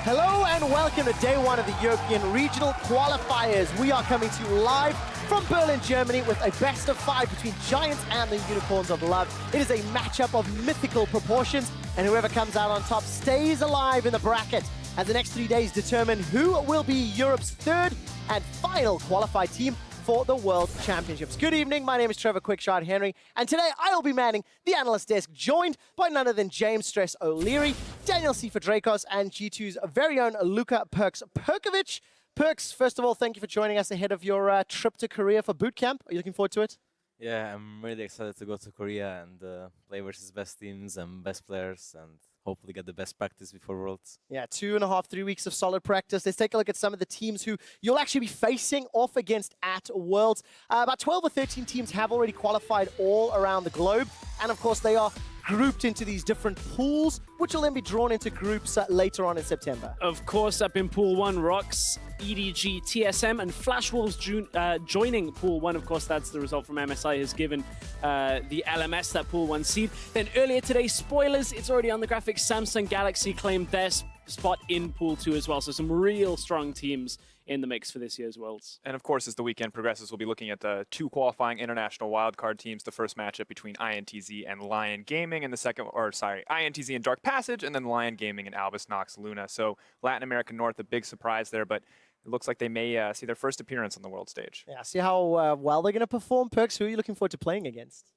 Hello and welcome to day one of the European Regional Qualifiers. We are coming to you live from Berlin, Germany with a best of 5 between Giants and the Unicorns of Love. It is a matchup of mythical proportions, and whoever comes out on top stays alive in the bracket as the next 3 days determine who will be Europe's third and final qualified team for the World Championships. Good evening, my name is Trevor Quickshot Henry, and today I'll be manning the analyst desk, joined by none other than James Stress O'Leary, Daniel C. for Dracos, and G2's very own Luka Perks Perkovic. Perks, first of all, thank you for joining us ahead of your trip to Korea for boot camp. Are you looking forward to it? Yeah, I'm really excited to go to Korea and play versus best teams and best players and hopefully get the best practice before Worlds. Yeah, 2.5, 3 weeks of solid practice. Let's take a look at some of the teams who you'll actually be facing off against at Worlds. About 12 or 13 teams have already qualified all around the globe. And of course, they are grouped into these different pools, which will then be drawn into groups later on in September. Of course, up in Pool 1, Rocks, EDG, TSM, and Flash Wolves joining Pool 1. Of course, that's the result from MSI has given the LMS that Pool 1 seed. Then earlier today, spoilers, it's already on the graphics, Samsung Galaxy claimed their spot in Pool 2 as well. So some real strong teams in the mix for this year's Worlds. And of course, as the weekend progresses, we'll be looking at the 2 qualifying international wildcard teams. The first matchup between INTZ and Lion Gaming, and the second, INTZ and Dark Passage, and then Lion Gaming and Albus Nox Luna. So Latin America North, a big surprise there, but it looks like they may see their first appearance on the world stage. Yeah, see how well they're going to perform. Perks, who are you looking forward to playing against?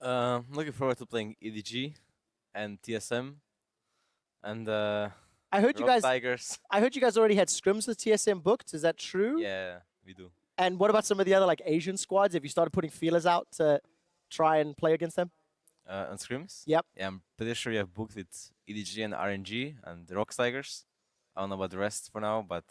Looking forward to playing EDG and TSM and I heard you guys. Tigers. I heard you guys already had scrims with TSM booked. Is that true? Yeah, we do. And what about some of the other Asian squads? Have you started putting feelers out to try and play against them? On scrims? Yep. Yeah, I'm pretty sure we have booked with EDG and RNG and the Tigers. I don't know about the rest for now, but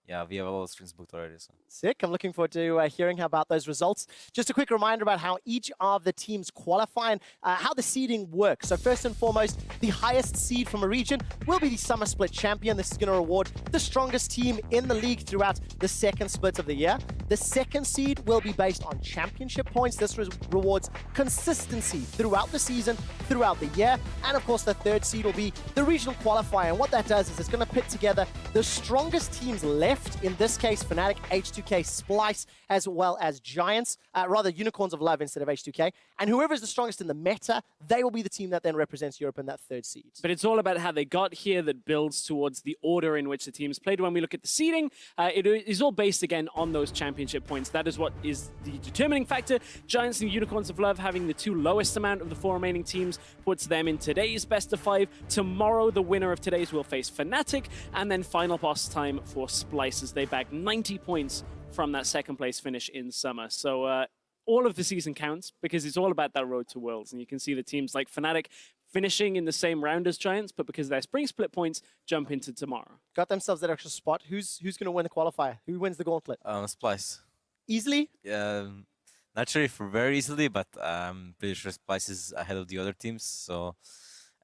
yeah, we have a lot of scrims booked already. So. Sick. I'm looking forward to hearing about those results. Just a quick reminder about how each of the teams qualify and how the seeding works. So first and foremost, the highest seed from a region will be the Summer Split champion. This is going to reward the strongest team in the league throughout the second split of the year. The second seed will be based on championship points. This rewards consistency throughout the season, throughout the year. And of course, the third seed will be the regional qualifier. And what that does is it's going to pit together the strongest teams left. In this case, Fnatic, H2K, Splice, as well as Giants, rather Unicorns of Love instead of H2K. And whoever is the strongest in the meta, they will be the team that then represents Europe in that third seed. But it's all about how they got here that builds towards the order in which the teams played. When we look at the seeding, it is all based again on those championship points. That is what is the determining factor. Giants and Unicorns of Love having the 2 lowest amount of the 4 remaining teams puts them in today's best of 5. Tomorrow, the winner of today's will face Fnatic, and then final boss time for Splice as they bag 90 points from that second place finish in summer. So all of the season counts because it's all about that road to Worlds. And you can see the teams like Fnatic finishing in the same round as Giants, but because of their spring split points, jump into tomorrow. Got themselves that extra spot. Who's going to win the qualifier? Who wins the gauntlet? Splice. Easily? Not sure if very easily, but I'm pretty sure Splice is ahead of the other teams. So,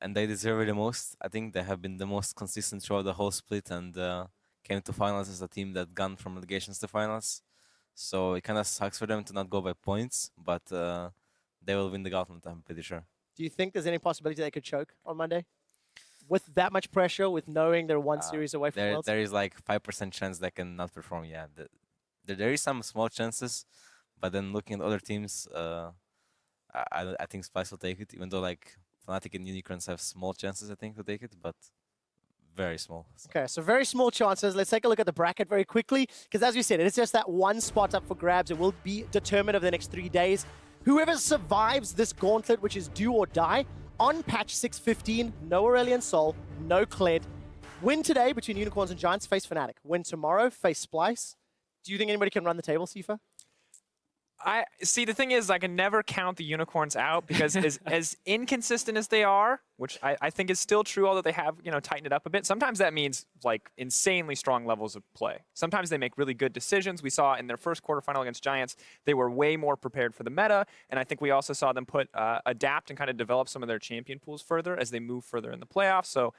and they deserve it the most. I think they have been the most consistent throughout the whole split and came to finals as a team that gone from relegations to finals. So it kind of sucks for them to not go by points, but they will win the gauntlet, I'm pretty sure. Do you think there's any possibility they could choke on Monday? With that much pressure, with knowing they're one series away from Worlds? There is like 5% chance they can not perform, yeah. There is some small chances, but then looking at other teams, I think Splice will take it, even though like Fnatic and Unicorns have small chances, I think, to take it, but very small. Okay, so very small chances. Let's take a look at the bracket very quickly, because as we said, it's just that one spot up for grabs. It will be determined over the next 3 days. Whoever survives this gauntlet, which is do or die, on patch 6.15, no Aurelion Sol, no Kled. Win today between Unicorns and Giants, face Fnatic. Win tomorrow, face Splice. Do you think anybody can run the table, Sifa? I see. The thing is, I can never count the Unicorns out because as inconsistent as they are, which I think is still true, although they have tightened it up a bit. Sometimes that means like insanely strong levels of play. Sometimes they make really good decisions. We saw in their first quarterfinal against Giants, they were way more prepared for the meta, and I think we also saw them adapt and kind of develop some of their champion pools further as they move further in the playoffs. So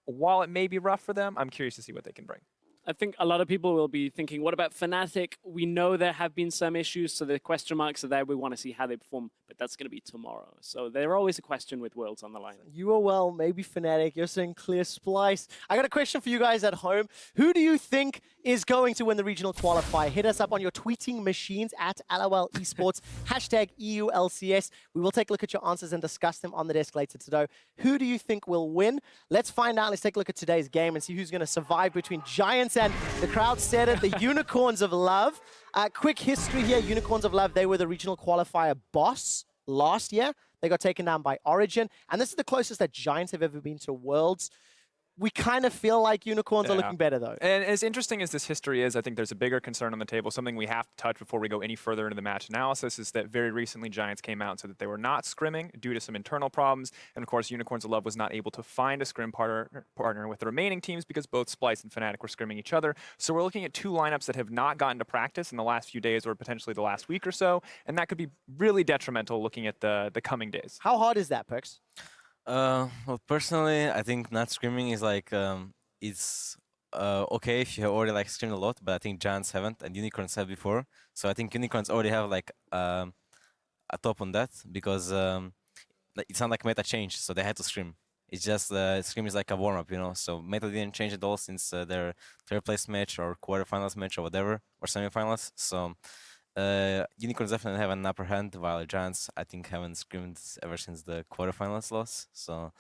while it may be rough for them, I'm curious to see what they can bring. I think a lot of people will be thinking, what about Fnatic? We know there have been some issues, so the question marks are there. We want to see how they perform, but that's going to be tomorrow. So they're always a question with Worlds on the line. UOL, maybe Fnatic. You're saying clear splice. I got a question for you guys at home. Who do you think is going to win the regional qualifier? Hit us up on your tweeting machines at LOL eSports, hashtag EU LCS. We will take a look at your answers and discuss them on the desk later today. Who do you think will win? Let's find out. Let's take a look at today's game and see who's going to survive between Giants and, the crowd said it, the Unicorns of Love. Quick history here. Unicorns of Love, they were the regional qualifier boss last year. They got taken down by Origin. And this is the closest that Giants have ever been to Worlds. We kind of feel like Unicorns are looking better, though. And as interesting as this history is, I think there's a bigger concern on the table. Something we have to touch before we go any further into the match analysis is that very recently Giants came out and said that they were not scrimming due to some internal problems. And of course, Unicorns of Love was not able to find a scrim partner with the remaining teams because both Splice and Fnatic were scrimming each other. So we're looking at two lineups that have not gotten to practice in the last few days or potentially the last week or so. And that could be really detrimental looking at the coming days. How hard is that, Perks? Well, personally, I think not screaming is like it's okay if you have already like screamed a lot, but I think Giants haven't and Unicorns have before. So I think Unicorns already have like a top on that because it's not like meta change, so they had to scream. It's just scream is like a warm up, you know. So meta didn't change at all since their third place match or quarterfinals match or whatever or semifinals. So. Unicorns definitely have an upper hand, while Giants, I think, haven't screamed ever since the quarterfinals loss. So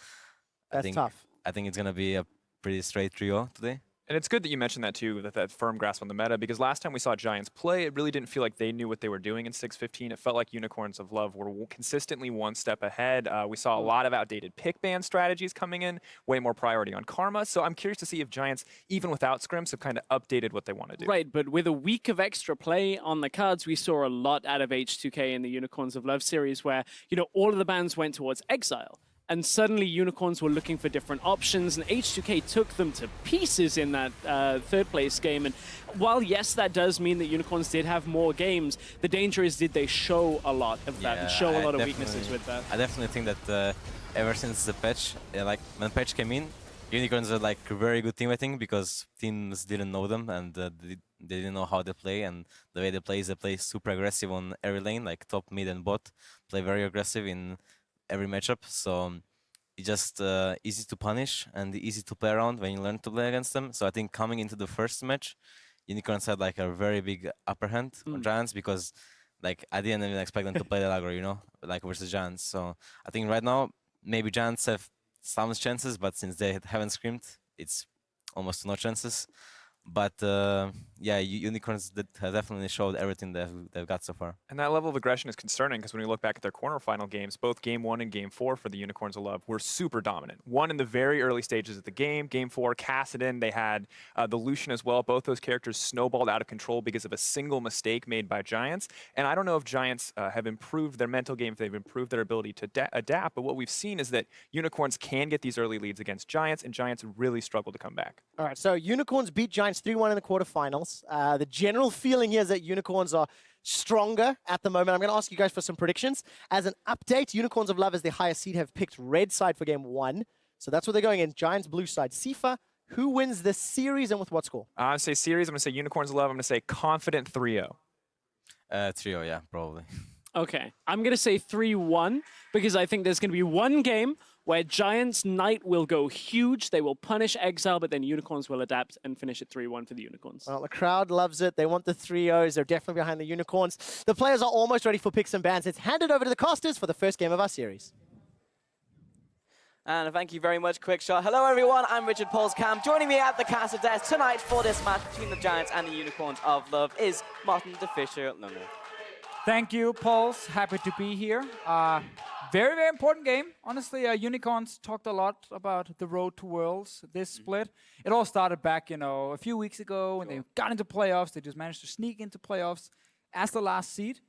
That's tough. I think it's gonna be a pretty straight trio today. And it's good that you mentioned that too, that firm grasp on the meta, because last time we saw Giants play, it really didn't feel like they knew what they were doing in 6-15. It felt like Unicorns of Love were consistently one step ahead. We saw a lot of outdated pick ban strategies coming in, way more priority on Karma. So I'm curious to see if Giants, even without scrims, have kind of updated what they want to do. Right, but with a week of extra play on the cards, we saw a lot out of H2K in the Unicorns of Love series where, you know, all of the bans went towards Exileh. And suddenly Unicorns were looking for different options, and H2K took them to pieces in that third place game. And while, yes, that does mean that Unicorns did have more games, the danger is did they show a lot of that and show a lot of weaknesses with that. I definitely think that ever since the patch, like when patch came in, Unicorns are like a very good team, I think, because teams didn't know them and they didn't know how they play, and the way they play super aggressive on every lane, like top, mid, and bot, play very aggressive in every matchup, so it's just easy to punish and easy to play around when you learn to play against them. So I think coming into the first match, Unicorns had like a very big upper hand on Giants because like I didn't even expect them to play the aggro, you know, like versus Giants. So I think right now maybe Giants have some chances, but since they haven't screamed, it's almost no chances. But yeah, Unicorns have definitely showed everything they've got so far. And that level of aggression is concerning because when we look back at their quarterfinal games, both Game 1 and Game 4 for the Unicorns of Love were super dominant. One in the very early stages of the game. Game 4, Kassadin, they had the Lucian as well. Both those characters snowballed out of control because of a single mistake made by Giants. And I don't know if Giants have improved their mental game, if they've improved their ability to adapt, but what we've seen is that Unicorns can get these early leads against Giants, and Giants really struggle to come back. All right, so Unicorns beat Giants 3-1 in the quarterfinals. The general feeling here is that Unicorns are stronger at the moment. I'm going to ask you guys for some predictions. As an update, Unicorns of Love as the highest seed have picked red side for game 1. So that's what they're going in. Giants blue side. Sifa, who wins this series and with what score? I'm going to say series. I'm going to say Unicorns of Love. I'm going to say confident 3-0. 3-0, yeah, probably. Okay, I'm going to say 3-1 because I think there's going to be one game where Giants Knight will go huge. They will punish Exileh, but then Unicorns will adapt and finish it 3-1 for the Unicorns. Well, the crowd loves it. They want the 3-0s. They're definitely behind the Unicorns. The players are almost ready for picks and bans. It's handed over to the casters for the first game of our series. And thank you very much, QuickShot. Hello, everyone. I'm Richard Polskamp. Joining me at the caster desk tonight for this match between the Giants and the Unicorns of Love is Martin de Fischer Lunge. Thank you, Pauls. Happy to be here. Very, very important game. Honestly, Unicorns talked a lot about the road to Worlds, this split. It all started back, you know, a few weeks ago when they got into playoffs. They just managed to sneak into playoffs as the last seed.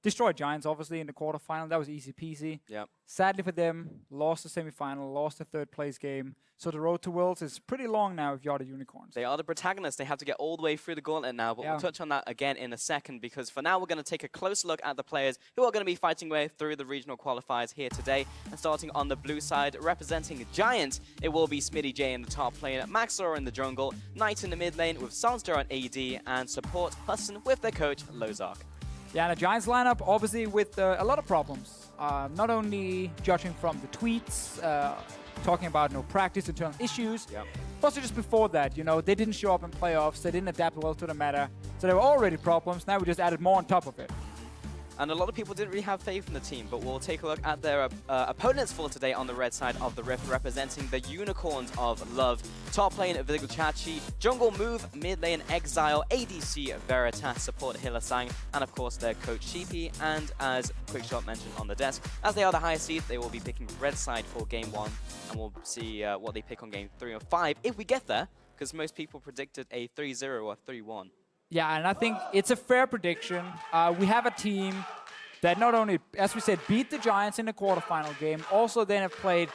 destroyed Giants, obviously, in the quarterfinal. That was easy peasy. Yep. Sadly for them, lost the semifinal, lost the third place game. So the road to Worlds is pretty long now if you're the Unicorns. They are the protagonists. They have to get all the way through the gauntlet now, but we'll touch on that again in a second, because for now we're going to take a close look at the players who are going to be fighting way through the regional qualifiers here today. And starting on the blue side, representing Giants, it will be SmittyJ in the top lane, Maxlore in the jungle, Knight in the mid lane with SONSTAR on AD, and support Hustlin with their coach, Lozark. Yeah, and the Giants lineup, obviously, with a lot of problems. Not only judging from the tweets, talking about no practice, internal issues, but also just before that, you know, they didn't show up in playoffs, they didn't adapt well to the meta, so there were already problems. Now we just added more on top of it. And a lot of people didn't really have faith in the team, but we'll take a look at their opponents for today on the red side of the rift, representing the Unicorns of Love. Top lane, Vizicsacsi, jungle move, mid lane, Exileh, ADC, Veritas, support Hylissang, and of course their coach Sheepy. And as EpicSkillshot mentioned on the desk, as they are the highest seed, they will be picking red side for game 1, and we'll see what they pick on game 3 or 5 if we get there, because most people predicted a 3-0 or 3-1. Yeah, and I think it's a fair prediction. We have a team that not only, as we said, beat the Giants in the quarterfinal game, also then have played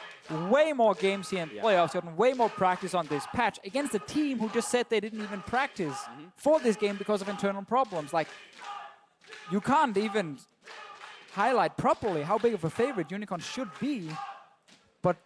way more games here in playoffs, gotten way more practice on this patch against a team who just said they didn't even practice for this game because of internal problems. Like, you can't even highlight properly how big of a favorite Unicorns should be, but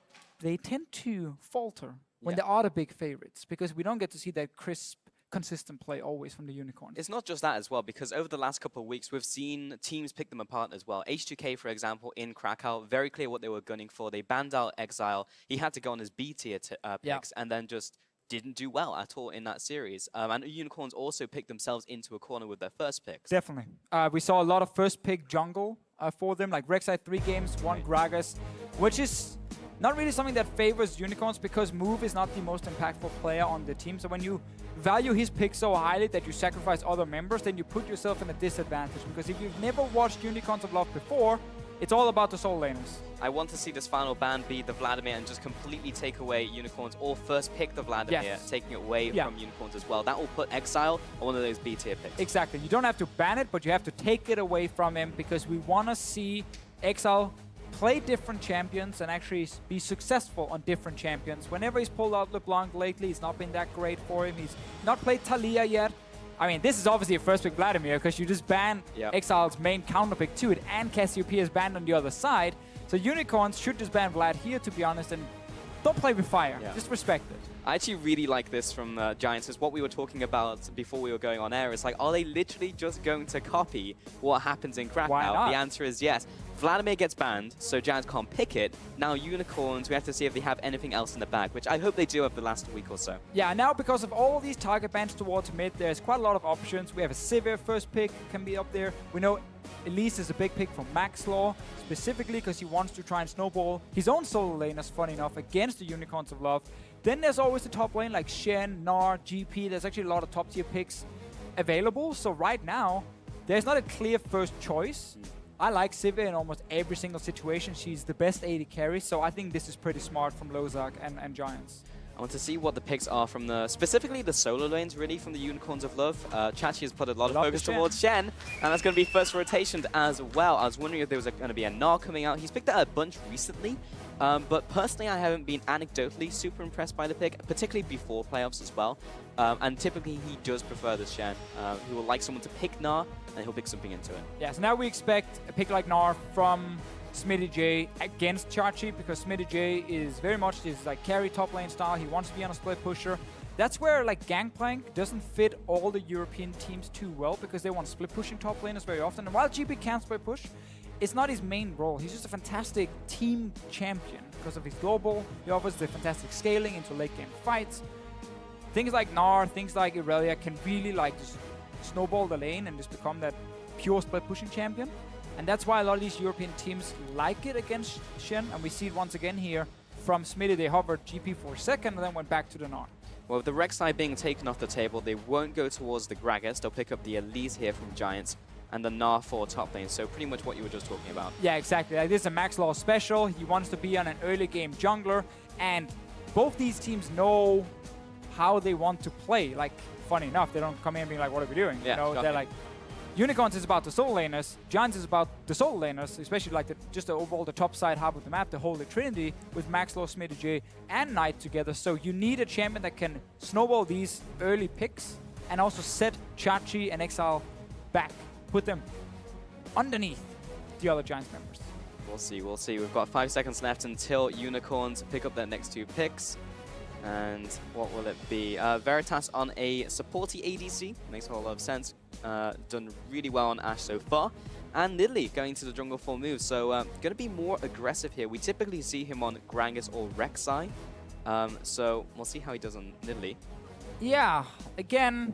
they tend to falter when they are the big favorites, because we don't get to see that crisp, consistent play always from the Unicorns. It's not just that as well, because over the last couple of weeks, we've seen teams pick them apart as well. H2K, for example, in Krakow, very clear what they were gunning for. They banned out Exileh. He had to go on his B tier picks and then just didn't do well at all in that series. And Unicorns also picked themselves into a corner with their first picks. Definitely. We saw a lot of first pick jungle for them, like Rek'Sai 3 games, 1 Gragas, which is not really something that favors Unicorns, because Move is not the most impactful player on the team. So when you value his pick so highly that you sacrifice other members, then you put yourself in a disadvantage. Because if you've never watched Unicorns of Love before, it's all about the soul laners. I want to see this final ban be the Vladimir and just completely take away Unicorns, or first pick the Vladimir, taking it away from Unicorns as well. That will put Exileh on one of those B tier picks. Exactly. You don't have to ban it, but you have to take it away from him, because we want to see Exileh play different champions and actually be successful on different champions. Whenever he's pulled out LeBlanc lately, it's not been that great for him. He's not played Talia yet. I mean, this is obviously a first pick Vladimir, because you just ban Exileh's main counter pick to it, and Cassiopeia is banned on the other side. So Unicorns should just ban Vlad here, to be honest, and don't play with fire. Just respect it. I actually really like this from Giants, because what we were talking about before we were going on air is like, are they literally just going to copy what happens in Krakow? Why not? The answer is yes. Vladimir gets banned, so Giants can't pick it. Now Unicorns, we have to see if they have anything else in the bag, which I hope they do over the last week or so. Yeah, now because of all these target bans towards mid, there's quite a lot of options. We have a Sivir first pick, can be up there. We know Elise is a big pick from Maxlore, specifically because he wants to try and snowball his own solo laners, funny enough, against the Unicorns of Love. Then there's always the top lane like Shen, Gnar, GP. There's actually a lot of top tier picks available. So right now, there's not a clear first choice. I like Sivir in almost every single situation. She's the best AD carry, so I think this is pretty smart from Lozark and Giants. I want to see what the picks are from specifically the solo lanes, really, from the Unicorns of Love. Chachi has put a lot of focus towards Shen, and that's going to be first rotation as well. I was wondering if there was going to be a Gnar coming out. He's picked out a bunch recently, but personally I haven't been anecdotally super impressed by the pick, particularly before playoffs as well. And typically he does prefer the Shen. He will like someone to pick Gnar, and he'll pick something into it. Yeah, so now we expect a pick like Gnar from SmittyJ against Chachi, because SmittyJ is very much his like carry top lane style. He wants to be on a split pusher. That's where like Gangplank doesn't fit all the European teams too well, because they want split pushing top laners very often. And while GP can split push, it's not his main role. He's just a fantastic team champion because of his global. He offers the fantastic scaling into late game fights. Things like Gnar, things like Irelia can really like just snowball the lane and just become that pure split pushing champion. And that's why a lot of these European teams like it against Shen, and we see it once again here from Smitty. They hovered GP for a second and then went back to the Gnar. Well, with the Rek'Sai being taken off the table, they won't go towards the Gragas. They'll pick up the Elise here from Giants and the Gnar for top lane. So pretty much what you were just talking about. Yeah, exactly. Like, this is a Maxlore special. He wants to be on an early game jungler, and both these teams know how they want to play. Like, funny enough, they don't come in being like, what are we doing? Yeah, you know, they're like, Unicorns is about the solo laners, Giants is about the solo laners, especially like just the overall the top side half of the map, the Holy Trinity with Maxlore, SmittyJ, and Knight together. So you need a champion that can snowball these early picks and also set Chachi and Exileh back, put them underneath the other Giants members. We'll see, we'll see. We've got 5 seconds left until Unicorns pick up their next 2 picks. And what will it be? Veritas on a supporty ADC. Makes a whole lot of sense. Done really well on Ashe so far. And Nidalee going to the jungle full move. So going to be more aggressive here. We typically see him on Gragas or Rek'Sai. So we'll see how he does on Nidalee. Yeah, again,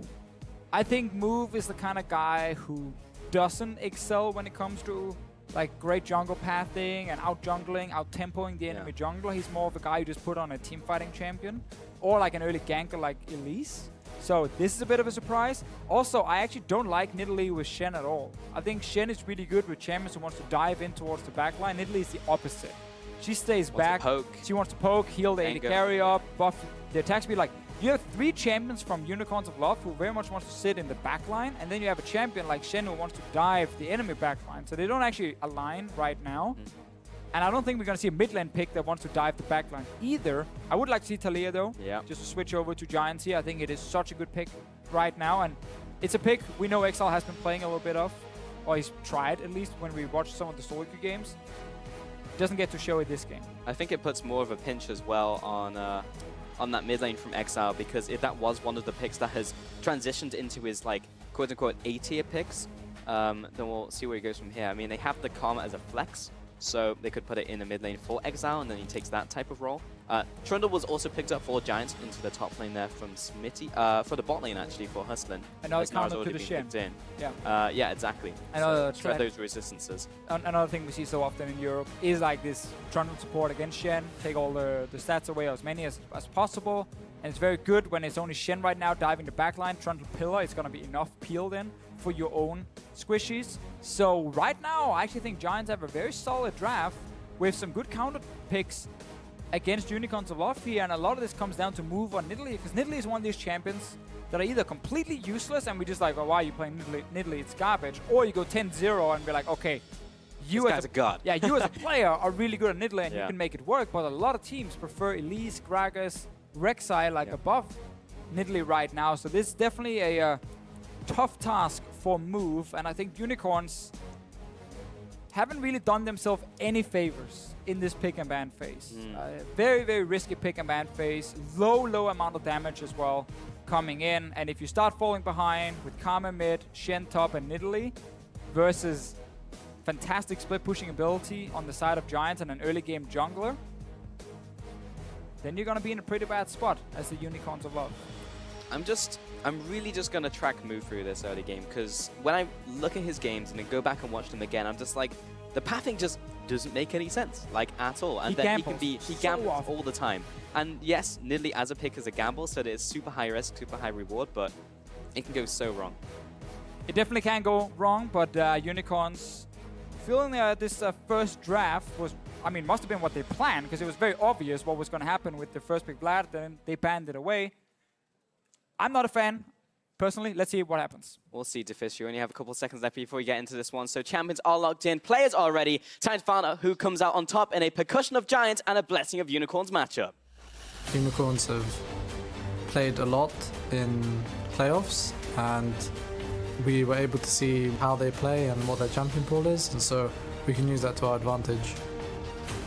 I think Move is the kind of guy who doesn't excel when it comes to like great jungle pathing and out jungling, out tempoing the enemy jungler. He's more of a guy you just put on a team fighting champion or like an early ganker like Elise. So this is a bit of a surprise. Also, I actually don't like Nidalee with Shen at all. I think Shen is really good with champions who wants to dive in towards the backline. Nidalee is the opposite. She stays back. She wants to poke, heal the AD carry up, buff the attack speed. Like, you have 3 champions from Unicorns of Love who very much wants to sit in the backline, and then you have a champion like Shen who wants to dive the enemy backline. So they don't actually align right now. And I don't think we're going to see a mid lane pick that wants to dive the backline either. I would like to see Taliyah though, just to switch over to Giants here. I think it is such a good pick right now, and it's a pick we know Exileh has been playing a little bit of, or he's tried at least when we watched some of the solo queue games. Doesn't get to show it this game. I think it puts more of a pinch as well on that mid lane from Exileh, because if that was one of the picks that has transitioned into his like quote-unquote A-tier picks, then we'll see where he goes from here. I mean, they have the Karma as a flex, so they could put it in the mid lane for Exileh, and then he takes that type of role. Trundle was also picked up for Giants into the top lane there from Smitty, for the bot lane actually for Hustlin. Another counter to the Shen. Yeah, exactly. Another so those resistances. Another thing we see so often in Europe is like this Trundle support against Shen, take all the stats away, as many as possible. And it's very good when it's only Shen right now diving the backline. Trundle Pillar is going to be enough peel then for your own squishies. So right now, I actually think Giants have a very solid draft with some good counter picks against Unicorns of Love here, and a lot of this comes down to move on Nidalee, because Nidalee is one of these champions that are either completely useless and we just like, oh, why are you playing Nidalee? It's garbage. Or you go 10-0 and be like, okay, you as a god. Yeah, you as a player are really good at Nidalee and you can make it work, but a lot of teams prefer Elise, Gragas, Rek'Sai like above Nidalee right now. So this is definitely a tough task for Move, and I think Unicorns haven't really done themselves any favors in this pick and ban phase. Very, very risky pick and ban phase. Low amount of damage as well coming in. And if you start falling behind with Karma mid, Shen top, and Nidalee versus fantastic split pushing ability on the side of Giants and an early game jungler, then you're going to be in a pretty bad spot as the Unicorns of Love. I'm really just going to track Move through this early game, because when I look at his games and then go back and watch them again, I'm just like, the pathing just doesn't make any sense, like, at all. And then he gambles all the time. And yes, Nidalee as a pick is a gamble, so it is super high risk, super high reward, but it can go so wrong. It definitely can go wrong, but Unicorns feeling this first draft was, I mean, must have been what they planned, because it was very obvious what was going to happen with the first pick Vlad, then they banned it away. I'm not a fan, personally. Let's see what happens. We'll see, Defish. You only have a couple of seconds left before we get into this one. So champions are locked in, players are ready. Time to find out who comes out on top in a percussion of Giants and a blessing of Unicorns matchup. Unicorns have played a lot in playoffs, and we were able to see how they play and what their champion pool is, and so we can use that to our advantage.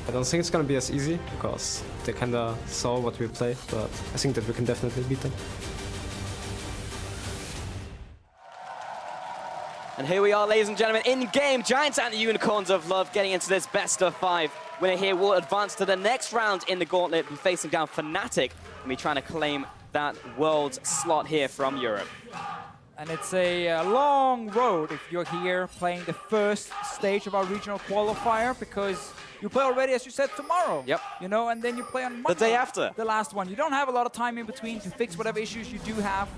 I don't think it's going to be as easy, because they kind of saw what we play, but I think that we can definitely beat them. And here we are, ladies and gentlemen, in game. Giants and the Unicorns of Love getting into this best of 5. Winner here will advance to the next round in the gauntlet, be facing down Fnatic and be trying to claim that world's slot here from Europe. And it's a long road if you're here playing the first stage of our regional qualifier, because you play already, as you said, tomorrow. Yep. You know, and then you play on Monday, the day after, the last one. You don't have a lot of time in between to fix whatever issues you do have.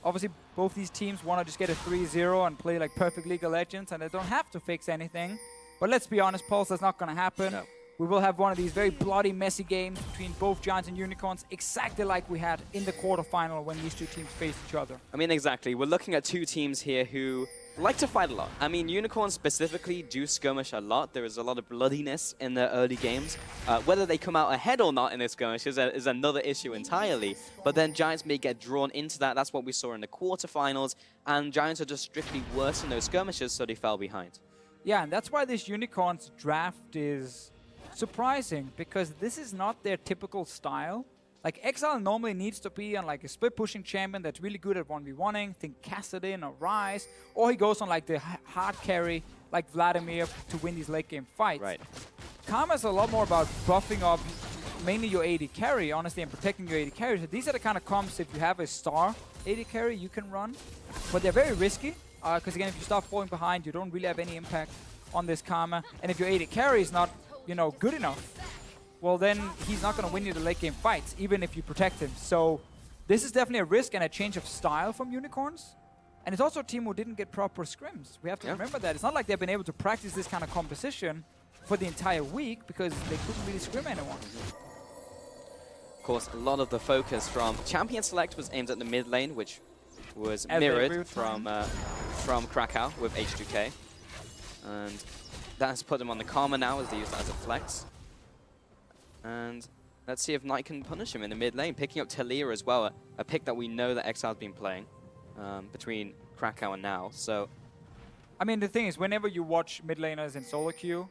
Obviously, both these teams want to just get a 3-0 and play like perfect League of Legends, and they don't have to fix anything. But let's be honest, Pulse, that's not going to happen. No. We will have one of these very bloody, messy games between both Giants and Unicorns, exactly like we had in the quarterfinal when these two teams faced each other. I mean, exactly. We're looking at two teams here who like to fight a lot. I mean, Unicorns specifically do skirmish a lot. There is a lot of bloodiness in the early games. Whether they come out ahead or not in this skirmish is another issue entirely. But then Giants may get drawn into that. That's what we saw in the quarterfinals. And Giants are just strictly worse in those skirmishes, so they fell behind. Yeah, and that's why this Unicorns draft is surprising, because this is not their typical style. Like, Exileh normally needs to be on like a split-pushing champion that's really good at 1v1ing, think Kassadin or Ryze, or he goes on like the hard carry, like Vladimir, to win these late-game fights. Right. Karma is a lot more about buffing up mainly your AD carry, honestly, and protecting your AD carry. So these are the kind of comps, if you have a star AD carry, you can run. But they're very risky, because again, if you start falling behind, you don't really have any impact on this Karma. And if your AD carry is not, you know, good enough, well, then he's not going to win you the late game fights, even if you protect him. So this is definitely a risk and a change of style from Unicorns. And it's also a team who didn't get proper scrims. We have to remember that. It's not like they've been able to practice this kind of composition for the entire week, because they couldn't really scrim anyone. Of course, a lot of the focus from Champion Select was aimed at the mid lane, which was mirrored from Krakow with H2K. And that has put them on the Karma now, as they use that as a flex. And let's see if Knight can punish him in the mid lane, picking up Talia as well, a pick that we know that Exile's been playing between Krakow and now. So, I mean, the thing is, whenever you watch mid laners in solo queue,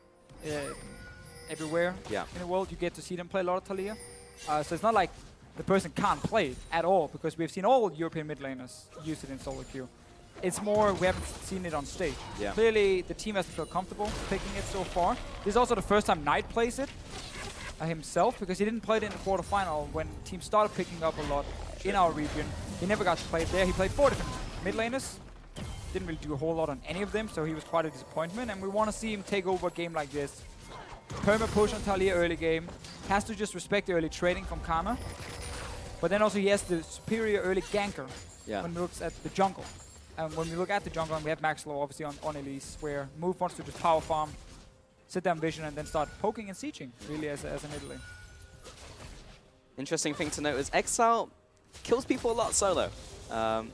everywhere in the world, you get to see them play a lot of Talia. So it's not like the person can't play it at all, because we've seen all European mid laners use it in solo queue. It's more, we haven't seen it on stage. Yeah. Clearly, the team hasn't felt comfortable picking it so far. This is also the first time Knight plays it himself, because he didn't play it in the quarterfinal when teams started picking up a lot in our region. He never got to play it there. He played 4 different mid laners. Didn't really do a whole lot on any of them, so he was quite a disappointment. And we want to see him take over a game like this. Perma push on Talia early game. Has to just respect the early trading from Karma. But then also he has the superior early ganker when he looks at the jungle. And when we look at the jungle, and we have Maxlore obviously on Elise, where Move wants to just power farm, sit down vision, and then start poking and sieging, really, as an mid lane. interesting thing to note is Exile kills people a lot solo.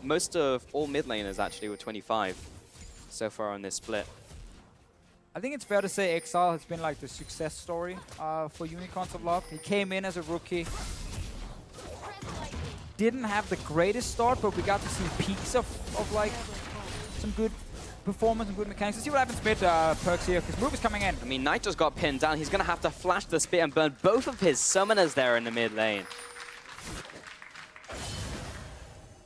Most of all mid laners actually were 25 so far on this split. I think it's fair to say Exile has been like the success story for Unicorns of Love. He came in as a rookie. Didn't have the greatest start, but we got to see peaks of like some good performance and good mechanics. Let's see what happens mid perks here, because Move is coming in. I mean, Knight just got pinned down. He's going to have to flash the spear and burn both of his summoners there in the mid lane.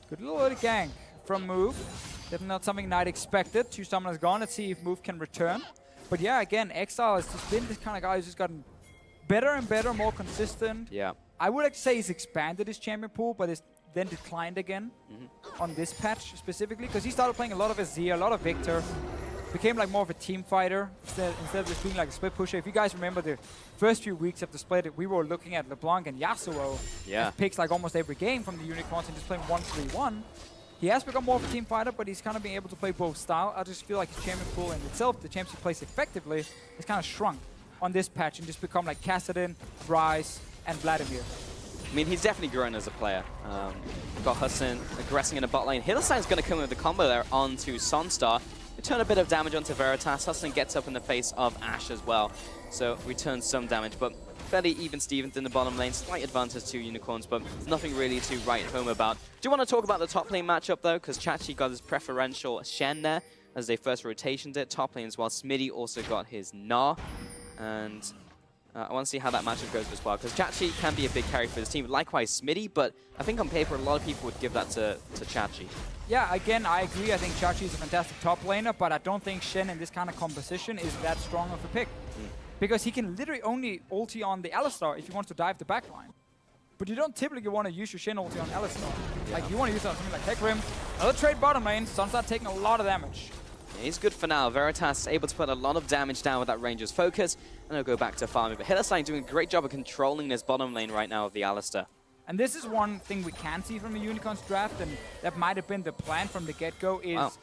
Good little early gank from Move. Definitely not something Knight expected. 2 summoners gone. Let's see if Move can return. But yeah, again, Exile has just been this kind of guy who's just gotten better and better, more consistent. Yeah. I would like to say he's expanded his champion pool, but it's then declined again on this patch specifically, because he started playing a lot of Azir, a lot of Victor, became like more of a team fighter instead of just being like a split pusher. If you guys remember the first few weeks of the split, we were looking at LeBlanc and Yasuo as picks like almost every game from the Unicorns and just playing 1-3-1. He has become more of a team fighter, but he's kind of being able to play both style. I just feel like the champion pool in itself, the champs he plays effectively, has kind of shrunk on this patch and just become like Kassadin, Ryze, and Vladimir. I mean, he's definitely grown as a player. Got Hustlin aggressing in the bot lane. Hylissang's going to come with the combo there onto SONSTAR. Return a bit of damage onto Veritas. Hustlin gets up in the face of Ashe as well. So returns some damage, but fairly even Stevens in the bottom lane. Slight advantage to Unicorns, but nothing really to write home about. Do you want to talk about the top lane matchup though? Because Chachi got his preferential Shen there as they first rotationed it. Top lane as well. Smitty also got his Gnar. And I want to see how that matchup goes as well, because Chachi can be a big carry for this team. Likewise, Smitty, but I think on paper, a lot of people would give that to Chachi. Yeah, again, I agree. I think Chachi is a fantastic top laner, but I don't think Shen in this kind of composition is that strong of a pick. Because he can literally only ulti on the Alistar if he wants to dive the backline. But you don't typically want to use your Shen ulti on Alistar. Like, you want to use it on something like Hecarim. Another trade bottom lane, SONSTAR taking a lot of damage. He's good for now. Veritas able to put a lot of damage down with that Ranger's focus, and he'll go back to farming. But Hylissang doing a great job of controlling this bottom lane right now of the Alistar. And this is one thing we can see from the Unicorns draft, and that might have been the plan from the get-go, is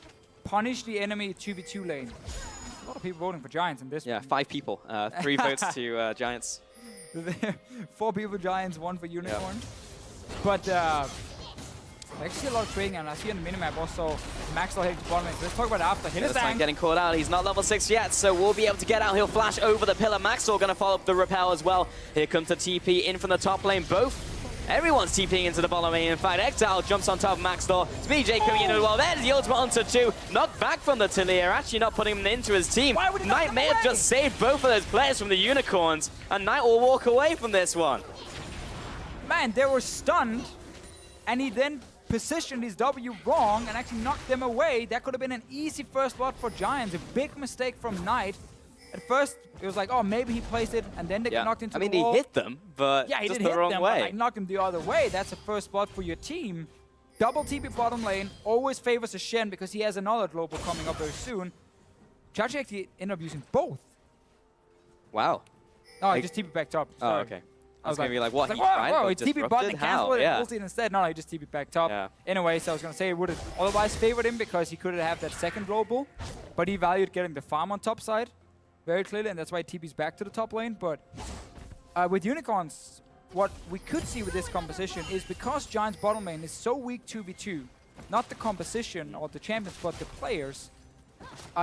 punish the enemy 2v2 lane. A lot of people voting for Giants in this one. 5 people. 3 votes to Giants. 4 people Giants, 1 for Unicorns. But I see a lot of trading, and I see on the minimap also Maxlore heading to bottom lane. So let's talk about it after. Hylissang getting caught out. He's not level 6 yet, so we'll be able to get out. He'll flash over the pillar. Maxlore going to follow up the repel as well. Here comes the TP in from the top lane. Everyone's TPing into the bottom lane. In fact, Exileh jumps on top of Maxlore. SmittyJ coming in as well. There's the ultimate onto 2. Knocked back from the Talia. Actually not putting him into his team. Knight may have just saved both of those players from the Unicorns. And Knight will walk away from this one. Man, they were stunned. And he then positioned his W wrong and actually knocked them away. That could have been an easy first blood for Giants. A big mistake from Knight. At first, it was like, oh, maybe he placed it, and then they get knocked into the wall. He hit them, but yeah, he just did the hit wrong them, way. But, like, knocked him the other way. That's a first blood for your team. Double TP bottom lane always favors a Shen because he has another global coming up very soon. Chachi actually ended up using both. Wow. No, he just TP back top. Sorry. Oh, okay. I was going to be like, what? He whoa, he TP bottom and How? canceled it Yeah. and ulted instead. No, he just TP back top. Yeah. Anyway, so I was going to say it would have otherwise favored him because he could have that second global, but he valued getting the farm on top side very clearly, and that's why he TP's back to the top lane. But with Unicorns, what we could see with this composition is because Giants bottom lane is so weak 2v2, not the composition or the champions, but the players,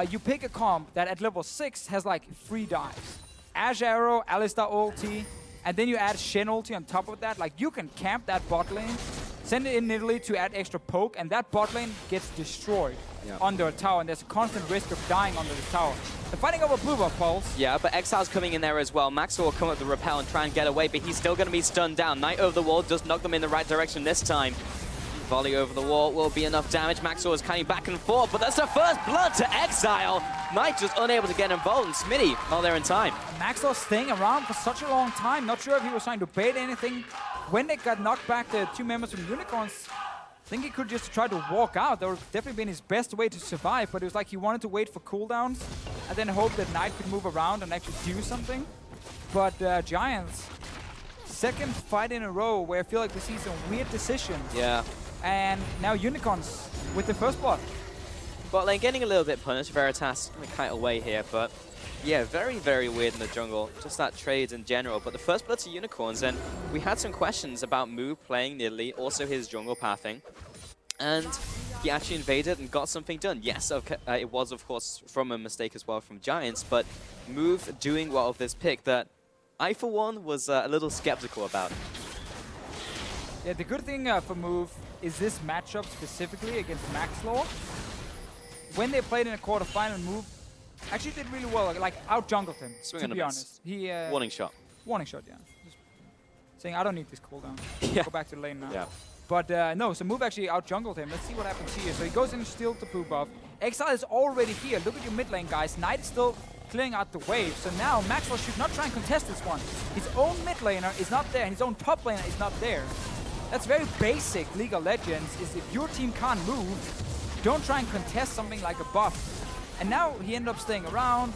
you pick a comp that at level 6 has like 3 dives. Ash Arrow, Alistar ulti, and then you add Shen ulti on top of that. Like, you can camp that bot lane, send it in Italy to add extra poke, and that bot lane gets destroyed under a tower, and there's a constant risk of dying under the tower. They're fighting over blue buff Pulse. Yeah, but Exileh's coming in there as well. Maxlore will come up with the repel and try and get away, but he's still going to be stunned down. Knight over the wall does knock them in the right direction this time. Volley over the wall will be enough damage. Maxlore is coming back and forth, but that's the first blood to Exileh. Knight just unable to get involved, and Smitty, oh, they're in time. Maxlore staying around for such a long time. Not sure if he was trying to bait anything. When they got knocked back, the 2 members from Unicorns, I think he could just try to walk out. That would have definitely been his best way to survive, but it was like he wanted to wait for cooldowns and then hope that Knight could move around and actually do something. But Giants, second fight in a row where I feel like we see some weird decisions. Yeah. And now Unicorns with the first blood. Bot lane getting a little bit punished. Veritas kite away here, but yeah, very, very weird in the jungle. Just that trade in general. But the first blood to Unicorns, and we had some questions about Move playing Nidalee, also his jungle pathing. And he actually invaded and got something done. Yes, okay, it was, of course, from a mistake as well from Giants, but Move doing well with this pick that I, for one, was a little skeptical about. Yeah, the good thing for Move is this matchup specifically against Maxlore. When they played in a quarterfinal, Move actually did really well, like out-jungled him, Swing to be honest. He, warning shot. Warning shot, yeah. Just saying, I don't need this cooldown. Yeah. Go back to the lane now. Yeah. But no, so Move actually out-jungled him. Let's see what happens here. So he goes in still to poo buff. Exileh is already here. Look at your mid lane, guys. Knight is still clearing out the wave. So now Maxlore should not try and contest this one. His own mid laner is not there, and his own top laner is not there. That's very basic League of Legends, is if your team can't move, don't try and contest something like a buff. And now he ended up staying around,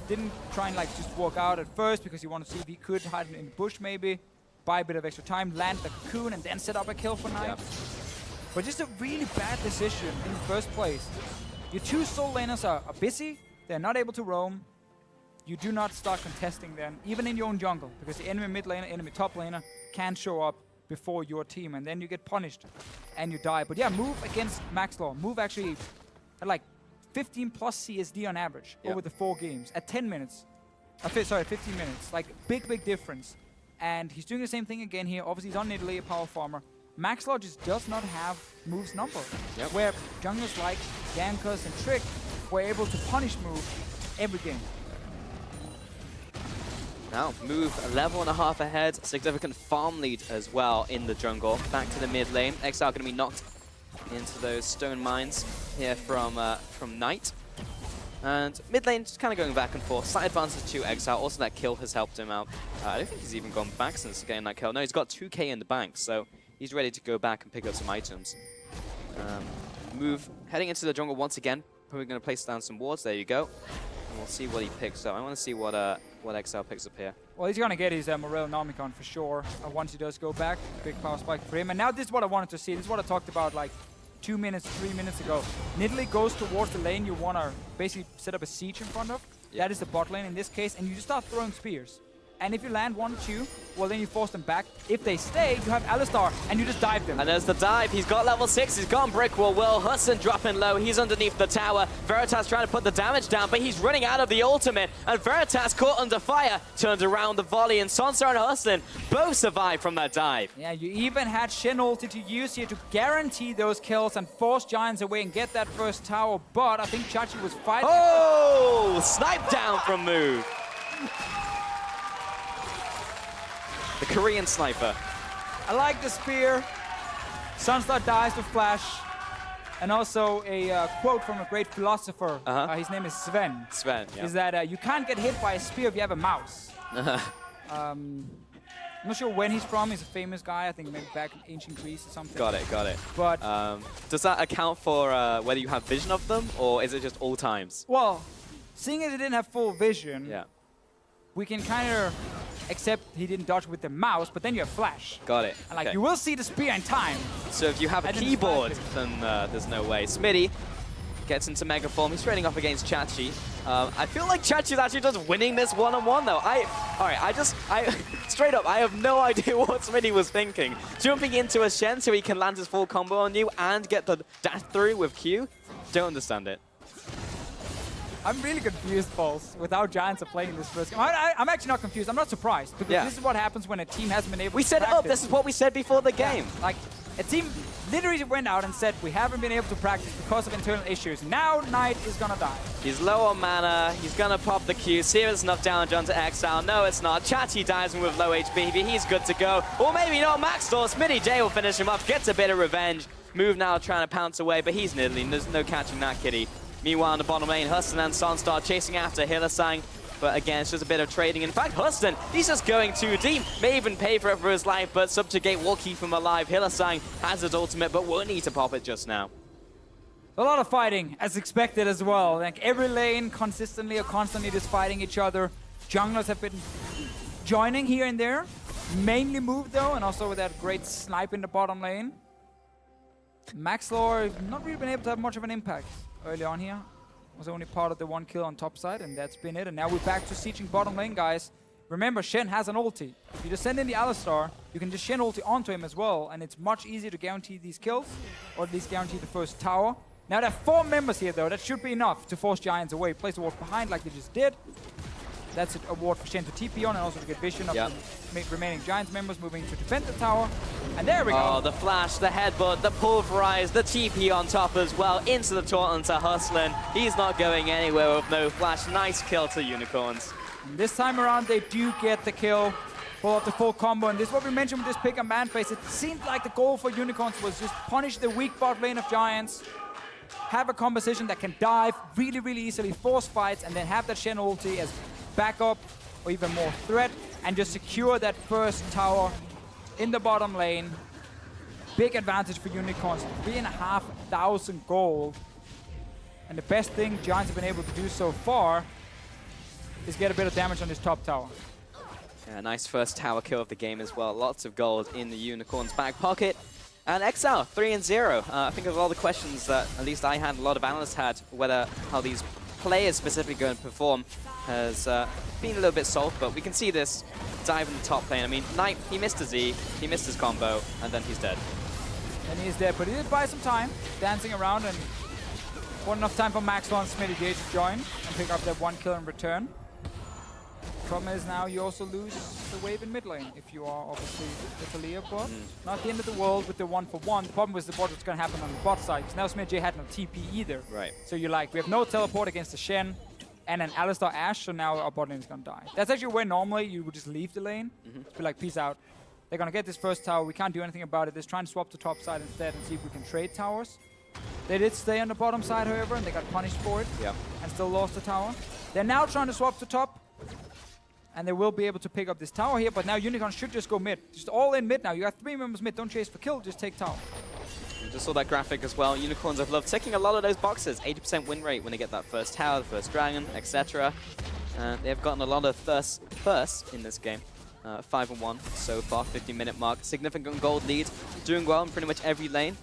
didn't try and like just walk out at first because he wanted to see if he could hide in the bush maybe, buy a bit of extra time, land the cocoon, and then set up a kill for Knight. Yeah. But just a really bad decision in the first place. Your 2 soul laners are busy, they're not able to roam. You do not start contesting them, even in your own jungle, because the enemy mid laner, enemy top laner can show up before your team, and then you get punished and you die. But yeah, Move against Maxlore. Move actually had like 15 plus CSD on average over the 4 games at 10 minutes. Sorry, 15 minutes. Like, big difference. And he's doing the same thing again here. Obviously, he's on Nidalee, a power farmer. Maxlore just does not have Move's number. Where junglers like Gankus and Trick were able to punish Move every game. Now, Move a level and a half ahead. Significant farm lead as well in the jungle. Back to the mid lane. Exileh going to be knocked into those stone mines here from Knight. And mid lane just kind of going back and forth. Slight advantage to Exileh. Also, that kill has helped him out. I don't think he's even gone back since getting that kill. No, he's got 2k in the bank, so he's ready to go back and pick up some items. Move heading into the jungle once again. Probably going to place down some wards. There you go. And we'll see what he picks up. I want to see what Exileh picks up here. Well, he's going to get his Morel Nomicon for sure once he does go back. Big power spike for him. And now this is what I wanted to see. This is what I talked about like 2 minutes, 3 minutes ago. Nidalee goes towards the lane you want to basically set up a siege in front of. That is the bot lane in this case. And you just start throwing spears. and if you land 1 or 2, well, then you force them back. If they stay, you have Alistar, and you just dive them. And there's the dive. He's got level 6. He's got brick wall. Will Hustlin dropping low. He's underneath the tower. Veritas trying to put the damage down, but he's running out of the ultimate. And Veritas caught under fire. Turns around the volley, and SONSTAR and Hustlin both survive from that dive. Yeah, you even had Shen ulti to use here to guarantee those kills and force Giants away and get that first tower. But I think Chachi was fighting. Oh! Snipe down from Move. The Korean sniper. I like the spear. SONSTAR dies with flash. And also a quote from a great philosopher. His name is Sven. Sven, yeah. Is that you can't get hit by a spear if you have a mouse. I'm not sure when he's from. He's a famous guy. I think maybe back in ancient Greece or something. Got it, got it. But does that account for whether you have vision of them, or is it just all times? well, seeing as he didn't have full vision, Yeah. we can kind of accept he didn't dodge with the mouse, but then you have flash. Got it. And like Okay. you will see the spear in time. So if you have a And then keyboard, snipe then there's no way. Smitty gets into mega form. He's trading off against Chachi. I feel like Chachi's actually just winning this one-on-one though. Straight up, I have no idea what Smitty was thinking. Jumping into a Shen so he can land his full combo on you and get the dash through with Q. Don't understand it. I'm really confused, Pulse, with how Giants are playing this first game. I'm actually not confused. I'm not surprised, because this is what happens when a team hasn't been able We to set it practice. up. This is what we said before the game. Like, a team literally went out and said, we haven't been able to practice because of internal issues. Now Knight is gonna die. He's low on mana. He's gonna pop the Q. See if it's enough damage onto Exileh. No, it's not. Chachi dies him with low HP. He's good to go. Or maybe not. Maxlore. SmittyJ will finish him off. Gets a bit of revenge. Move now trying to pounce away, but he's niddling. There's no catching that kitty. Meanwhile, on the bottom lane, Hustlin and SONSTAR chasing after Hylissang. But again, it's just a bit of trading. In fact, Hustlin, he's just going too deep. May even pay for it for his life, but Subjugate will keep him alive. Hylissang has his ultimate, but won't need to pop it just now. A lot of fighting, as expected as well. Like, every lane consistently or constantly just fighting each other. Junglers have been joining here and there. Mainly Move, though, and also with that great snipe in the bottom lane. Maxlore not really been able to have much of an impact early on here. Was only part of the 1 kill on top side, and that's been it. And now we're back to sieging bottom lane, guys. Remember, Shen has an ulti. If you just send in the Alistar, you can just Shen ulti onto him as well, and it's much easier to guarantee these kills, or at least guarantee the first tower. Now there are 4 members here, though. That should be enough to force Giants away. Place the ward behind like they just did. That's a ward for Shen to TP on, and also to get vision of the remaining Giants members moving to defend the tower. And there we go. Oh, the flash, the headbutt, the pulverize, the TP on top as well. Into the taunt to Hustlin. He's not going anywhere with no flash. Nice kill to Unicorns. And this time around, they do get the kill. Pull up the full combo. And this is what we mentioned with this pick and ban phase. It seemed like the goal for Unicorns was just punish the weak bot lane of Giants. Have a composition that can dive really, really easily, force fights, and then have that Shen ulti as backup or even more threat, and just secure that first tower in the bottom lane. Big advantage for Unicorns, 3,500 gold. And the best thing Giants have been able to do so far is get a bit of damage on this top tower. Yeah, nice first tower kill of the game as well. Lots of gold in the Unicorn's back pocket. And Exileh, 3-0. I think of all the questions that at least I had, a lot of analysts had, whether how these players specifically going to perform has been a little bit soft, but we can see this dive in the top lane. I mean, Knight, he missed a Z, he missed his combo, and then he's dead. And he's dead, but he did buy some time, dancing around, and wasn't enough time for Maxlore and SmittyJ to join and pick up that 1 kill in return. Problem is now you also lose the wave in mid lane if you are obviously the Thalia bot. Not the end of the world with the 1-for-1. The problem was the bot was going to happen on the bot side, because now SmittyJ had no TP either. Right. So you're like, we have no teleport against the Shen and an Alistar Ashe, so now our bot lane is going to die. That's actually where normally you would just leave the lane. Just be like, peace out. They're going to get this first tower. We can't do anything about it. They're trying to swap to top side instead and see if we can trade towers. They did stay on the bottom side, however, and they got punished for it. Yeah. And still lost the tower. They're now trying to swap to top. And they will be able to pick up this tower here, but now Unicorn should just go mid. Just all in mid now. You got 3 members mid. Don't chase for kill, just take tower. We just saw that graphic as well. Unicorns have loved ticking a lot of those boxes. 80% win rate when they get that first tower, the first dragon, etc. They've gotten a lot of firsts in this game. 5-1 so far, 50-minute mark. Significant gold lead. Doing well in pretty much every lane.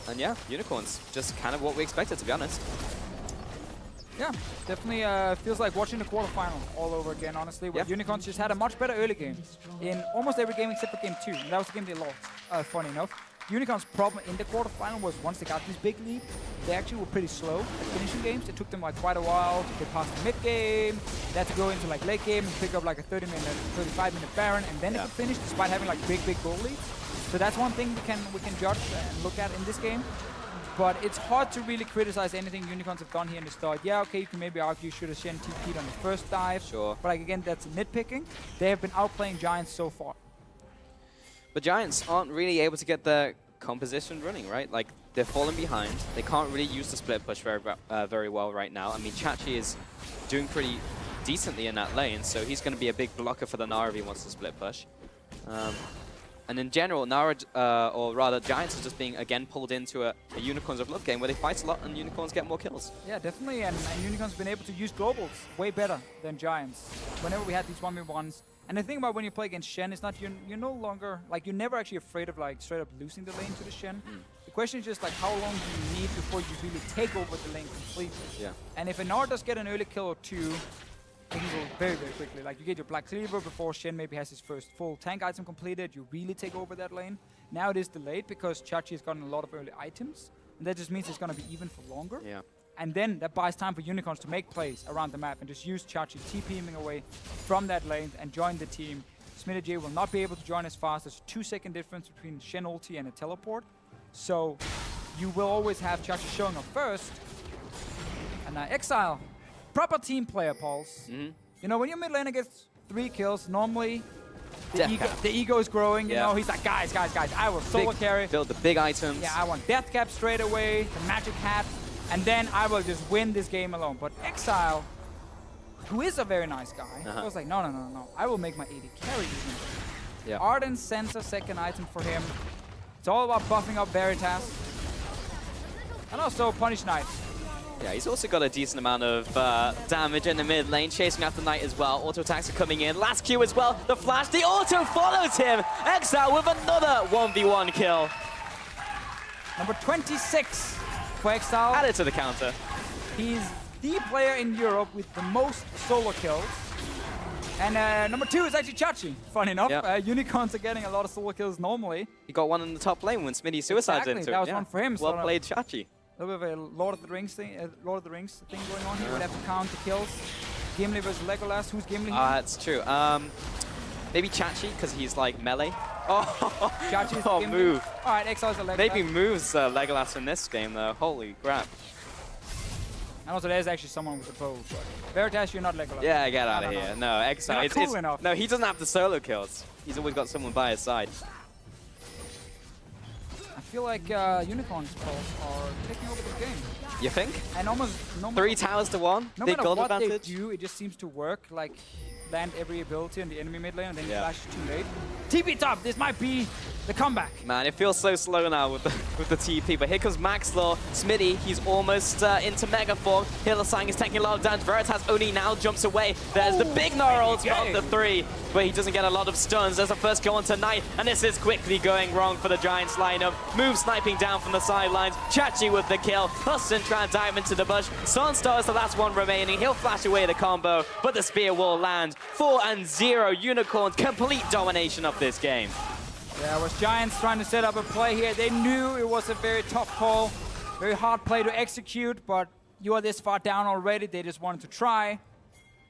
And yeah, Unicorns, just kind of what we expected, to be honest. Yeah, definitely feels like watching the quarterfinal all over again, honestly, where Unicorns just had a much better early game in almost every game except for game 2. And that was the game they lost, funny enough. Unicorns' problem in the quarterfinal was once they got this big lead, they actually were pretty slow at finishing games. It took them like quite a while to get past the mid game. They had to go into like late game and pick up like a 35-minute Baron, and then they could finish despite having like big goal leads. So that's one thing we can judge and look at in this game. But it's hard to really criticize anything Unicorns have done here in the start. Yeah, okay, you can maybe argue should have Shen TP'd on the first dive. Sure. But like again, that's nitpicking. They have been outplaying Giants so far. But Giants aren't really able to get their composition running, right? Like, they're falling behind. They can't really use the split push very well right now. I mean, Chachi is doing pretty decently in that lane, so he's going to be a big blocker for the Nara if he wants to split push. And in general, Nara, or rather Giants, are just being, again, pulled into a Unicorns of Love game where they fight a lot and Unicorns get more kills. Yeah, definitely, and Unicorns have been able to use globals way better than Giants. Whenever we had these 1v1s. And the thing about when you play against Shen is not, you're no longer, like, you're never actually afraid of, like, straight up losing the lane to the Shen. The question is just, like, how long do you need before you really take over the lane completely? Yeah. And if a Nara does get an early kill or two, it can go very quickly. Like, you get your Black Cleaver before Shen maybe has his first full tank item completed, you really take over that lane. Now it is delayed because Chachi has gotten a lot of early items, and that just means it's going to be even for longer. Yeah. And then that buys time for Unicorns to make plays around the map and just use Chachi TPing away from that lane and join the team. SmittyJ will not be able to join as fast. There's a 2-second difference between Shen ulti and a teleport. So you will always have Chachi showing up first. And now Exileh, proper team player, Pauls. You know, when your mid laner gets 3 kills, normally the ego is growing. You know, he's like, guys, I will solo carry. Build the big items. Yeah, I want Death Cap straight away, the magic hat. And then I will just win this game alone. But Exileh, who is a very nice guy, was like, no. I will make my AD carry even. Yeah. Ardent sends a second item for him. It's all about buffing up Veritas. And also Punish Knight. Yeah, he's also got a decent amount of damage in the mid lane, chasing after Knight as well. Auto attacks are coming in. Last Q as well. The flash, the auto follows him. Exileh with another 1v1 kill. Number 26 for Exileh. Added to the counter. He's the player in Europe with the most solo kills. And number 2 is actually Chachi, funny enough. Unicorns are getting a lot of solo kills normally. He got one in the top lane when Smitty suicides into it. That was one for him. Well played, Chachi. A little bit of a Lord of the Rings thing going on here. We'd have to count the kills. Gimli versus Legolas. Who's Gimli? That's true. Maybe Chachi, because he's like melee. Oh, Chachi's oh, Gimli. move. All right, Exile's a Legolas. Maybe moves Legolas in this game, though. Holy crap. And also, there's actually someone with a bow. But Veritas, you're not Legolas. Yeah, get out of here. No, Exileh. It's cool enough. No, he doesn't have the solo kills. He's always got someone by his side. I feel like Unicorns are taking over the game. You think? And almost 3 towers to 1. No big matter gold what advantage. they do, it just seems to work. Like, land every ability on the enemy mid lane, and then you Yeah. flash too late. TP top. This might be the comeback. Man, it feels so slow now with the TP, but here comes Maxlore. Smitty, he's almost into Mega Form. Hylissang is taking a lot of damage. Veritas only now jumps away. There's the big Nara ultimate of the 3, but he doesn't get a lot of stuns. There's a first kill on tonight, and this is quickly going wrong for the Giants lineup. Move sniping down from the sidelines. Chachi with the kill. Hustlin trying to dive into the bush. SONSTAR is the last one remaining. He'll flash away the combo, but the spear will land. 4-0 Unicorns, complete domination of this game. Yeah, it was Giants trying to set up a play here. They knew it was a very tough call, very hard play to execute, but you are this far down already. They just wanted to try.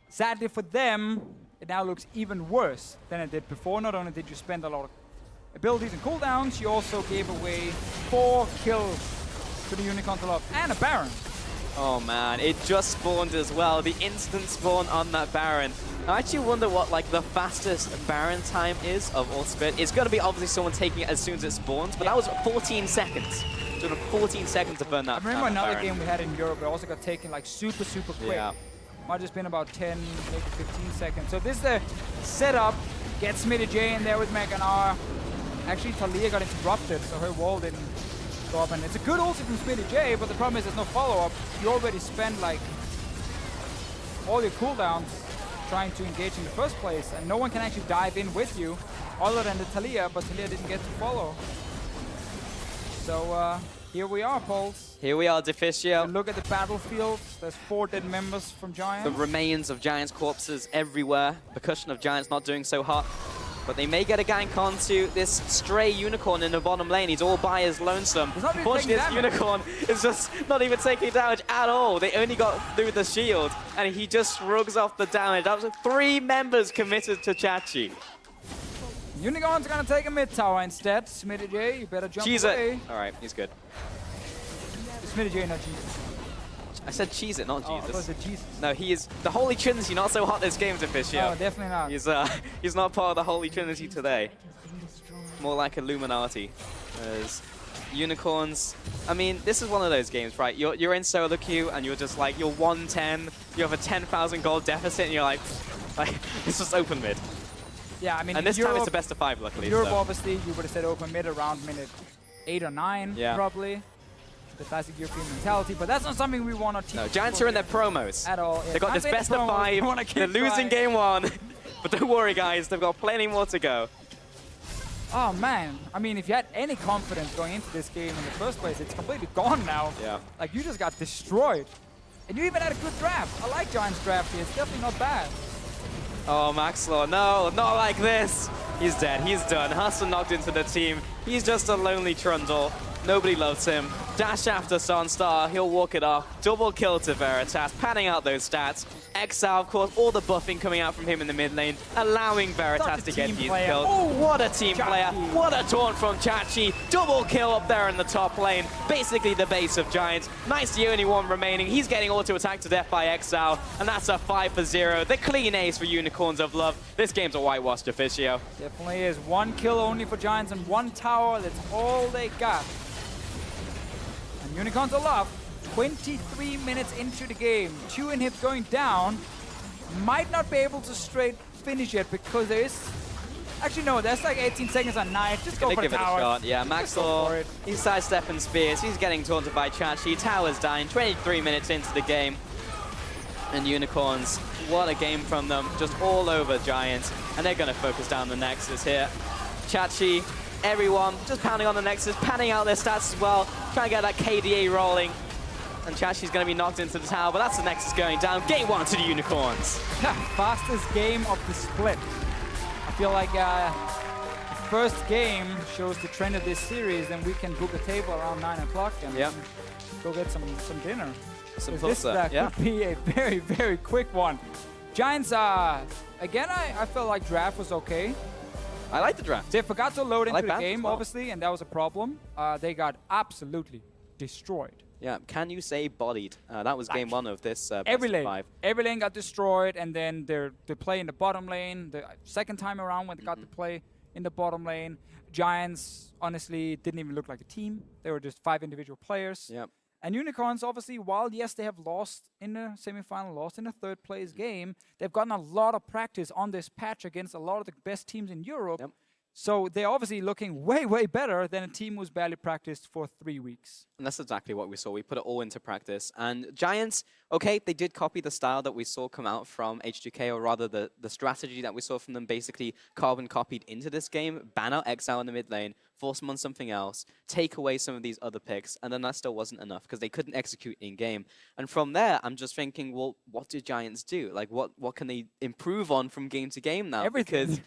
Sadly for them, it now looks even worse than it did before. Not only did you spend a lot of abilities and cooldowns, you also gave away 4 kills to the Unicorns and a Baron. Oh man, it just spawned as well. The instant spawn on that Baron. I actually wonder what like the fastest Baron time is of all spit. It's going to be obviously someone taking it as soon as it spawns, but that was 14 seconds. So it took 14 seconds to burn that. I remember another Baron. game we had in Europe, it also got taken like super quick. Yeah. Might have just been about 10, maybe 15 seconds. So this is the setup. Get SmittyJ in there with Meganar. Actually, Talia got interrupted, so her wall didn't go up. And it's a good ulti from SmittyJ, but the problem is there's no follow-up. You already spent like all your cooldowns trying to engage in the first place, and no one can actually dive in with you other than the Talia, but Talia didn't get to follow. So Here we are, Pulse. Here we are, Deficio. And look at the battlefield. There's 4 dead members from Giants. The remains of Giants' corpses everywhere. Percussion of Giants not doing so hot. But they may get a gank onto this stray Unicorn in the bottom lane. He's all by his lonesome. He's not even Unfortunately, taking this damage. Unicorn is just not even taking damage at all. They only got through the shield, and he just shrugs off the damage. That was 3 members committed to Chachi. Unicorn's gonna take a mid tower instead. SmittyJ, you better jump away. All right, he's good. SmittyJ, not Jesus. I said cheese it, not Oh, I Jesus. thought it said Jesus. No, he is the Holy Trinity, not so hot this game, Deficio. No, definitely not. He's not part of the Holy Trinity today. More like Illuminati. As Unicorns, I mean, this is one of those games, right? You're in solo queue and you're just like, you're 110, you have a 10,000 gold deficit, and you're like, it's just open mid. Yeah, I mean, And this Europe, time it's the best of 5, luckily. Europe, so. obviously, you would have said open mid around minute 8 or 9, Yeah. probably. The classic European mentality, but that's not something we want to teach. No, Giants are in their promos. At all. Yeah. They got this Giants best of promos, 5. we wanna keep They're losing trying. game 1. But don't worry, guys. They've got plenty more to go. Oh man, I mean, if you had any confidence going into this game in the first place, it's completely gone now. Yeah. Like, you just got destroyed. And you even had a good draft. I like Giants' draft here. It's definitely not bad. Oh, Maxlore, no, not like this. He's dead, he's done. Hustlin knocked into the team. He's just a lonely trundle. Nobody loves him. Dash after SONSTAR, he'll walk it off. Double kill to Veritas, panning out those stats. Exileh, of course, all the buffing coming out from him in the mid lane, allowing Veritas Such a to get team these player. kills. Oh, What a team Chachi. player. What a taunt from Chachi. Double kill up there in the top lane. Basically the base of Giants. Knight's the only one remaining. He's getting auto-attacked to death by Exileh, and that's a 5-0. The clean ace for Unicorns of Love. This game's a whitewash, Deficio. Definitely is. 1 kill only for Giants and 1 tower. That's all they got. And Unicorns of Love, 23 minutes into the game. 2 inhibs going down. Might not be able to straight finish it because there is... Actually, no, there's like 18 seconds on Knight. Just go Gonna for the give it a tower. shot. Yeah, Just go for Maxlore, it. he's sidestepping spears. He's getting taunted by Chachi. Tower's dying. 23 minutes into the game. And Unicorns, what a game from them. Just all over Giants. And they're going to focus down the Nexus here. Chachi, everyone, just pounding on the Nexus, panning out their stats as well. Trying to get that KDA rolling. And Chachi's going to be knocked into the tower, but that's the Nexus going down. Game 1 to the Unicorns. Fastest game of the split. I feel like first game shows the trend of this series, then we can book a table around 9 o'clock and Yep. go get some dinner. Some This pizza, yeah. could be a very, very quick one. Giants, again, I felt like draft was okay. I like the draft. They forgot to load I like into the Bamf as game, well. obviously, and that was a problem. They got absolutely destroyed. Yeah, can you say bodied? That was game 1 of this best Every of lane. 5. Every lane got destroyed, and then they play in the bottom lane. The second time around when they got to play in the bottom lane, Giants honestly didn't even look like a team. They were just 5 individual players. Yep. And Unicorns, obviously, while yes, they have lost in the semifinal, lost in the third place game, they've gotten a lot of practice on this patch against a lot of the best teams in Europe. Yep. So they're obviously looking way, way better than a team who's barely practiced for 3 weeks. And that's exactly what we saw. We put it all into practice. And Giants, okay, they did copy the style that we saw come out from H2K, or rather the strategy that we saw from them basically carbon copied into this game, ban out Exileh in the mid lane, force them on something else, take away some of these other picks, and then that still wasn't enough because they couldn't execute in-game. And from there, I'm just thinking, well, what do Giants do? Like, what can they improve on from game to game now? Everything. Because,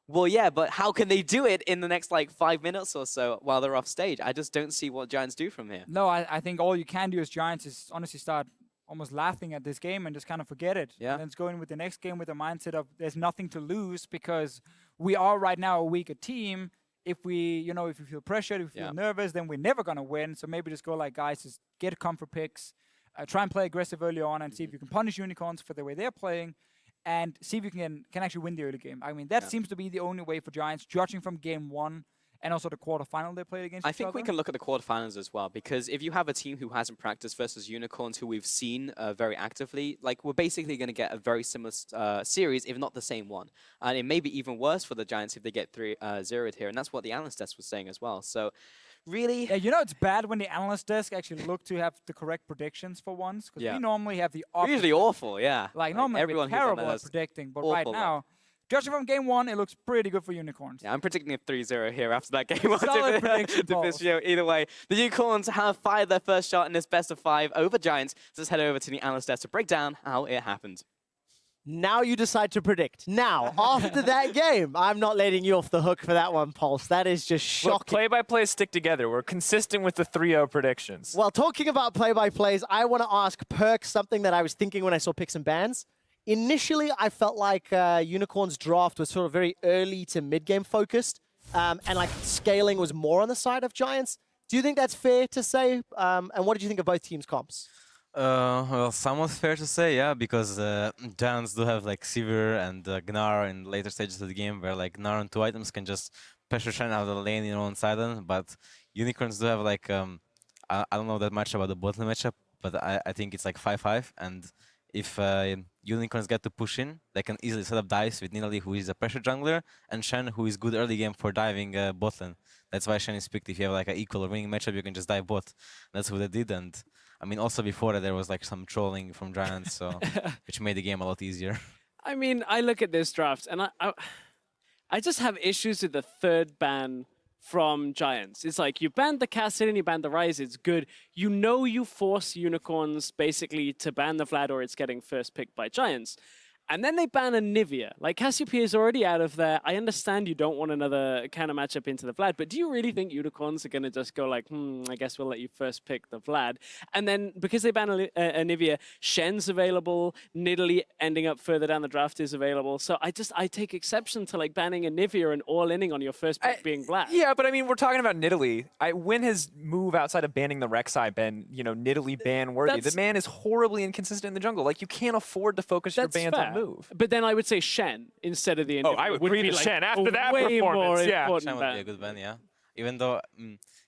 well, yeah, but how can they do it in the next, like, 5 minutes or so while they're off stage? I just don't see what Giants do from here. No, I think all you can do as Giants is honestly start almost laughing at this game and just kind of forget it. Yeah. And then go in with the next game with the mindset of there's nothing to lose because we are right now a weaker team. If we feel pressured, if we feel nervous, then we're never going to win. So maybe just go like, guys, just get comfort picks, try and play aggressive early on and see if you can punish Unicorns for the way they're playing and see if you can actually win the early game. I mean, that seems to be the only way for Giants, judging from game 1 and also the quarterfinal they played against I each think other. we can look at the quarterfinals as well, because if you have a team who hasn't practiced versus Unicorns, who we've seen very actively, like, we're basically going to get a very similar series, if not the same one. And it may be even worse for the Giants if they get 3-0'd here, and that's what the analyst desk was saying as well. So, really... Yeah, it's bad when the analyst desk actually look to have the correct predictions for once, because we normally have the opposite. Usually awful, yeah. Like normally everyone we're who's on terrible there at has predicting, but awful right luck. now, Judging from game one, it looks pretty good for Unicorns. Yeah, I'm predicting a 3-0 here after that game. Solid prediction, Pauls. Either way, the Unicorns have fired their first shot in this best of 5 over Giants. So let's head over to the analyst desk to break down how it happened. Now you decide to predict. Now, after that game, I'm not letting you off the hook for that one, Pulse. That is just shocking. Look, play-by-plays stick together. We're consistent with the 3-0 predictions. Well, talking about play-by-plays, I want to ask Perk something that I was thinking when I saw picks and bans. Initially, I felt like Unicorn's draft was sort of very early to mid-game focused, and like scaling was more on the side of Giants. Do you think that's fair to say? And what did you think of both teams' comps? Well, somewhat fair to say, yeah, because Giants do have like Sivir and Gnar in later stages of the game, where like Gnar and 2 items can just pressure shine out of the lane in their own silent. But Unicorns do have like I don't know that much about the bot lane matchup, but I think it's like 5-5, and if Unicorns get to push in, they can easily set up dives with Nidalee, who is a pressure jungler, and Shen, who is good early game for diving bot lane. That's why Shen is picked. If you have like an equal or winning matchup, you can just dive bot. That's what they did, and I mean, also before that, there was like some trolling from Giants, so which made the game a lot easier. I mean, I look at this draft, and I just have issues with the third ban from Giants. It's like, you banned the Cassidy, you banned the Ryze, it's good. You know you force Unicorns basically to ban the Vlad or it's getting first picked by Giants. And then they ban a Nivea. Like, Cassiopeia is already out of there. I understand you don't want another kind of matchup into the Vlad, but do you really think Unicorns are going to just go like, I guess we'll let you first pick the Vlad? And then, because they ban a Nivea, Shen's available, Nidalee ending up further down the draft is available. So I take exception to like banning a Nivea and all-inning on your first pick being Vlad. Yeah, but I mean, we're talking about Nidalee. When has move outside of banning the Rek'Sai been, Nidalee ban-worthy? The man is horribly inconsistent in the jungle. Like, you can't afford to focus your bans on move. But then I would say Shen instead of the Nivea. Oh, I would pre the Shen after that performance. Yeah, Shen would be a good ban, yeah. Even though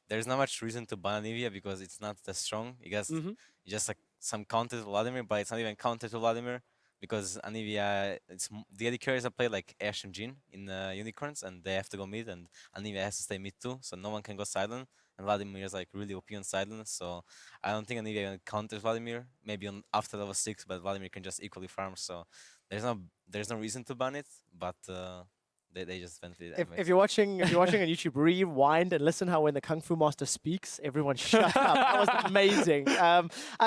there's not much reason to ban Nivea because it's not that strong. You guess it's just like some counter to Vladimir, but it's not even counter to Vladimir because Anivia, the AD carries play like Ashe and Jhin in Unicorns, and they have to go mid, and Anivia has to stay mid too, so no one can go silent. And Vladimir is like really OP on silence, so I don't think Anivia can counter Vladimir. Maybe after level 6, but Vladimir can just equally farm. So there's no reason to ban it, but they just ventilated. If you're watching on YouTube, rewind and listen how when the Kung Fu Master speaks, everyone shut up. That was amazing.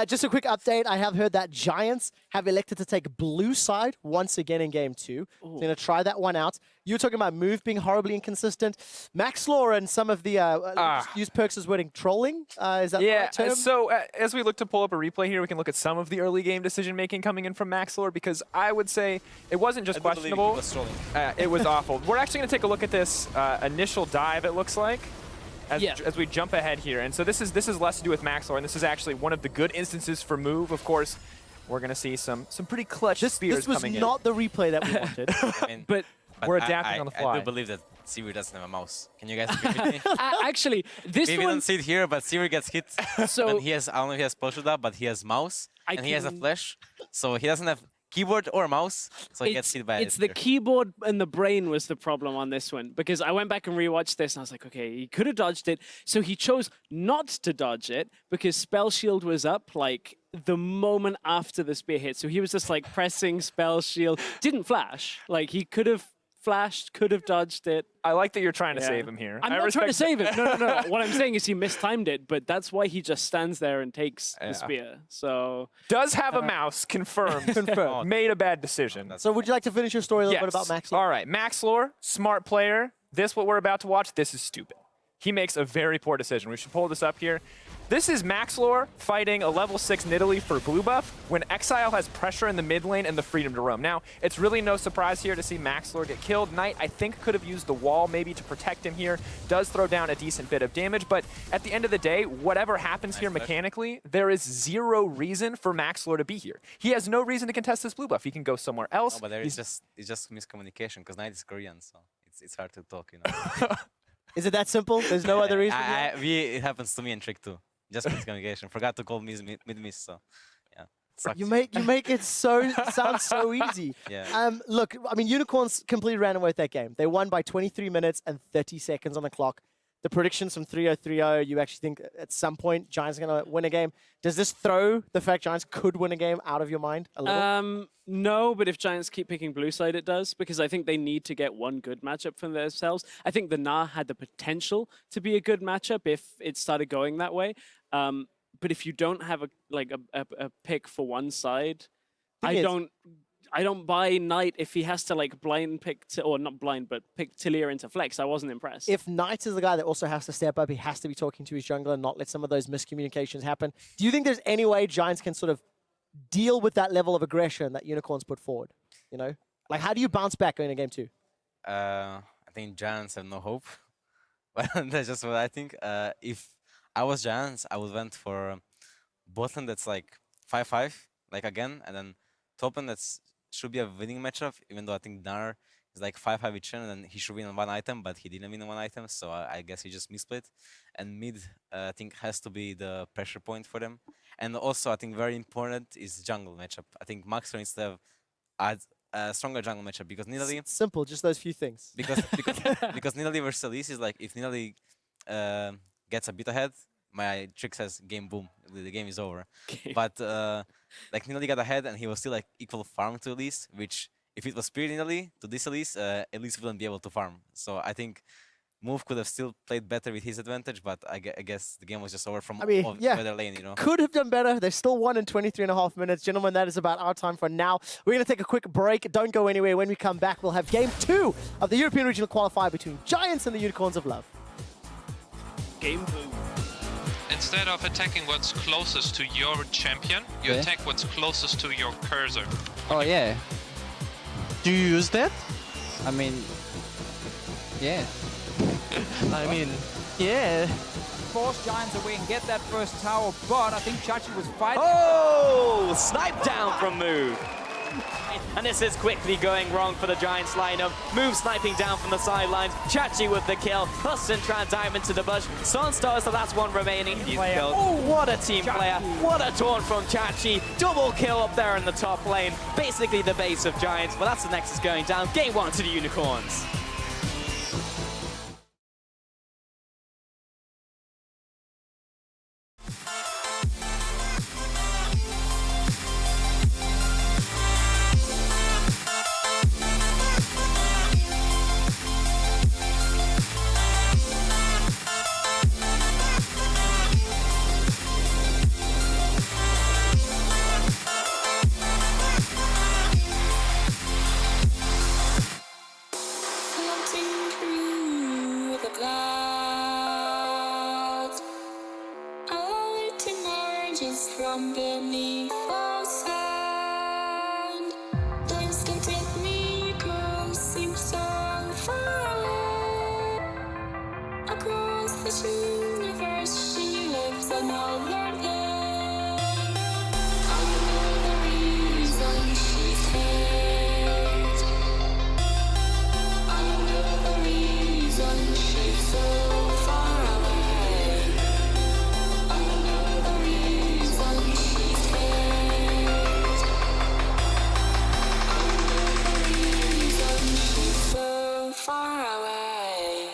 Just a quick update. I have heard that Giants have elected to take blue side once again in game 2. They're going to try that one out. You were talking about move being horribly inconsistent. Maxlore and some of the use Perks' wording trolling. Is that the right term? So as we look to pull up a replay here, we can look at some of the early game decision making coming in from Maxlore, because I would say it wasn't just questionable. It was awful. We're actually going to take a look at this initial dive, it looks like, as we jump ahead here. And so this is less to do with Maxlore, and this is actually one of the good instances for move. Of course, we're going to see some pretty clutch spears coming in. This was not the replay that we wanted. I mean, but we're adapting on the fly. I do believe that Sivir doesn't have a mouse. Can you guys agree with me? Actually, this Maybe one... don't see it here, but Sivir gets hit. So and he has, I don't know if he has Pulse up, but he has mouse, and he has a flash. So he doesn't have keyboard or mouse, so he gets hit by it. It's the keyboard and the brain was the problem on this one, because I went back and rewatched this and I was like, okay, he could have dodged it. So he chose not to dodge it because Spell Shield was up like the moment after the spear hit. So he was just like pressing Spell Shield, didn't flash. Like he could have flashed, could have dodged it. I like that you're trying to save him here. I'm not trying to save him. No. What I'm saying is he mistimed it, but that's why he just stands there and takes the spear. So does have a mouse, confirmed. Made a bad decision. So would you like to finish your story a little bit about Maxlore? All right, Maxlore, smart player. What we're about to watch, this is stupid. He makes a very poor decision. We should pull this up here. This is Maxlore fighting a level 6 Nidalee for blue buff when Exileh has pressure in the mid lane and the freedom to roam. Now, it's really no surprise here to see Maxlore get killed. Knight, I think, could have used the wall maybe to protect him here. Does throw down a decent bit of damage, but at the end of the day, whatever happens here mechanically, there is zero reason for Maxlore to be here. He has no reason to contest this blue buff. He can go somewhere else. No, but it's just miscommunication, because Knight is Korean, so it's hard to talk, you know. Is it that simple? There's no other reason? It happens to me in Trick too. Just miscommunication. Forgot to call mid-miss, so yeah. Sucks. You make it sound so easy. Yeah. Look, I mean, Unicorns completely ran away with that game. They won by 23 minutes and 30 seconds on the clock. the predictions from 3-0-3-0, you actually think at some point Giants are going to win a game. Does this throw the fact Giants could win a game out of your mind a little? No, but if Giants keep picking blue side, it does, because I think they need to get one good matchup for themselves. I think the Na had the potential to be a good matchup if it started going that way. But if you don't have a pick for one side, I don't buy Knight if he has to like blind pick, or not blind, but pick Tillia into flex. I wasn't impressed. If Knight is the guy that also has to step up, he has to be talking to his jungler and not let some of those miscommunications happen. Do you think there's any way Giants can sort of deal with that level of aggression that Unicorns put forward? You know, like how do you bounce back going to game 2? I think Giants have no hope. But that's just what I think. If I was Giants, I would went for bot lane that's like 5-5, like again, and then top lane that's should be a winning matchup, even though I think Nar is like 5-5 with Chen, and then he should win on one item, but he didn't win on one item, so I guess he just misplayed. And mid, I think, has to be the pressure point for them. And also, I think very important is jungle matchup. I think Maxlore needs to have a stronger jungle matchup, because Nidalee... Simple, just those few things. Because Nidalee versus Elise is like, if Nidalee gets a bit ahead, my trick says game boom, the game is over. But like Nidalee got ahead and he was still like equal farm to Elise, which if it was Spirit Nidalee to this Elise wouldn't be able to farm. So I think Move could have still played better with his advantage, but I guess the game was just over from other lane, you know. Could have done better. They still won in 23.5 minutes. Gentlemen, that is about our time for now. We're going to take a quick break. Don't go anywhere. When we come back, we'll have game 2 of the European Regional Qualifier between Giants and the Unicorns of Love. Game boom. Instead of attacking what's closest to your champion, you attack what's closest to your cursor. Oh yeah. Do you use that? I mean, yeah. I mean, yeah. Force Giants away and get that first tower, but I think Chachi was fighting. Oh, snipe down from Move. And this is quickly going wrong for the Giants lineup. Move sniping down from the sidelines. Chachi with the kill. Hustlin trying to dive into the bush. SONSTAR is the last one remaining. He's killed. Oh, what a team player. What a taunt from Chachi. Double kill up there in the top lane. Basically the base of Giants. Well, that's the Nexus going down. Game 1 to the Unicorns. From beneath the sand, please don't take me, girl, seem so far away. Across the universe, she lives another day. I know the reason she stays. I know the reason she's so far away. I know the reason she stays. I know the reason she's so far away.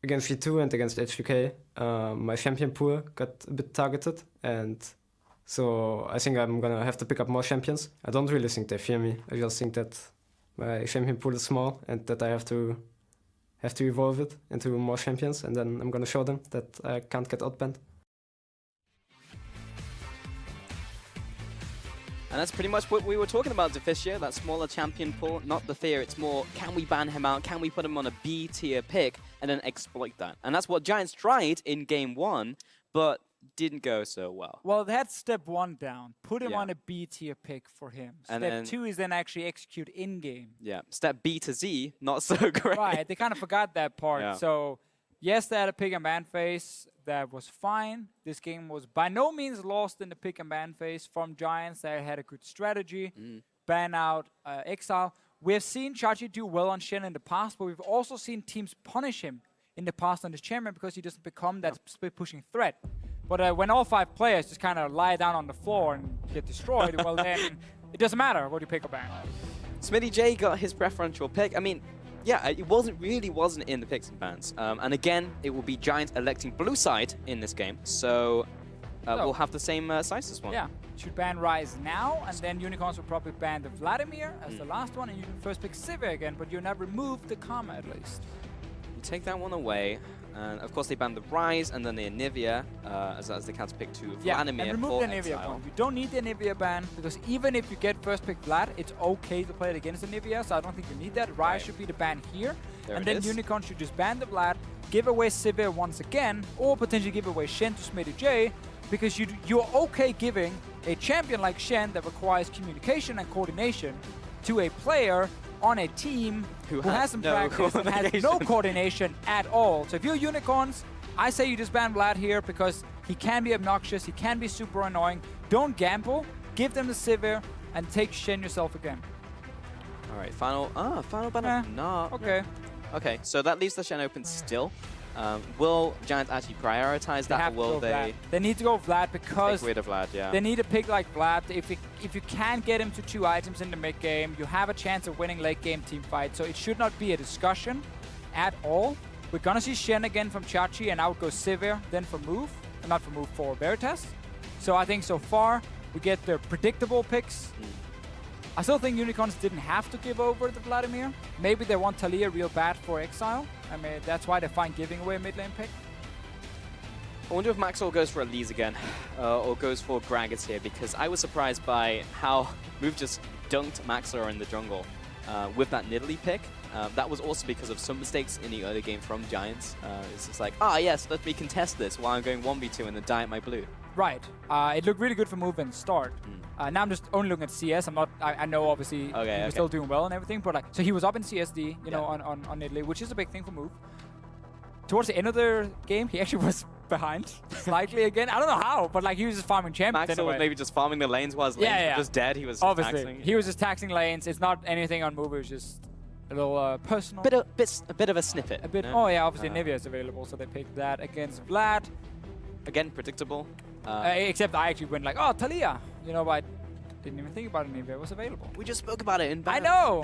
against G2 and against HVK, my champion pool got a bit targeted, and so I think I'm gonna have to pick up more champions. I don't really think they fear me. I just think that my champion pool is small and that I have to evolve it into more champions, and then I'm gonna show them that I can't get outbanned. And that's pretty much what we were talking about, Deficio, that smaller champion pool. Not the fear, it's more, can we ban him out? Can we put him on a B tier pick and then exploit that? And that's what Giants tried in game 1, but didn't go so well. Well, that's step 1 down. Put him Yeah. on a B tier pick for him. And Step then- 2 is then actually execute in-game. Yeah, step B to Z, not so great. Right, they kind of forgot that part. Yeah. So, yes, they had a pick and ban phase. That was fine. This game was by no means lost in the pick and ban phase from Giants. They had a good strategy. Ban out Exileh. We have seen Chachi do well on Shen in the past, but we've also seen teams punish him in the past on this champion because he doesn't become that split pushing threat. But when all 5 players just kind of lie down on the floor and get destroyed, well then it doesn't matter what you pick or ban. SmittyJ got his preferential pick. I mean, yeah, it wasn't in the picks and bans. And again, it will be Giants electing blue side in this game. So we'll have the same size as one. Yeah, should ban Rise now, and then Unicorns will probably ban the Vladimir as the last one, and you can first pick Sivir again, but you'll not remove the Karma at least. You take that one away. And of course, they banned the Rise and then the Anivia as the counter pick to Vladimir and remove for the Anivia Exileh. point. You don't need the Anivia ban, because even if you get first pick Vlad, it's okay to play it against Anivia, so I don't think you need that. Rise should be the ban here, There and it then is. Unicorn should just ban the Vlad, give away Sivir once again, or potentially give away Shen to SmittyJ, because you're okay giving a champion like Shen that requires communication and coordination to a player on a team who hasn't no practiced and has no coordination at all. So if you're Unicorns, I say you just ban Vlad here because he can be obnoxious, he can be super annoying. Don't gamble, give them the Sivir, and take Shen yourself again. All right, final ban. No. Okay. Okay, so that leaves the Shen open still. Will Giants actually prioritize They that, have or will to go they Vlad. They need to go Vlad because take rid of Vlad? Yeah. they need a pick like Vlad. If you can get him to 2 items in the mid game, you have a chance of winning late game team fight. So it should not be a discussion at all. We're gonna see Shen again from Chachi, and out goes Sivir, then for Move, not for Move, for Veritas. So I think so far we get the predictable picks. I still think Unicorns didn't have to give over the Vladimir. Maybe they want Talia real bad for Exileh. I mean, that's why they're fine giving away a mid lane pick. I wonder if Maxlore goes for Elise again, or goes for Gragas here, because I was surprised by how Move just dunked Maxlore in the jungle with that Nidalee pick. That was also because of some mistakes in the early game from Giants. It's just like, yes, let me contest this while I'm going 1v2 and then die at my blue. Right. It looked really good for Move in the start. Now I'm just only looking at CS. I'm not. I know obviously he was still doing well and everything, but like, so he was up in CSD, you know, on Nidalee, which is a big thing for Move. Towards the end of the game, he actually was behind slightly again. I don't know how, but like he was just farming champions. Maxlore was maybe just farming the lanes while his lanes were just dead. He was obviously taxing. he was just taxing lanes. It's not anything on Move. It was just a little personal. A bit of a snippet. A bit. No? Oh yeah, obviously Nivea is available, so they picked that against Vlad. Again, predictable. Except I actually went like, oh, Talia. You know, but I didn't even think about it. Nivea was available. We just spoke about it in I know.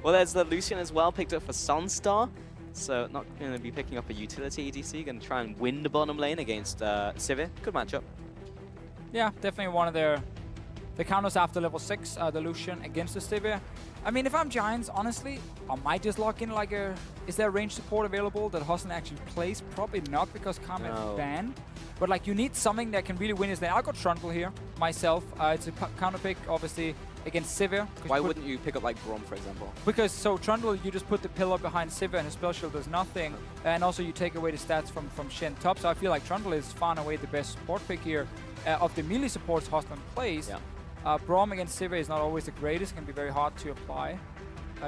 Well, there's the Lucian as well, picked up for SONSTAR. So not going to be picking up a utility ADC. Going to try and win the bottom lane against Sivir. Good matchup. Yeah, definitely one of their counters after level 6, the Lucian against the Sivir. I mean, if I'm Giants, honestly, I might just lock in like a... Is there range support available that Hustlin actually plays? Probably not, because Karma is banned. But like, you need something that can really win his lane. I'll go Trundle here, myself. It's a counter pick, obviously, against Sivir. Why wouldn't you pick up like Braum, for example? Because, so Trundle, you just put the pillar behind Sivir and his spell shield does nothing. And also you take away the stats from Shen top. So I feel like Trundle is far and away the best support pick here of the melee supports Hustlin plays. Yeah. Braum against Sivir is not always the greatest. It can be very hard to apply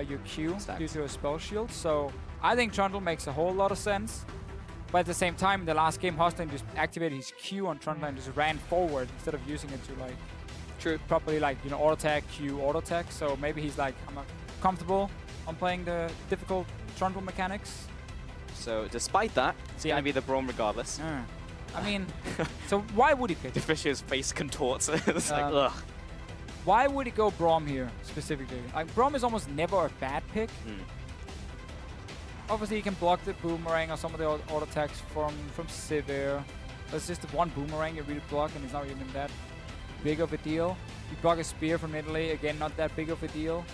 your Q due to a spell shield. So I think Trundle makes a whole lot of sense. But at the same time, in the last game, Hustlin just activated his Q on Trundle and just ran forward instead of using it to like properly, like, you know, auto attack, Q, auto attack. So maybe he's like, I'm not comfortable on playing the difficult Trundle mechanics. So despite that, it's going to be the Braum regardless. I mean, so why would he pick it? Deficio's face contorts. It's like, ugh. Why would he go Braum here specifically? Like, Braum is almost never a bad pick. Obviously, you can block the boomerang or some of the auto attacks from Sivir. That's just the one boomerang you really block, and it's not even that big of a deal. You block a spear from Italy, again, not that big of a deal.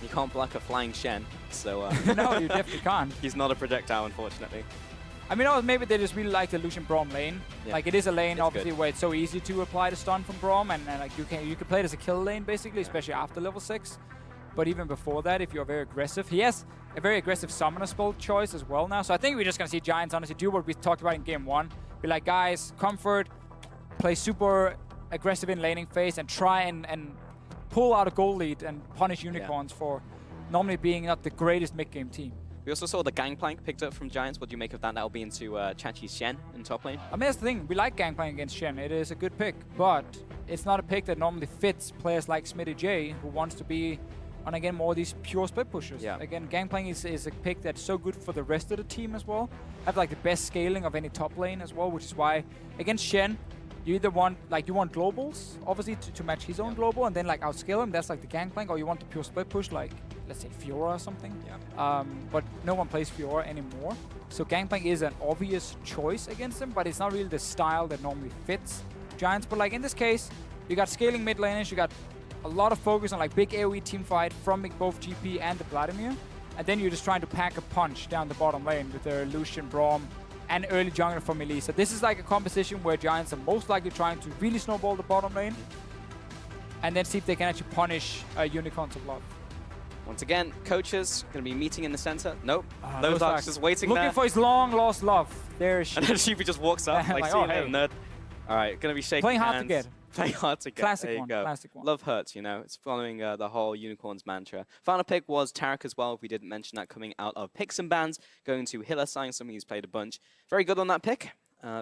You can't block a flying Shen, so... No, you definitely can't. He's not a projectile, unfortunately. I mean, maybe they just really like the Lucian Braum lane. Yeah. Like, it is a lane, It's obviously, good. where it's so easy to apply the stun from Braum, and like you can play it as a kill lane, basically, especially after level 6. But even before that, if you're very aggressive, he has a very aggressive summoner spell choice as well now. So I think we're just going to see Giants honestly do what we talked about in game 1. Be like, guys, comfort, play super aggressive in laning phase, and try and pull out a goal lead and punish Unicorns for normally being not the greatest mid-game team. We also saw the Gangplank picked up from Giants. What do you make of that? That'll be into Chachi's Shen in top lane. I mean, that's the thing. We like Gangplank against Shen. It is a good pick, but it's not a pick that normally fits players like SmittyJ, who wants to be on, again, more of these pure split pushers. Yeah. Again, Gangplank is a pick that's so good for the rest of the team as well. Have like the best scaling of any top lane as well, which is why against Shen, you either want globals, obviously, to match his own global and then like outscale him. That's like the Gangplank, or you want the pure split push, like let's say Fiora or something. Yeah. But no one plays Fiora anymore, so Gangplank is an obvious choice against him, but it's not really the style that normally fits Giants. But like in this case, you got scaling mid laners, you got a lot of focus on like big AoE team fight from both GP and the Vladimir, and then you're just trying to pack a punch down the bottom lane with their Lucian, Braum, and early jungler from Melee. So this is like a composition where Giants are most likely trying to really snowball the bottom lane and then see if they can actually punish Unicorns of Love. Once again, coaches going to be meeting in the center. Nope. Those Lodark's facts. just waiting Looking there. for his long lost love. There she And then Sheepy just walks up, like, Like, see oh, you later, hey. nerd. All right, going to be shaking Playing hard to hands. get. Playing hard to get. Classic there you one, go. classic one. Love hurts, you know. It's following the whole Unicorns mantra. Final pick was Tarek as well. If we didn't mention that, coming out of Picks and Bans, going to Hylissang, something he's played a bunch. Very good on that pick.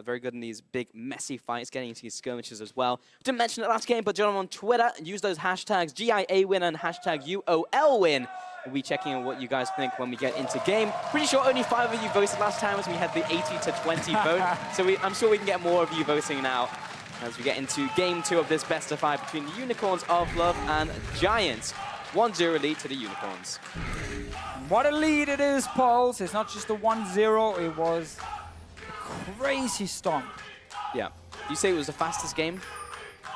Very good in these big, messy fights, getting into these skirmishes as well. Didn't mention it last game, but join him on Twitter and use those hashtags GIAWin and hashtag UOLWin. We'll be checking on what you guys think when we get into game. Pretty sure only 5 of you voted last time as we had the 80-20 vote. So I'm sure we can get more of you voting now as we get into game 2 of this best of 5 between the Unicorns of Love and Giants. 1-0 lead to the Unicorns. What a lead it is, Pulse. It's not just a 1-0, it was a crazy stomp. Yeah. You say it was the fastest game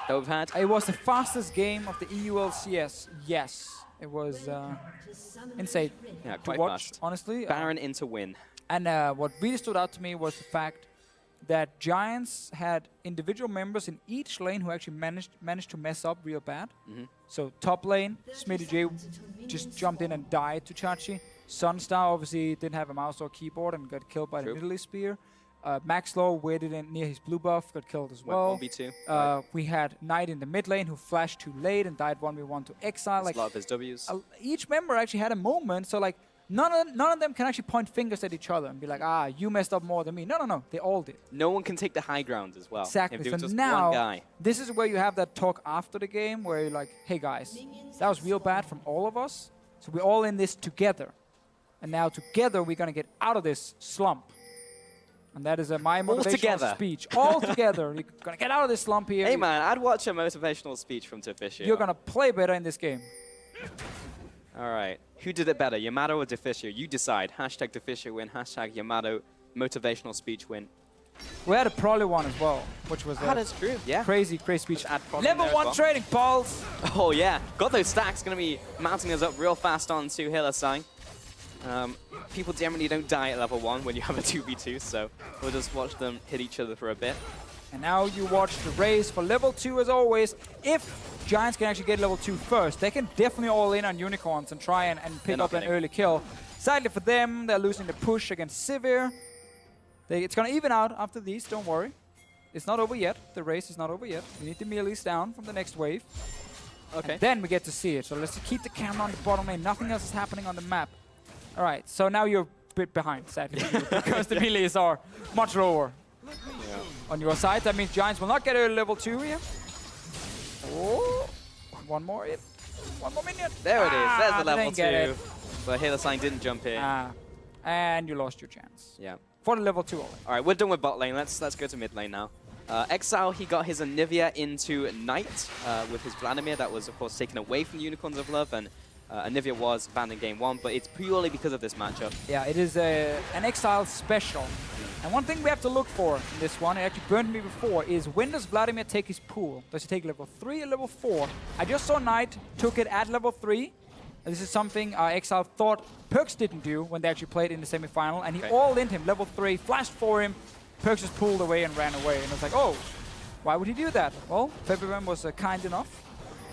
that we've had? It was the fastest game of the EU LCS. Yes, it was insane Yeah, to quite watch, fast. honestly. Baron into win. And what really stood out to me was the fact that Giants had individual members in each lane who actually managed to mess up real bad. So top lane, SmittyJ just jumped in and died to Chachi. SONSTAR obviously didn't have a mouse or keyboard and got killed by the Italy spear. Maxlore waited in near his blue buff, got killed as well. 1v2. We had Knight in the mid lane who flashed too late and died 1v1 to Exileh. Like, a lot of his Ws. each member actually had a moment, so like none of them can actually point fingers at each other and be like, you messed up more than me. No, they all did. No one can take the high ground as well. Exactly. If it So was just now, one guy. this is where you have that talk after the game where you're like, hey guys, that was real bad from all of us, so we're all in this together. And now together we're going to get out of this slump. And that is my motivational together. speech. All together. You're going to get out of this slump here. Hey man, I'd watch a motivational speech from Deficio. You're going to play better in this game. All right. Who did it better, Yamato or Deficio? You decide. Hashtag Deficio win. Hashtag Yamato motivational speech win. We had a Prolly one as well, which was that's true. Yeah. crazy speech. Add Prolly Level there as 1 well. trading, Pulse. Oh yeah. Got those stacks. Going to be mounting us up real fast onto Hylissang. People generally don't die at level 1 when you have a 2v2, so we'll just watch them hit each other for a bit. And now you watch the race for level 2 as always. If Giants can actually get level 2 first, they can definitely all in on Unicorns and try and pick up an early kill. Sadly for them, they're losing the push against Sivir. It's going to even out after these, don't worry. It's not over yet. The race is not over yet. We need the melees down from the next wave. Okay. And then we get to see it. So let's keep the camera on the bottom lane. Nothing else is happening on the map. All right, so now you're a bit behind, sadly, because the melees are much lower on your side. That means Giants will not get a level 2 here. Oh, one more hit. One more minion. There it is. There's the they level didn't get 2. it. But Hylissang didn't jump in. And you lost your chance. Yeah. For the level 2 only. All right, we're done with bot lane. Let's go to mid lane now. Exile, he got his Anivia into Knight with his Vladimir. That was, of course, taken away from the Unicorns of Love. And Anivia was banned in game 1, but it's purely because of this matchup. Yeah, it is an Exile special. And one thing we have to look for in this one, it actually burned me before, is when does Vladimir take his pool? Does he take level 3 or level 4? I just saw Knight took it at level 3. And this is something Exile thought Perks didn't do when they actually played in the semi-final. And he all-in him, level 3, flashed for him. Perks just pulled away and ran away. And it's like, oh, why would he do that? Well, February was kind enough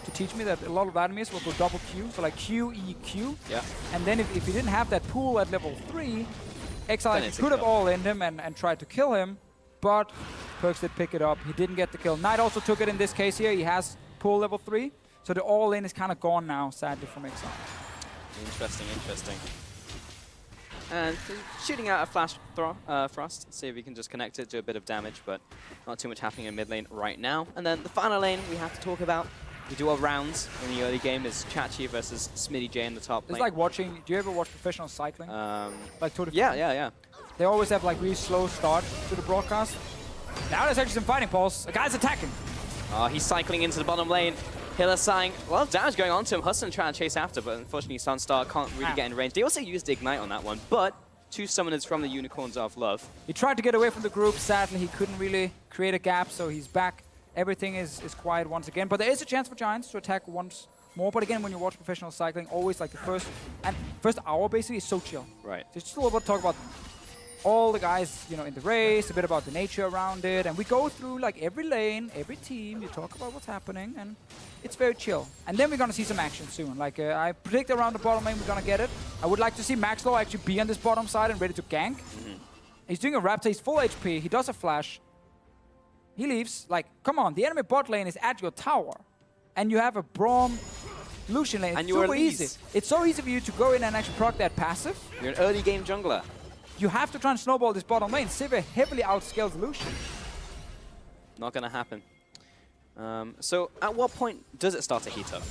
to teach me that a lot of Vladimirs will go double Q, so like Q, E, Q. Yeah. And then if he didn't have that pool at level 3, Exile Then it's a could have kill. all in him and tried to kill him, but Perks did pick it up. He didn't get the kill. Knight also took it in this case here. He has pool level 3, so the all-in is kind of gone now, sadly, from Exile. Interesting, interesting. And shooting out a flash thrust, see if we can just connect it, do a bit of damage, but not too much happening in mid lane right now. And then the final lane we have to talk about. We do our rounds in the early game is Chachi versus SmittyJ in the top lane. It's like watching, do you ever watch professional cycling? Like Tour de France? Yeah. They always have like really slow start to the broadcast. Now there's actually some fighting pulse. The guy's attacking. He's cycling into the bottom lane. Hylissang, a lot of damage going on to him. Hustlin trying to chase after, but unfortunately SONSTAR can't really get in range. They also used Ignite on that one, but 2 summoners from the Unicorns of Love. He tried to get away from the group. Sadly, he couldn't really create a gap, so he's back. Everything is quiet once again, but there is a chance for Giants to attack once more. But again, when you watch professional cycling, always like the first hour basically is so chill. Right. So it's just a little bit talk about all the guys, you know, in the race, a bit about the nature around it, and we go through like every lane, every team. You talk about what's happening, and it's very chill. And then we're gonna see some action soon. Like I predict around the bottom lane, we're gonna get it. I would like to see Maxlore actually be on this bottom side and ready to gank. He's doing a Raptor. He's full HP. He does a flash. He leaves. Like, come on, the enemy bot lane is at your tower, and you have a Braum Lucian lane. And it's you're super easy. It's so easy for you to go in and actually proc that passive. You're an early game jungler. You have to try and snowball this bottom lane. Sivir heavily outscales Lucian. Not gonna happen. So at what point does it start to heat up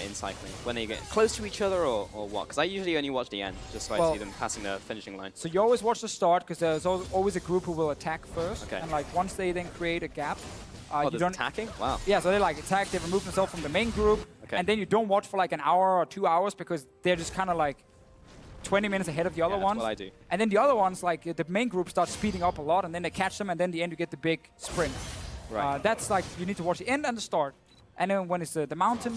in cycling? When they get close to each other or what? Because I usually only watch the end, just so I see them passing the finishing line. So you always watch the start, because there's always a group who will attack first. Okay. And like once they then create a gap, Oh, you there's don't attacking? Wow. Yeah, so they like attack, they remove themselves from the main group, Okay. and then you don't watch for like an hour or 2 hours because they're just kind of like 20 minutes ahead of the other That's ones. what I do. And then the other ones, like the main group starts speeding up a lot, and then they catch them, and then the end you get the big sprint. Right. That's like, you need to watch the end and the start. And then when it's the mountain,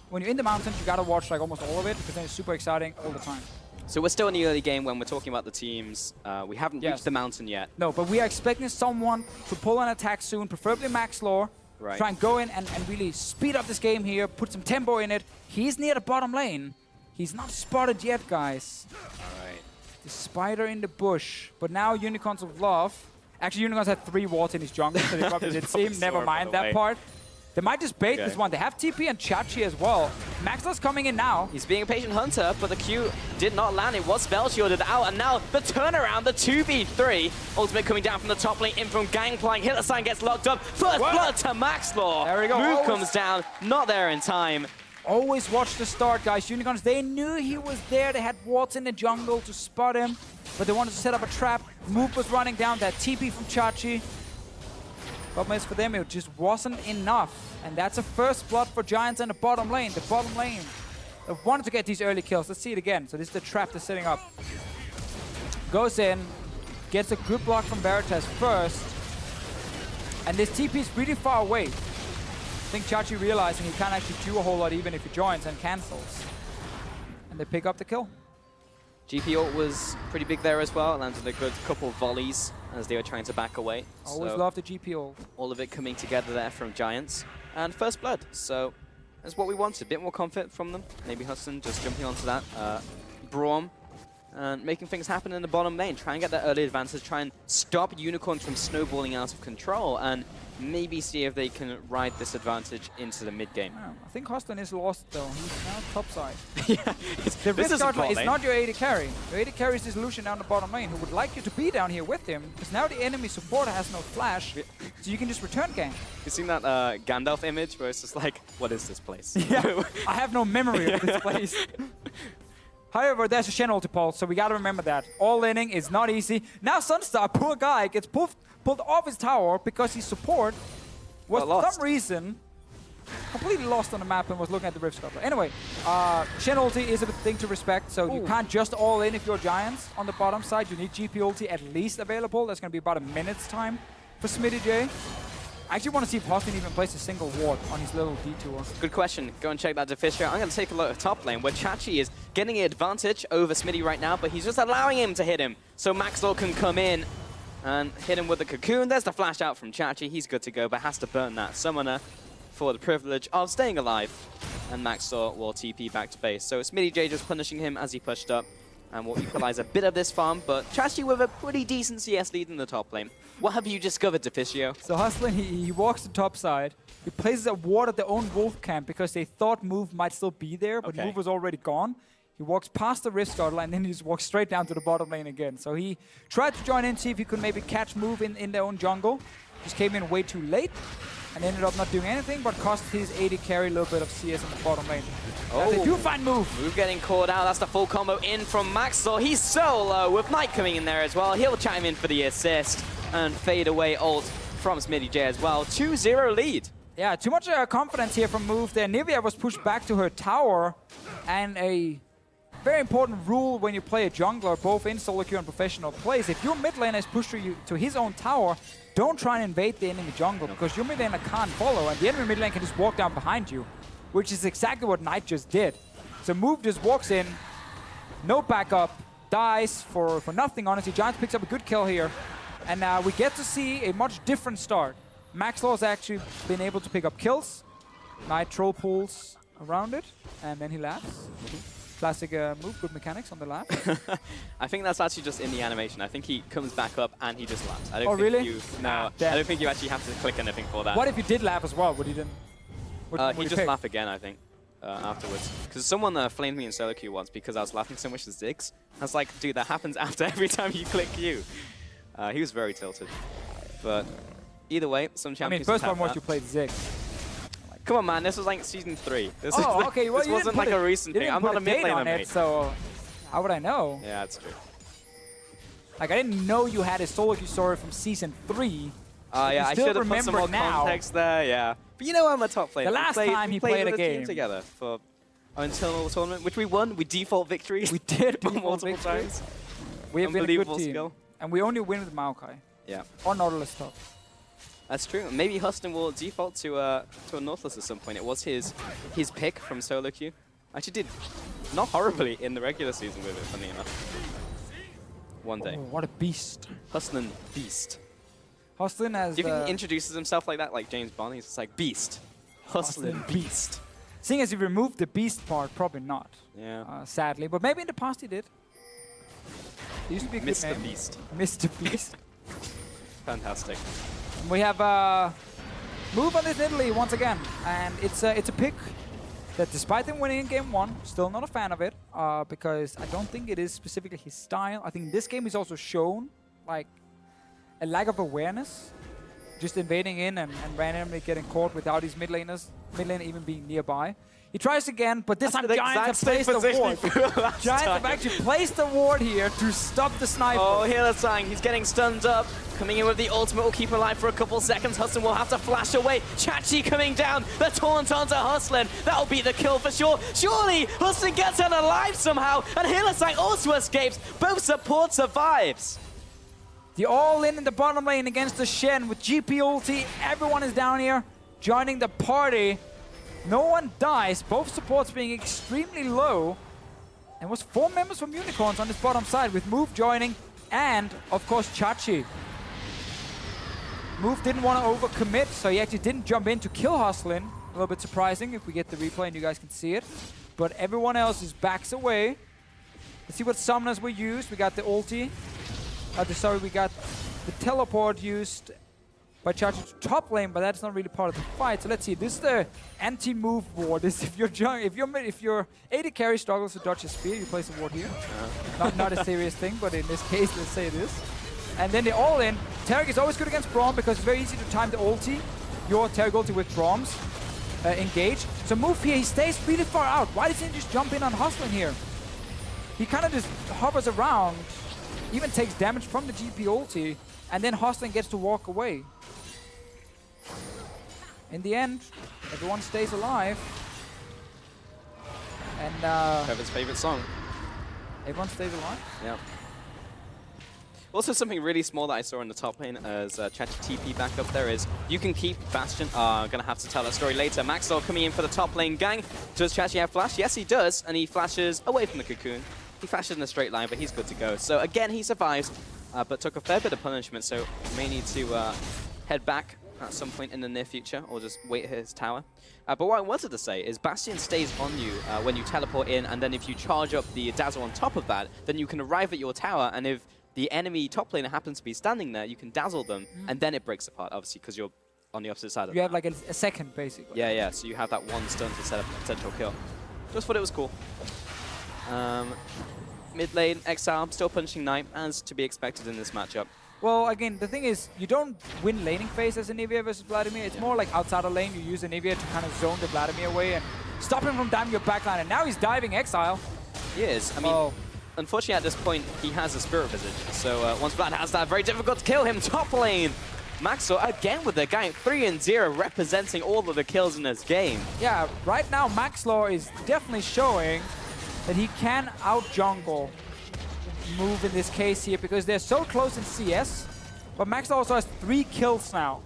when you're in the mountains, you gotta watch like almost all of it, because then it's super exciting all the time. So we're still in the early game when we're talking about the teams. We haven't reached the mountain yet. No, but we are expecting someone to pull an attack soon, preferably Maxlore. Right. Try and go in and really speed up this game here, put some tempo in it. He's near the bottom lane. He's not spotted yet, guys. All right. The spider in the bush. But now Unicorns of Love. Actually, Unicorns had 3 wards in his jungle, so they probably did see him. Never mind that part. They might just bait this one. They have TP and Chachi as well. Maxlore's coming in now. He's being a patient hunter, but the Q did not land. It was spell shielded out, and now the turnaround, the 2v3. Ultimate coming down from the top lane, in from Gangplank. Hylissang gets locked up. First blood to Maxlore. There we go. Move comes down, not there in time. Always watch the start, guys. Unicorns, they knew he was there. They had wards in the jungle to spot him, but they wanted to set up a trap. Moop was running down, that TP from Chachi. Problem is for them, it just wasn't enough. And that's a first blood for Giants in the bottom lane. The bottom lane. They wanted to get these early kills. Let's see it again. So this is the trap they're setting up. Goes in, gets a good block from Veritas first. And this TP is really far away. I think Chachi realizing he can't actually do a whole lot even if he joins and cancels. And they pick up the kill. GP ult was pretty big there as well. Landed a good couple of volleys as they were trying to back away. Always love the GP ult. All of it coming together there from Giants. And first blood, so that's what we wanted. A bit more comfort from them. Maybe Hustlin just jumping onto that. Braum and making things happen in the bottom lane. Try and get that early advantage. Try and stop Unicorns from snowballing out of control. And maybe see if they can ride this advantage into the mid game. Oh, I think Hustlin is lost though. He's now top side. Yeah, the risk card is not your AD carry. Your AD carry is this Lucian down the bottom lane who would like you to be down here with him, because now the enemy supporter has no flash, so you can just return gank. You seen that Gandalf image where it's just like, what is this place? Yeah, I have no memory of this place. However, there's a Shen ulti pulse, so we gotta remember that. All-inning is not easy. Now SONSTAR, poor guy, gets pulled off his tower because his support was for some reason completely lost on the map and was looking at the Rift Scuttler. Anyway, Shen ulti is a thing to respect, so you can't just all in if you're Giants on the bottom side. You need GP ulti at least available. That's going to be about a minute's time for SmittyJ. I actually want to see if Hustlin even plays a single ward on his little detour. Good question. Go and check that Deficio. I'm going to take a look at top lane where Chachi is getting an advantage over Smitty right now, but he's just allowing him to hit him. So Maxlore can come in and hit him with the cocoon. There's the flash out from Chachi. He's good to go, but has to burn that summoner for the privilege of staying alive. And Maxlore will TP back to base. So SmittyJ just punishing him as he pushed up and will equalize a bit of this farm, but Chachi with a pretty decent CS lead in the top lane. What have you discovered, Deficio? So Hustlin, he walks the top side. He places a ward at their own wolf camp because they thought Move might still be there, but Move was already gone. He walks past the Rift Scuttler and then he just walks straight down to the bottom lane again. So he tried to join in, see if he could maybe catch Move in their own jungle. Just came in way too late and ended up not doing anything, but cost his AD carry a little bit of CS in the bottom lane. They do find Move. Move getting caught out. That's the full combo in from Maxlore. He's so low with Knight coming in there as well. He'll chime in for the assist and fade away ult from SmittyJ as well. 2-0 lead. Yeah, too much confidence here from Move there. Nivea was pushed back to her tower, and a very important rule when you play a jungler, both in solo queue and professional plays, if your mid laner is pushed to his own tower, don't try and invade the enemy jungle, because your mid laner can't follow, and the enemy mid lane can just walk down behind you, which is exactly what Knight just did. So Move just walks in, no backup, dies for nothing, honestly. Giants picks up a good kill here, and we get to see a much different start. Maxlore's actually been able to pick up kills. Knight troll pulls around it, and then he laughs. Classic move, good mechanics on the laugh. I think that's actually just in the animation. I think he comes back up and he just laughs. I don't think really? I don't think you actually have to click anything for that. What if you did laugh as well? Would he then? He just laugh again, I think, afterwards. Because someone flamed me in solo queue once because I was laughing so much at Ziggs. I was like, dude, that happens after every time you click Q. He was very tilted. But either way, some champions. I mean, first one was you played Ziggs. Come on, man. This was like season 3. This okay. Well, this wasn't like a recent thing. I'm not a mid laner, mate. So how would I know? Yeah, that's true. Like, I didn't know you had a solo queue story from season 3. Yeah, I should have put some more context there. Yeah, but you know I'm a top player. The last time he played a game together for our internal tournament, which we won. We default victories. We did multiple times. We have been a good team, skill. And we only win with Maokai. Yeah. Or Nautilus top. That's true. Maybe Hustlin will default to a Nautilus at some point. It was his pick from solo queue. Actually did not horribly in the regular season with it, funny enough. One day. Oh, what a beast. Hustlin beast. Hustlin has... Do you think he introduces himself like that, like James Bond? He's just like, beast. Hustlin beast. Seeing as he removed the beast part, probably not. Yeah. Sadly. But maybe in the past he did. He used to be a good Mr. name. Beast. Mr. Beast. Fantastic. We have Move on this Italy once again, and it's a pick that, despite him winning in game 1, still not a fan of it, because I don't think it is specifically his style. I think this game is also shown like a lack of awareness, just invading in and randomly getting caught without his mid laner even being nearby. He tries again, but this time Giants have placed the ward. Giants have actually placed the ward here to stop the sniper. Oh, Hylissang, he's getting stunned up. Coming in with the ultimate will keep him alive for a couple seconds. Hustlin will have to flash away. Chachi coming down. The taunt onto Hustlin. That'll be the kill for sure. Surely Hustlin gets out alive somehow. And Hylissang also escapes. Both support survives. The all-in the bottom lane against the Shen with GP ulti. Everyone is down here joining the party. No one dies. Both supports being extremely low. And was 4 members from Unicorns on this bottom side with Move joining and, of course, Chachi. Move didn't want to overcommit, so he actually didn't jump in to kill Hustlin. A little bit surprising if we get the replay and you guys can see it. But everyone else is backs away. Let's see what summoners were used. We got the ulti. We got the teleport used by Chachi to top lane, but that's not really part of the fight. So let's see. This is the anti-move ward. This if your AD carry struggles to dodge a spear, you place a ward here. Not a serious thing, but in this case, let's say it is. And then the all-in. Taric is always good against Braum because it's very easy to time the ulti. Your Taric ulti with Braum's engage. So Move here, he stays really far out. Why doesn't he just jump in on Hustlin here? He kind of just hovers around, even takes damage from the GP ulti, and then Hustlin gets to walk away. in the end, everyone stays alive. And Trevor's favorite song. everyone stays alive. Yeah. Also, something really small that I saw in the top lane as Chachi TP back up there is you can keep Bastion. I'm going to have to tell that story later. Maxlore coming in for the top lane gang. Does Chachi have flash? Yes, he does. And he flashes away from the cocoon. He flashes in a straight line, but he's good to go. So again, he survives, but took a fair bit of punishment. So may need to head back at some point in the near future or just wait at his tower. But what I wanted to say is Bastion stays on you when you teleport in, and then if you charge up the Dazzle on top of that, then you can arrive at your tower, and if the enemy top laner happens to be standing there, you can dazzle them, and then it breaks apart, obviously, because you're on the opposite side of You the have map. like a second, basically. Yeah, yeah, so you have that one stun to set up a potential kill. Just thought it was cool. Mid lane, Exile still punching Knight, as to be expected in this matchup. Well, again, the thing is, you don't win laning phase as Anivia versus Vladimir. It's more like outside of lane, you use Anivia to kind of zone the Vladimir away and stop him from diving your backline. And now he's diving Exile. He is. I mean, unfortunately at this point, he has a Spirit Visage. So once Vlad has that, very difficult to kill him. Top lane, Maxlore again with the gank. 3-0, representing all of the kills in this game. Yeah, right now Maxlore is definitely showing that he can out-jungle move in this case here because they're so close in CS. But Maxlore also has 3 kills now.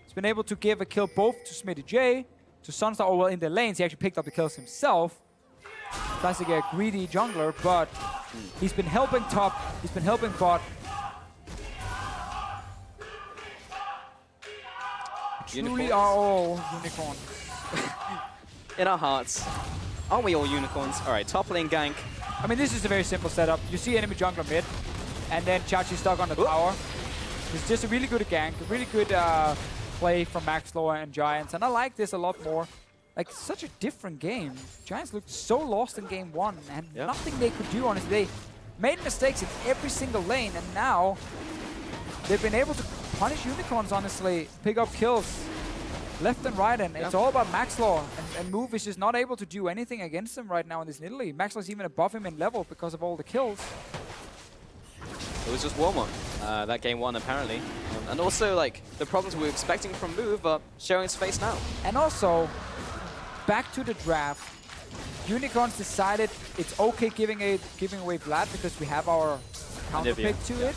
He's been able to give a kill both to SmittyJ, to SONSTAR, or well, in the lanes. He actually picked up the kills himself. Classic greedy jungler, but he's been helping top, he's been helping bot. Truly are all unicorns. In our hearts. Aren't we all unicorns? All right, top lane gank. I mean, this is a very simple setup. You see enemy jungler mid, and then Chachi stuck on the tower. It's just a really good gank, a really good play from Maxlore and Giants, and I like this a lot more. Like, such a different game. Giants looked so lost in game 1, and nothing they could do, honestly. They made mistakes in every single lane, and now they've been able to punish unicorns, honestly, pick up kills left and right, and it's all about Maxlore. And Move is just not able to do anything against him right now in this Italy. Maxlore's even above him in level because of all the kills. It was just warm-up, that game 1 apparently. And also, like, the problems we were expecting from Move are showing its face now. And also, back to the draft, Unicorns decided it's okay giving away Vlad because we have our counter pick to it.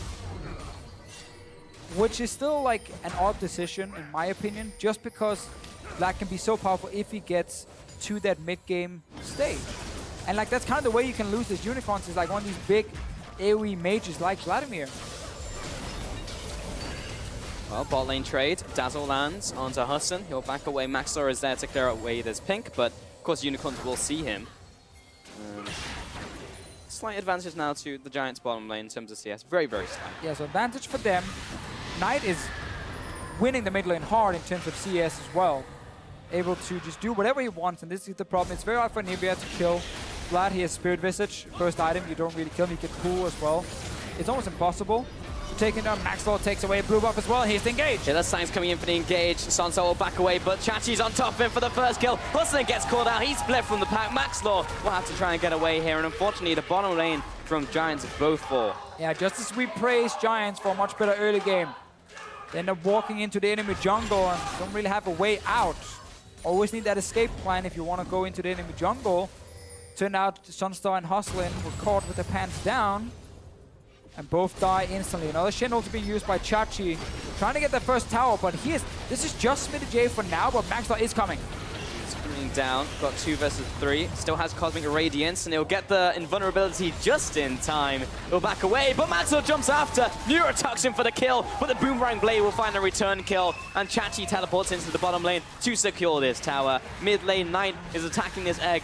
Which is still like an odd decision in my opinion, just because Vlad can be so powerful if he gets to that mid-game stage. And like that's kind of the way you can lose this Unicorns is like one of these big AoE mages like Vladimir. Well, bot lane trade. Dazzle lands onto Hustlin. He'll back away. Maxlore is there to clear away this pink, but of course Unicorns will see him. Slight advantage now to the Giants bottom lane in terms of CS. Very, very slight. Yeah, so advantage for them. Knight is winning the mid lane hard in terms of CS as well. Able to just do whatever he wants, and this is the problem. It's very hard for Nivea to kill Vlad. He has Spirit Visage. First item, you don't really kill him. You get pull as well. It's almost impossible. Taking down Maxlore takes away a blue buff as well. He's engaged. Hylissang's coming in for the engage. SONSTAR will back away, but Chachi's on top of him for the first kill. Hustlin gets called out. He's split from the pack. Maxlore will have to try and get away here, and unfortunately, the bottom lane from Giants both fall. Yeah, just as we praise Giants for a much better early game, they end up walking into the enemy jungle and don't really have a way out. Always need that escape plan if you want to go into the enemy jungle. Turned out SONSTAR and Hustlin were caught with their pants down. And both die instantly. Another Shingle to be used by Chachi. Trying to get the first tower, but this is just SmittyJ for now, but Maxlore is coming. He's coming down. Got 2 versus 3. Still has Cosmic Radiance, and he'll get the invulnerability just in time. He'll back away, but Maxlore jumps after. Neurotoxin for the kill, but the Boomerang Blade will find a return kill. And Chachi teleports into the bottom lane to secure this tower. Mid lane, Knight is attacking this egg.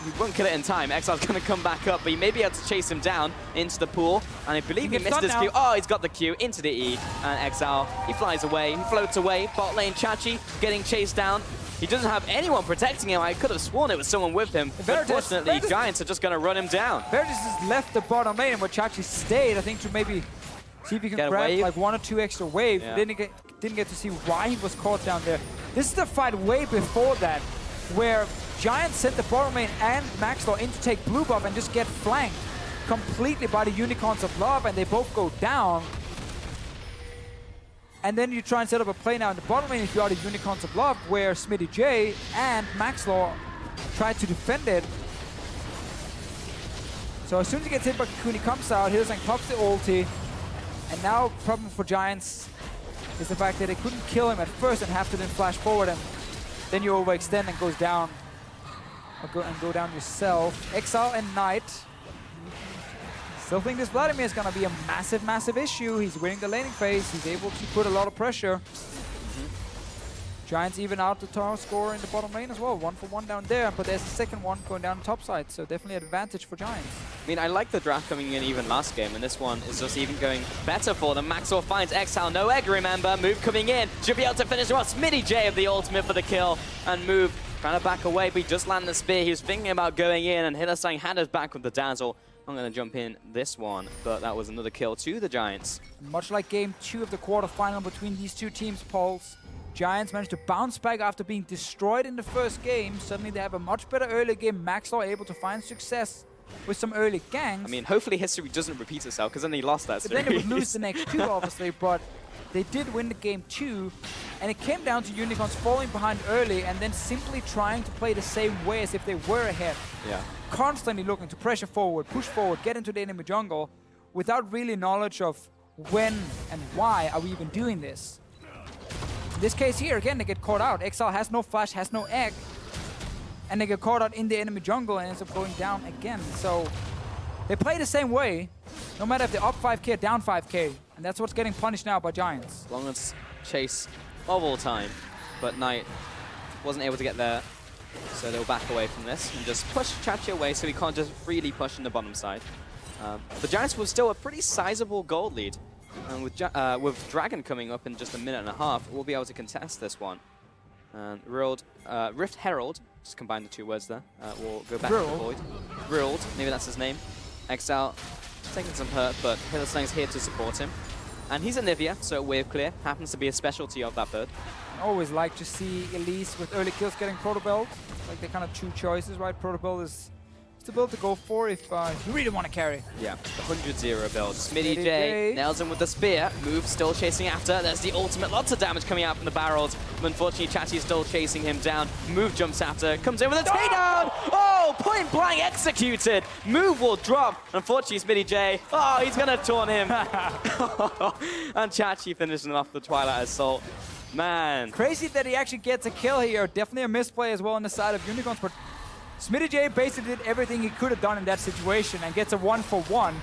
He won't kill it in time. Exile's going to come back up, but he may be able to chase him down into the pool. And I believe he missed his Q. Oh, he's got the Q into the E. And Exile, he flies away. He floats away. Bot lane, Chachi getting chased down. He doesn't have anyone protecting him. I could have sworn it was someone with him. Unfortunately, Giants are just going to run him down. Veritas has left the bottom lane, where Chachi stayed, I think, to maybe see if he can grab like 1 or 2 extra waves. Yeah. Didn't get to see why he was caught down there. This is the fight way before that, where Giants sent the bottom lane and Maxlore in to take blue buff and just get flanked completely by the Unicorns of Love, and they both go down. And then you try and set up a play now in the bottom lane if you are the Unicorns of Love, where SmittyJ and Maxlore try to defend it. So as soon as he gets hit by Cocoon, he comes out, Hylissang pops the ulti. And now problem for Giants is the fact that they couldn't kill him at first and have to then flash forward, and then you overextend and goes down. Or go down yourself. Exileh and Knight. Still think this Vladimir is going to be a massive, massive issue. He's winning the laning phase. He's able to put a lot of pressure. Giants even out the tower score in the bottom lane as well. 1 for 1 down there, but there's a second one going down the top side, so definitely an advantage for Giants. I mean, I like the draft coming in even last game, and this one is just even going better for them. Maxlore finds Exileh, no egg, remember. Move coming in, should be able to finish well. SmittyJ of the ultimate for the kill, and Move trying to back away, but he just landed the spear. He was thinking about going in, and Hylissang had us back with the dazzle. I'm going to jump in this one, but that was another kill to the Giants. Much like game 2 of the quarterfinal between these two teams, Pulse, Giants managed to bounce back after being destroyed in the first game. Suddenly they have a much better early game. Maxlore able to find success with some early ganks. I mean, hopefully history doesn't repeat itself, because then he lost that series. Then they would lose the next 2, obviously, but they did win the game 2, and it came down to Unicorns falling behind early and then simply trying to play the same way as if they were ahead. Yeah. Constantly looking to pressure forward, push forward, get into the enemy jungle, without really knowledge of when and why are we even doing this. In this case here, again, they get caught out. Exileh has no flash, has no egg, and they get caught out in the enemy jungle and ends up going down again. So they play the same way, no matter if they're up 5k or down 5k, and that's what's getting punished now by Giants. Longest chase of all time, but Knight wasn't able to get there, so they'll back away from this and just push Chachi away so he can't just freely push in the bottom side. The Giants were still a pretty sizable gold lead, and with Dragon coming up in just a minute and a half, we'll be able to contest this one. And Rift Herald, just combine the 2 words there, will go back to the void. Rilled, maybe that's his name. Exileh taking some hurt, but Hylissang's here to support him. And he's a Nivea, so wave clear happens to be a specialty of that bird. I always like to see Elise with early kills getting Protobelt. Like, they're kind of 2 choices, right? Protobelt is the build to go for if you really want to carry. Yeah, the 100-0 build. SmittyJ nails him with the spear. Move still chasing after. There's the ultimate. Lots of damage coming out from the barrels. But unfortunately, Chachi is still chasing him down. Move jumps after. Comes in with a takedown. Oh, point blank executed. Move will drop. Unfortunately, SmittyJ. Oh, he's going to taunt him. And Chachi finishes him off the Twilight Assault. Man. Crazy that he actually gets a kill here. Definitely a misplay as well on the side of Unicorns, but SmittyJ basically did everything he could have done in that situation and gets a 1 for 1.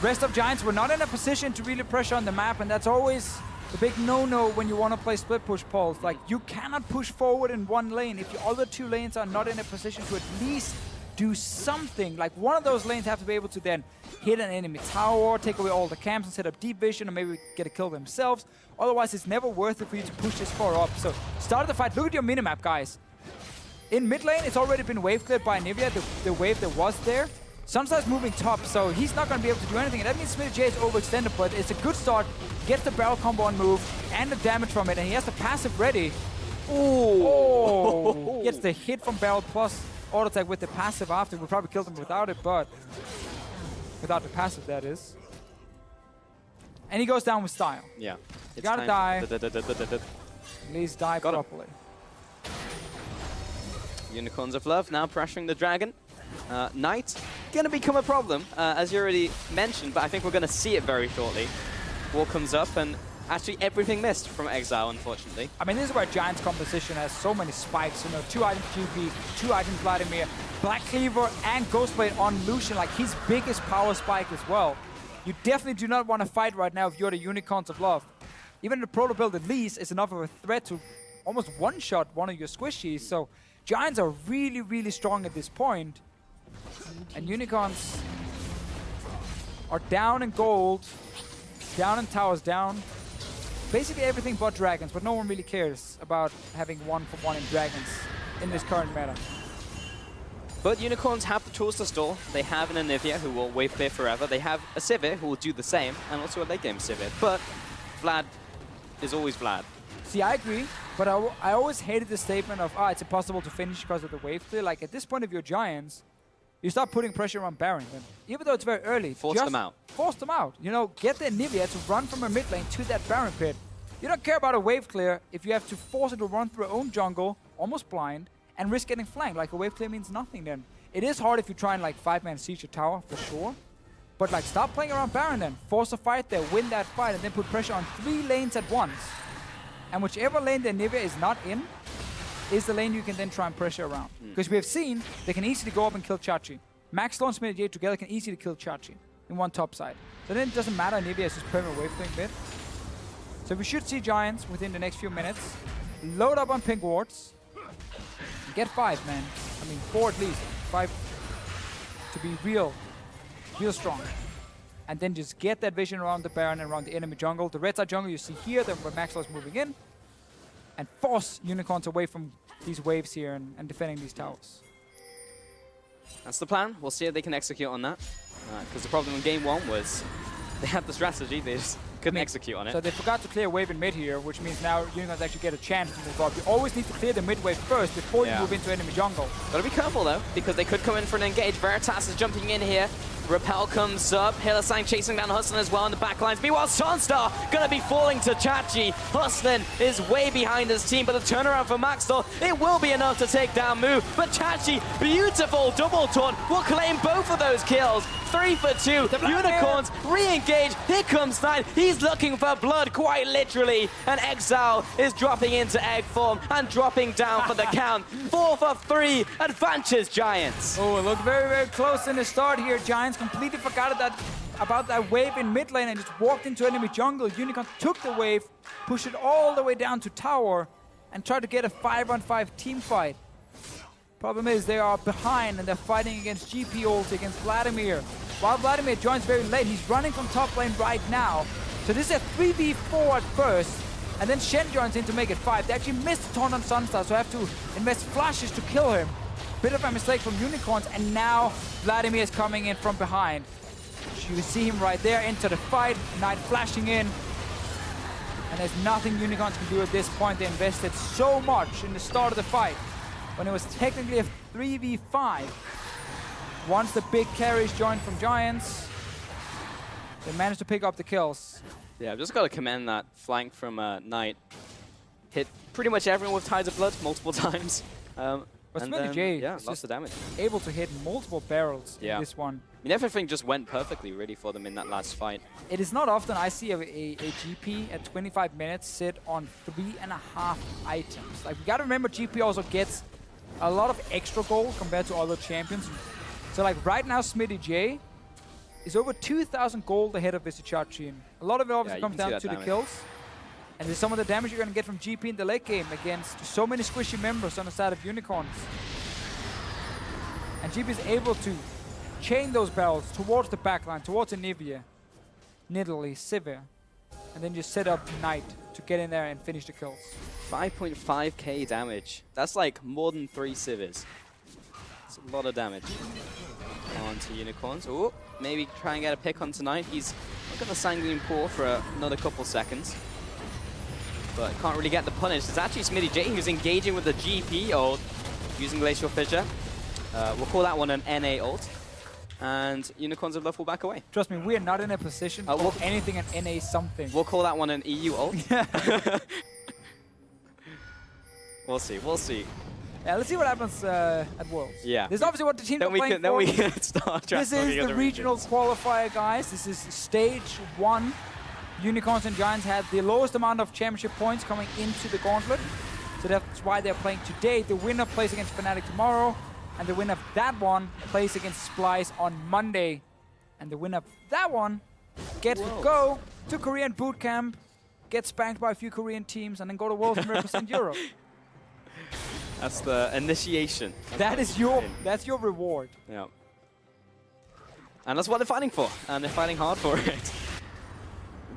Rest of Giants were not in a position to really pressure on the map, and that's always the big no-no when you want to play split push Pulse. Like, you cannot push forward in one lane if your other 2 lanes are not in a position to at least do something. Like, one of those lanes have to be able to then hit an enemy tower, take away all the camps and set up deep vision, or maybe get a kill themselves. Otherwise, it's never worth it for you to push this far up. So, start the fight. Look at your minimap, guys. In mid lane, it's already been wave cleared by Nivea, the wave that was there. SONSTAR's moving top, so he's not going to be able to do anything. And that means SmittyJ is overextended, but it's a good start. Gets the barrel combo on Move and the damage from it, and he has the passive ready. Ooh. Oh. Gets the hit from barrel plus auto attack with the passive after. We'll probably kill him without it, but without the passive, that is. And he goes down with style. Yeah. You gotta die. At least die properly. Unicorns of Love now pressuring the Dragon. Knight gonna become a problem, as you already mentioned, but I think we're gonna see it very shortly. Wall comes up and actually everything missed from Exileh, unfortunately. I mean, this is where Giants' composition has so many spikes. You know, 2 items GP, 2 items Vladimir, Black Cleaver and Ghostblade on Lucian, like his biggest power spike as well. You definitely do not want to fight right now if you're the Unicorns of Love. Even the proto build at least is enough of a threat to almost one-shot one of your squishies, so Giants are really, really strong at this point. And Unicorns are down in gold, down in towers, down basically everything but dragons, but no one really cares about having 1 for 1 in dragons in this current meta. But Unicorns have the tools to stall. They have an Anivia who will wave clear forever. They have a Sivir who will do the same, and also a late game Sivir. But Vlad is always Vlad. See, I agree, but I always hated the statement of, it's impossible to finish because of the wave clear. Like, at this point of your Giants, you start putting pressure on Baron. Then, even though it's very early, Force them out. Force them out. You know, get the Nivea to run from a mid lane to that Baron pit. You don't care about a wave clear if you have to force it to run through your own jungle, almost blind, and risk getting flanked. Like, a wave clear means nothing then. It is hard if you try and, like, 5-man siege a tower, for sure. But, like, stop playing around Baron then. Force a fight there, win that fight, and then put pressure on 3 lanes at once. And whichever lane the Nivea is not in is the lane you can then try and pressure around. Because we have seen they can easily go up and kill Chachi. Maxlore and SmittyJ together can easily kill Chachi in one top side. So then it doesning matter, Nivea is just permanent wave clearing mid. So we should see Giants within the next few minutes. Load up on pink wards. Get 5, man. I mean, 4 at least. 5 to be real strong. And then just get that vision around the Baron and around the enemy jungle. The red side jungle you see here, then where Maxlore is moving in. And force Unicorns away from these waves here and defending these towers. That's the plan. We'll see if they can execute on that. Because the problem in game 1 was they had the strategy, they just couldn't execute on it. So they forgot to clear wave in mid here, which means now Unicorns actually get a chance to move up. You always need to clear the mid wave first before you move into enemy jungle. Gotta be careful though, because they could come in for an engage. Veritas is jumping in here. Repel comes up. Hylissang chasing down Hustlin as well in the backlines. Meanwhile, SONSTAR gonna be falling to Chachi. Hustlin is way behind his team, but the turnaround for Maxlore, it will be enough to take down Mu. But Chachi, beautiful double taunt, will claim both of those kills. 3 for 2. Unicorns re-engage. Here comes Knight. He's looking for blood, quite literally. And Exileh is dropping into egg form and dropping down for the count. 4 for 3. Advances Giants. Oh, it looked very, very close in the start here. Giants completely forgot about that wave in mid lane and just walked into enemy jungle. Unicorn took the wave, pushed it all the way down to tower, and tried to get a 5-on-5 team fight. Problem is, they are behind and they're fighting against GP ult, against Vladimir. While Vladimir joins very late, he's running from top lane right now. So this is a 3v4 at first, and then Shen joins in to make it 5. They actually missed the taunt on SONSTAR, so have to invest flashes to kill him. Bit of a mistake from Unicorns, and now Vladimir is coming in from behind. You see him right there, into the fight, Knight flashing in. And there's nothing Unicorns can do at this point. They invested so much in the start of the fight, when it was technically a 3v5. Once the big carries joined from Giants, they managed to pick up the kills. Yeah, I've just got to commend that flank from Knight. Hit pretty much everyone with Tides of Blood multiple times. But SmittyJ is lots of damage. able to hit multiple barrels in this one. I mean, everything just went perfectly, really, for them in that last fight. It is not often I see a GP at 25 minutes sit on 3.5 items. Like, we gotta remember, GP also gets a lot of extra gold compared to other champions. So, like, right now, SmittyJ is over 2,000 gold ahead of Vizicsacsi. A lot of it obviously comes down to the kills. And there's some of the damage you're going to get from GP in the late game against so many squishy members on the side of Unicorns. And GP is able to chain those barrels towards the backline, towards Nivea, Nidalee, Sivir, and then just set up Knight to get in there and finish the kills. 5.5k damage. That's like more than 3 Sivirs. That's a lot of damage onto Unicorns. Oh, maybe try and get a pick on tonight. He's look at the Sanguine Pool for another couple seconds. But can't really get the punish. It's actually SmittyJ who's engaging with the GP ult using Glacial Fissure. We'll call that one an NA ult. And Unicorns have left, will back away. Trust me, we are not in a position to call anything an NA something. We'll call that one an EU ult. We'll see, we'll see. Yeah, let's see what happens at Worlds. Yeah. This is obviously what the teams are playing for. Then we can start This is the regional qualifier, guys. This is stage 1. Unicorns and Giants had the lowest amount of championship points coming into the gauntlet. So that's why they're playing today. The winner plays against Fnatic tomorrow. And the winner of that one plays against Splice on Monday. And the winner of that one gets to go to Korean boot camp, get spanked by a few Korean teams, and then go to Worlds and represent Europe. That's the initiation. That's your reward. Yeah. And that's what they're fighting for. And they're fighting hard for it.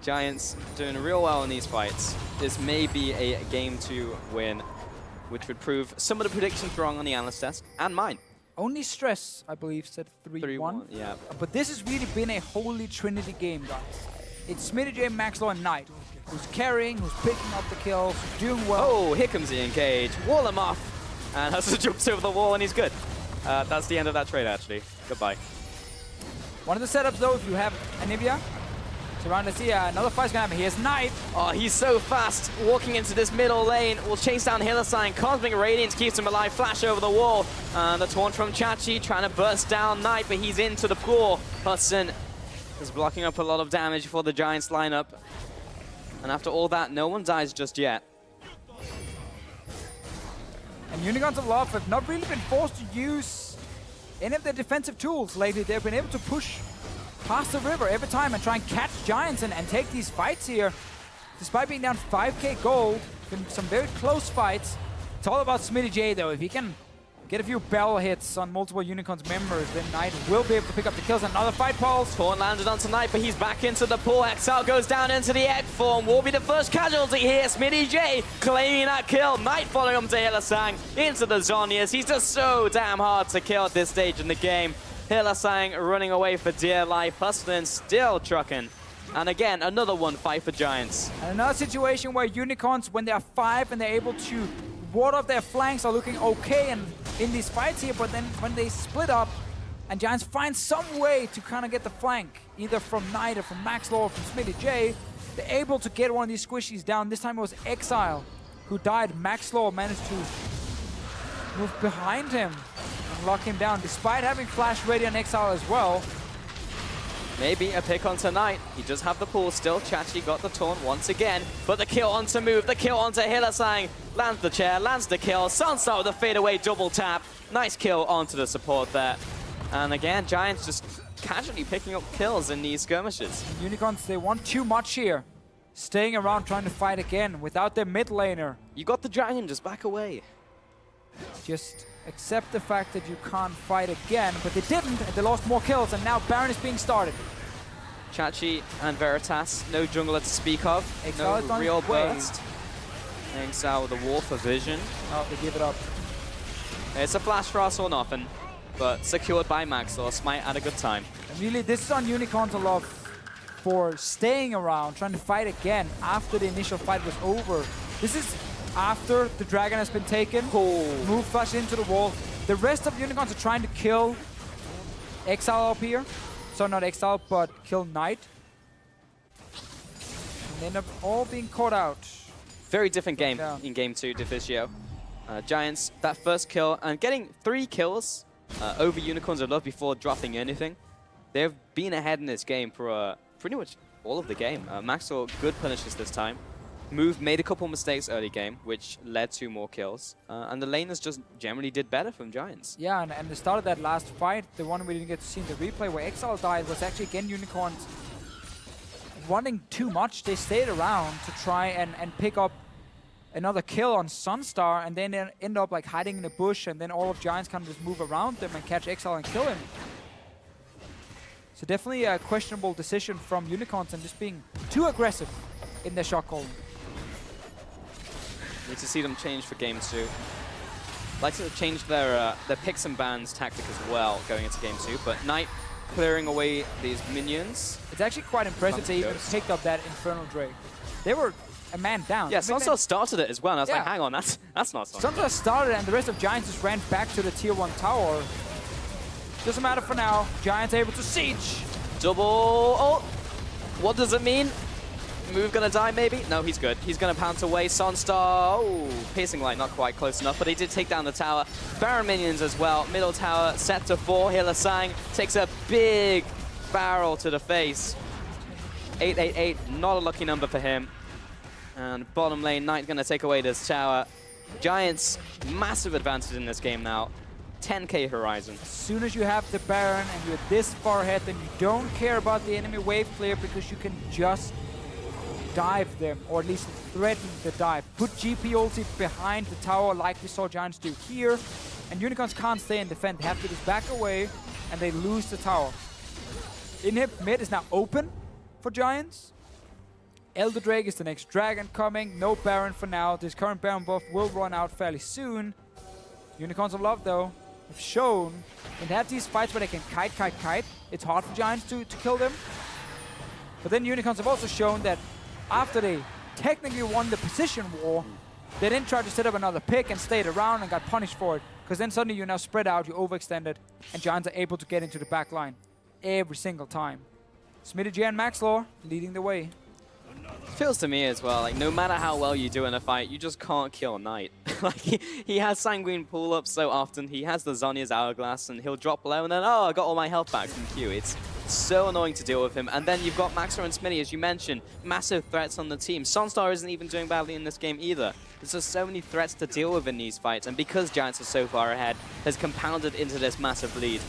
Giants doing real well in these fights. This may be a game to win, which would prove some of the predictions wrong on the analyst desk, and mine. Only Stress, I believe, said 3-1. Yeah. But this has really been a holy trinity game, guys. It's SmittyJ, Maxlore, and Knight, who's carrying, who's picking up the kills, who's doing well. Oh, here comes the engage. Wall him off. And Hustle jumps over the wall, and he's good. That's the end of that trade, actually. Goodbye. One of the setups, though, if you have Anivia, surround, let's see, another fight's gonna happen. Here's Knight. Oh, he's so fast. Walking into this middle lane. Will chase down Hylissang. Cosmic Radiance keeps him alive. Flash over the wall. The taunt from Chachi trying to burst down Knight, but he's into the pool. Hustlin is blocking up a lot of damage for the Giants lineup. And after all that, no one dies just yet. And Unicorns of Love have not really been forced to use any of their defensive tools lately. They've been able to push past the river every time and try and catch Giants and take these fights here. Despite being down 5k gold, been some very close fights. It's all about SmittyJ though. If he can get a few barrel hits on multiple Unicorns members, then Knight will be able to pick up the kills. Another fight, Pulse. Taunt landed on Knight, but he's back into the pool. Exileh goes down into the egg form. Will be the first casualty here. SmittyJ claiming that kill. Knight following him to Hylissang into the Zhonya's. He's just so damn hard to kill at this stage in the game. Hylissang running away for dear life. Hustlin still trucking. And again, another one fight for Giants. And another situation where Unicorns, when they're 5 and they're able to ward off their flanks, are looking okay and in these fights here, but then when they split up and Giants find some way to kind of get the flank, either from Knight or from Maxlore or from SmittyJ, they're able to get one of these squishies down. This time it was Exileh who died. Maxlore managed to move behind him and lock him down, despite having flash ready on Exileh as well. Maybe a pick on Knight. He does have the pull still. Chachi got the taunt once again, but the kill onto move, the kill onto Hylissang. Lands the chair, lands the kill. SONSTAR with a fadeaway double tap. Nice kill onto the support there. And again, Giants just casually picking up kills in these skirmishes. Unicorns, they want too much here. Staying around trying to fight again without their mid laner. You got the dragon, just back away. Just accept the fact that you can't fight again, but they didn't, and they lost more kills, and now Baron is being started. Chachi and Veritas, no jungler to speak of. Exileh no real burst. Exileh with the wall for vision. Oh, they give it up. It's a flash for us or nothing, but secured by Maxlore. Smite had a good time. And really, this is on Unicorns of Love for staying around, trying to fight again after the initial fight was over. This is after the dragon has been taken. Move flash into the wall. The rest of Unicorns are trying to kill Exileh up here. So not Exileh, but kill Knight. And they end up all being caught out. Very different game in game 2, Deficio. Giants, that first kill, and getting 3 kills over Unicorns of Love before dropping anything. They've been ahead in this game for pretty much all of the game. Maxlore, good punishes this time. Move made a couple mistakes early game, which led to more kills. And the laners just generally did better from Giants. Yeah, and the start of that last fight, the one we didn't get to see in the replay where Exileh died, was actually again Unicorns wanting too much. They stayed around to try and pick up another kill on SONSTAR, and then they end up like hiding in a bush, and then all of Giants kind of just move around them and catch Exileh and kill him. So definitely a questionable decision from Unicorns and just being too aggressive in their shot calling. Need to see them change for game 2. Like to change their picks and bans tactic as well going into game 2, but Knight clearing away these minions. It's actually quite impressive they even picked up that Infernal Drake. They were a man down. Yeah, SONSTAR started it as well, and I was like, hang on, that's not SONSTAR. SONSTAR started, and the rest of Giants just ran back to the tier 1 tower. Doesn't matter for now. Giants able to siege. Double ult. What does it mean? Move gonna die maybe? No, he's good. He's gonna pounce away. SONSTAR. Oh, piercing light not quite close enough, but he did take down the tower. Baron minions as well. Middle tower set to 4. Hylissang takes a big barrel to the face. 888, not a lucky number for him. And bottom lane, Knight gonna take away this tower. Giants, massive advantage in this game now. 10k horizon. As soon as you have the Baron and you're this far ahead, then you don't care about the enemy wave clear because you can just dive them, or at least threaten the dive. Put GP ulti behind the tower like we saw Giants do here, and Unicorns can't stay and defend. They have to just back away, and they lose the tower. Inhib mid is now open for Giants. Elder Drake is the next dragon coming. No Baron for now. This current Baron buff will run out fairly soon. Unicorns of Love, though, have shown when they have these fights where they can kite, it's hard for Giants to kill them. But then Unicorns have also shown that after they technically won the position war, They didn't try to set up another pick and stayed around and got punished for it. Because then suddenly you're now spread out, you overextended, and Giants are able to get into the back line every single time. SmittyJ and Maxlore leading the way. Feels to me as well, like no matter how well you do in a fight, you just can't kill Knight. Like he has Sanguine pull-ups so often, he has the Zhonya's Hourglass, and he'll drop below and then, oh, I got all my health back from Q. It's so annoying to deal with him. And then you've got Maxlore and Smitty, as you mentioned, massive threats on the team. SONSTAR isn't even doing badly in this game either. There's just so many threats to deal with in these fights, and because Giants are so far ahead, has compounded into this massive lead.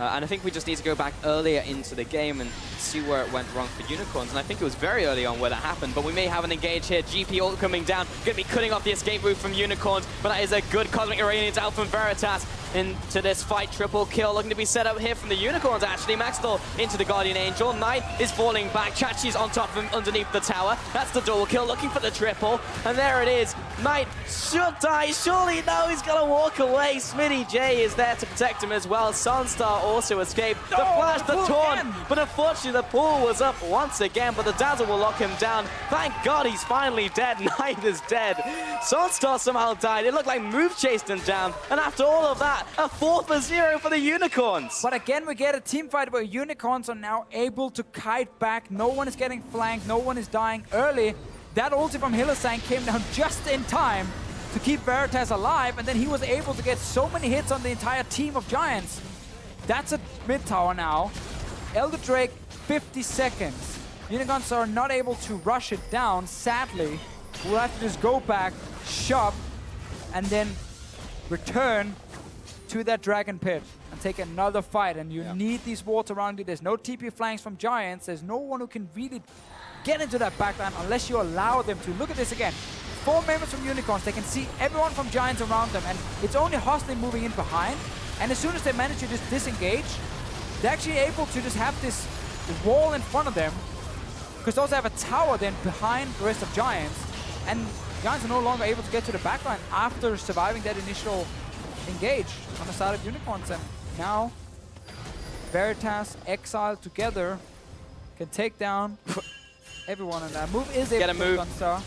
And I think we just need to go back earlier into the game and see where it went wrong for Unicorns. And I think it was very early on where that happened, but we may have an engage here. GP ult coming down, going to be cutting off the escape route from Unicorns, but that is a good Cosmic Irradiance out from Veritas into this fight. Triple kill looking to be set up here from the Unicorns, actually. Maxlore into the Guardian Angel. Knight is falling back. Chachi's on top of him underneath the tower. That's the double kill, looking for the triple. And there it is. Knight should die. Surely, no, he's going to walk away. SmittyJ is there to protect him as well. SONSTAR also escaped. The flash, the taunt, but unfortunately the pool was up once again, but the dazzle will lock him down. Thank God he's finally dead. Knight is dead. SONSTAR somehow died. It looked like Move chased him down, and after all of that, a 4-0 for the Unicorns. But again, we get a team fight where Unicorns are now able to kite back. No one is getting flanked. No one is dying early. That ulti from Hylissang came down just in time to keep Veritas alive, and then he was able to get so many hits on the entire team of Giants. That's a mid tower now. Elder Drake, 50 seconds. Unicorns are not able to rush it down, sadly. We'll have to just go back, shop, and then return to that Dragon Pit and take another fight. And you need these wards around you. There's no TP flanks from Giants. There's no one who can really get into that backline unless you allow them to. Look at this again. 4 members from Unicorns. They can see everyone from Giants around them. And it's only Hustlin moving in behind. And as soon as they manage to just disengage, they're actually able to just have this wall in front of them. Because they also have a tower then behind the rest of Giants. And Giants are no longer able to get to the backline after surviving that initial engage on the side of Unicorns. And now Veritas, Exile together can take down everyone. And that move is able to move. SONSTAR.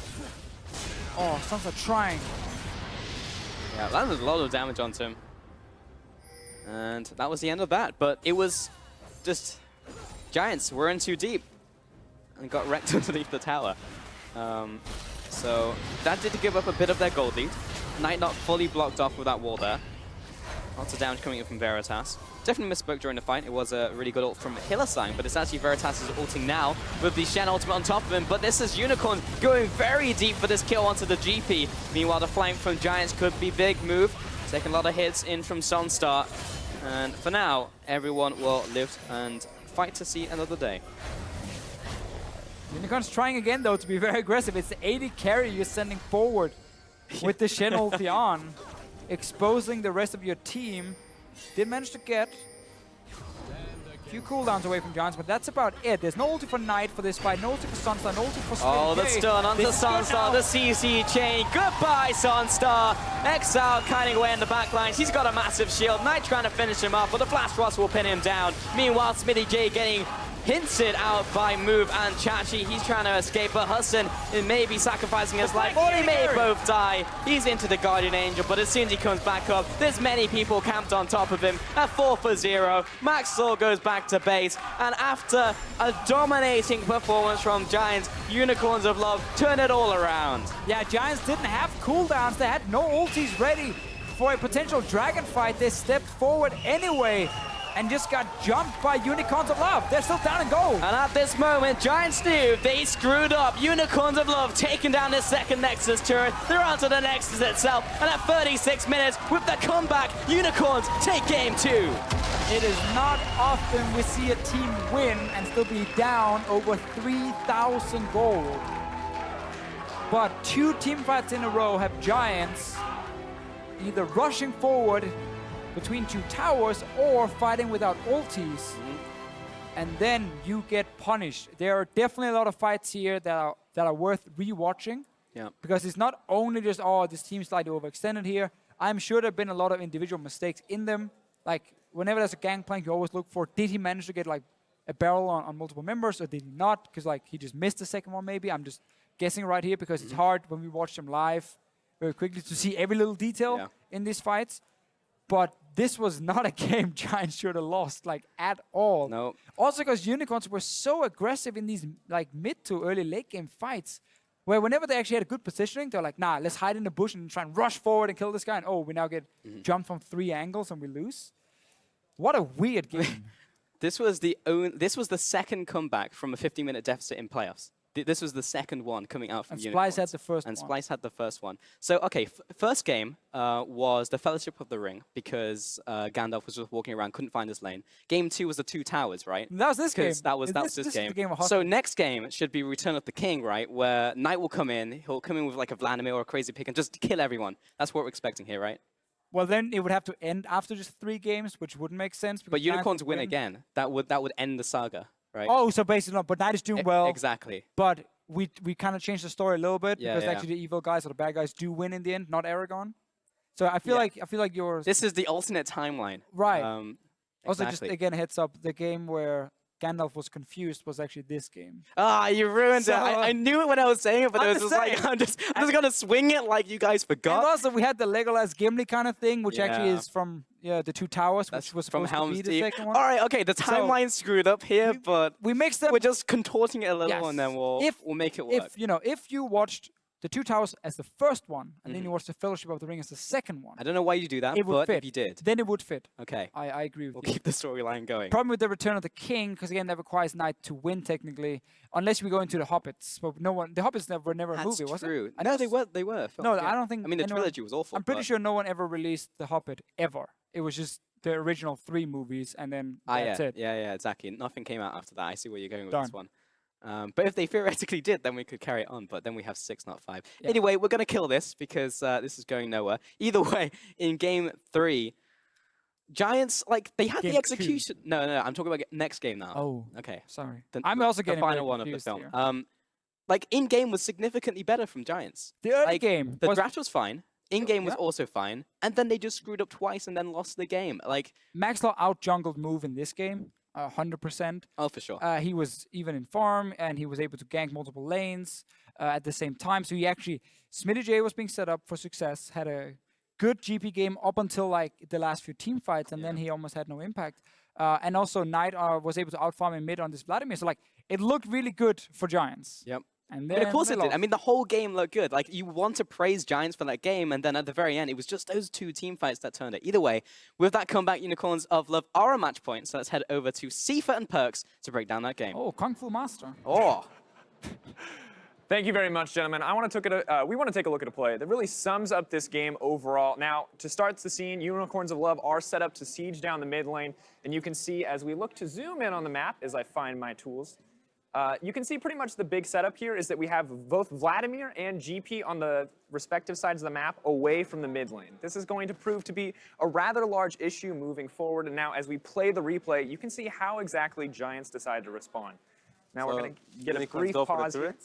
Oh, SONSTAR trying. Yeah, that was a lot of damage onto him. And that was the end of that. But it was just Giants were in too deep and got wrecked underneath the tower. So that did give up a bit of their gold lead. Knight not fully blocked off with that wall there. Lots of damage coming in from Veritas. Definitely misspoke during the fight. It was a really good ult from Hylissang, but it's actually Veritas' ulting now with the Shen ultimate on top of him. But this is Unicorn going very deep for this kill onto the GP. Meanwhile, the flank from Giants could be big move. Taking a lot of hits in from SONSTAR. And for now, everyone will live and fight to see another day. Unicorns trying again, though, to be very aggressive. It's the 80 carry you're sending forward with the Shen ulti on, exposing the rest of your team. Did manage to get a few cooldowns away from Giants, but that's about it. There's no ulti for Knight for this fight, no ulti for SONSTAR, no ulti for SmittyJ. Oh, the stun onto SONSTAR, the CC chain. Goodbye, SONSTAR. Exile kiting away in the back lines. He's got a massive shield. Knight trying to finish him off, but the Flash Ross will pin him down. Meanwhile, SmittyJ getting hinted out by Move and Chachi. He's trying to escape, but Hustlin may be sacrificing his life, or they may both die. He's into the Guardian Angel, but as soon as he comes back up, there's many people camped on top of him. A 4-0. Maxlore goes back to base, and after a dominating performance from Giants, Unicorns of Love turn it all around. Yeah, Giants didn't have cooldowns. They had no ultis ready for a potential dragon fight. They stepped forward anyway and just got jumped by Unicorns of Love. They're still down and gold. And at this moment, Giants knew they screwed up. Unicorns of Love taking down the second Nexus turret. They're onto the Nexus itself. And at 36 minutes, with the comeback, Unicorns take game 2. It is not often we see a team win and still be down over 3,000 gold. But 2 team fights in a row have Giants either rushing forward between 2 towers or fighting without ultis, and then you get punished. There are definitely a lot of fights here that are worth rewatching. Yeah. Because it's not only just, oh, this team slightly overextended here. I'm sure there have been a lot of individual mistakes in them. Like, whenever there's a gangplank, you always look for, did he manage to get like a barrel on multiple members, or did he not? Because like he just missed the second one maybe. I'm just guessing right here because it's hard when we watch them live very quickly to see every little detail in these fights. But this was not a game Giants should have lost, like, at all. No. Also because Unicorns were so aggressive in these, like, mid to early late game fights, where whenever they actually had a good positioning, they're like, nah, let's hide in the bush and try and rush forward and kill this guy. And oh, we now get jumped from 3 angles and we lose. What a weird game. This was the second comeback from a 50-minute deficit in playoffs. This was the second one coming out from Unicorns. Splice had the first one. And Splice had the first one. So, okay, first game was the Fellowship of the Ring because Gandalf was just walking around, couldn't find his lane. Game 2 was the 2 towers, right? That was this game. That was this game. So next game should be Return of the King, right? Where Knight will come in. He'll come in with like a Vladimir or a crazy pick and just kill everyone. That's what we're expecting here, right? Well, then it would have to end after just 3 games, which wouldn't make sense. But Unicorns win again. That would end the saga, right? Oh, so basically not. But Knight is doing well. Exactly. But we kind of changed the story a little bit because actually the evil guys or the bad guys do win in the end, not Aragon. So I feel like yours. This is the alternate timeline. Right. Also, just again heads up, the game where Gandalf was confused was actually this game. Ah, you ruined it. I knew it when I was saying it, but it was just like I'm just gonna swing it like you guys forgot. And also we had the Legolas Gimli kind of thing, which actually is from the 2 towers, which was supposed to be the second one. All right, okay, the timeline's screwed up here, but we mixed them. We're just contorting it a little, and then we'll make it work. If you watched the 2 towers as the first one, and then you watched the Fellowship of the Ring as the second one. I don't know why you do that, but if you did. Then it would fit. Okay. I agree with you. We'll keep the storyline going. Problem with the Return of the King, because again, that requires Knight to win technically, unless we go into the Hobbits. But the Hobbits were never a movie, was it? No, they were. No, I don't think. I mean, the trilogy was awful. I'm pretty sure no one ever released The Hobbit, ever. It was just the original 3 movies, and then that's it. Yeah, exactly. Nothing came out after that. I see where you're going with this one. But if they theoretically did, then we could carry it on. But then we have 6, not 5. Yeah. Anyway, we're going to kill this because this is going nowhere. Either way, in Game 3, Giants, like, they had the execution. No, I'm talking about next game now. Oh, okay. Sorry. I'm also getting the final one of the film. Like, in-game was significantly better from Giants. The early game. The draft was fine. In-game was also fine. And then they just screwed up twice and then lost the game. Like, Maxlore out-jungled Move in this game. 100%. Oh, for sure. He was even in farm, and he was able to gank multiple lanes at the same time. So he actually, SmittyJ was being set up for success, had a good GP game up until like the last few team fights, and then he almost had no impact. And also Knight was able to outfarm in mid on this Vladimir. So like, it looked really good for Giants. Yep. And of course it did. I mean, the whole game looked good. Like, you want to praise Giants for that game, and then at the very end, it was just those 2 team fights that turned it. Either way, with that comeback, Unicorns of Love are a match point, so let's head over to Sifa and Perks to break down that game. Oh, Kung Fu Master. Oh. Thank you very much, gentlemen. we want to take a look at a play that really sums up this game overall. Now, to start the scene, Unicorns of Love are set up to siege down the mid lane, and you can see as we look to zoom in on the map, as I find my tools, you can see pretty much the big setup here is that we have both Vladimir and GP on the respective sides of the map away from the mid lane. This is going to prove to be a rather large issue moving forward. And now as we play the replay, you can see how exactly Giants decide to respond. Now we're going to get a brief pause here.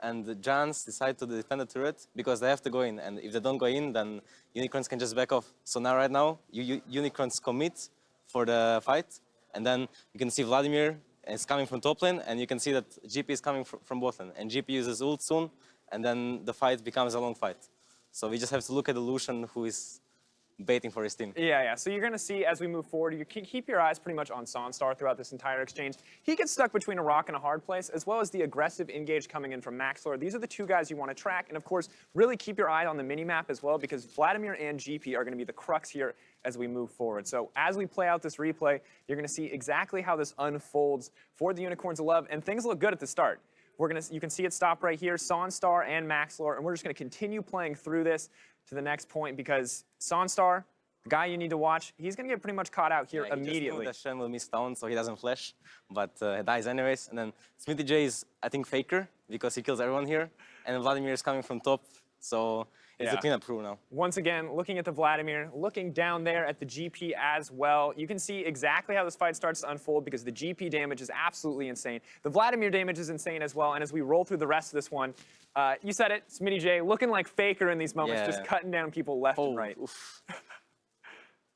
And the Giants decide to defend the turret because they have to go in. And if they don't go in, then Unicorns can just back off. So now, right now, Unicorns commit for the fight. And then you can see Vladimir is coming from top lane, and you can see that GP is coming from bot lane. And GP uses ult soon, and then the fight becomes a long fight. So we just have to look at the Lucian, who is baiting for his team. Yeah. So you're going to see as we move forward, you can keep your eyes pretty much on SONSTAR throughout this entire exchange. He gets stuck between a rock and a hard place, as well as the aggressive engage coming in from Maxlore. These are the 2 guys you want to track. And of course, really keep your eye on the mini-map as well, because Vladimir and GP are going to be the crux here as we move forward. So as we play out this replay, you're going to see exactly how this unfolds for the Unicorns of Love. And things look good at the start. You can see it stop right here, SONSTAR and Maxlore, and we're just going to continue playing through this to the next point because SONSTAR, the guy you need to watch, he's going to get pretty much caught out here immediately. Just knew that Shen will miss down, so he doesn't flash, but he dies anyways. And then SmittyJ is, I think, faker because he kills everyone here, and Vladimir is coming from top, so it's a cleanup crew now. Once again, looking at the Vladimir, looking down there at the GP as well. You can see exactly how this fight starts to unfold because the GP damage is absolutely insane. The Vladimir damage is insane as well. And as we roll through the rest of this one, you said it, SmittyJ, looking like faker in these moments, just cutting down people left and right.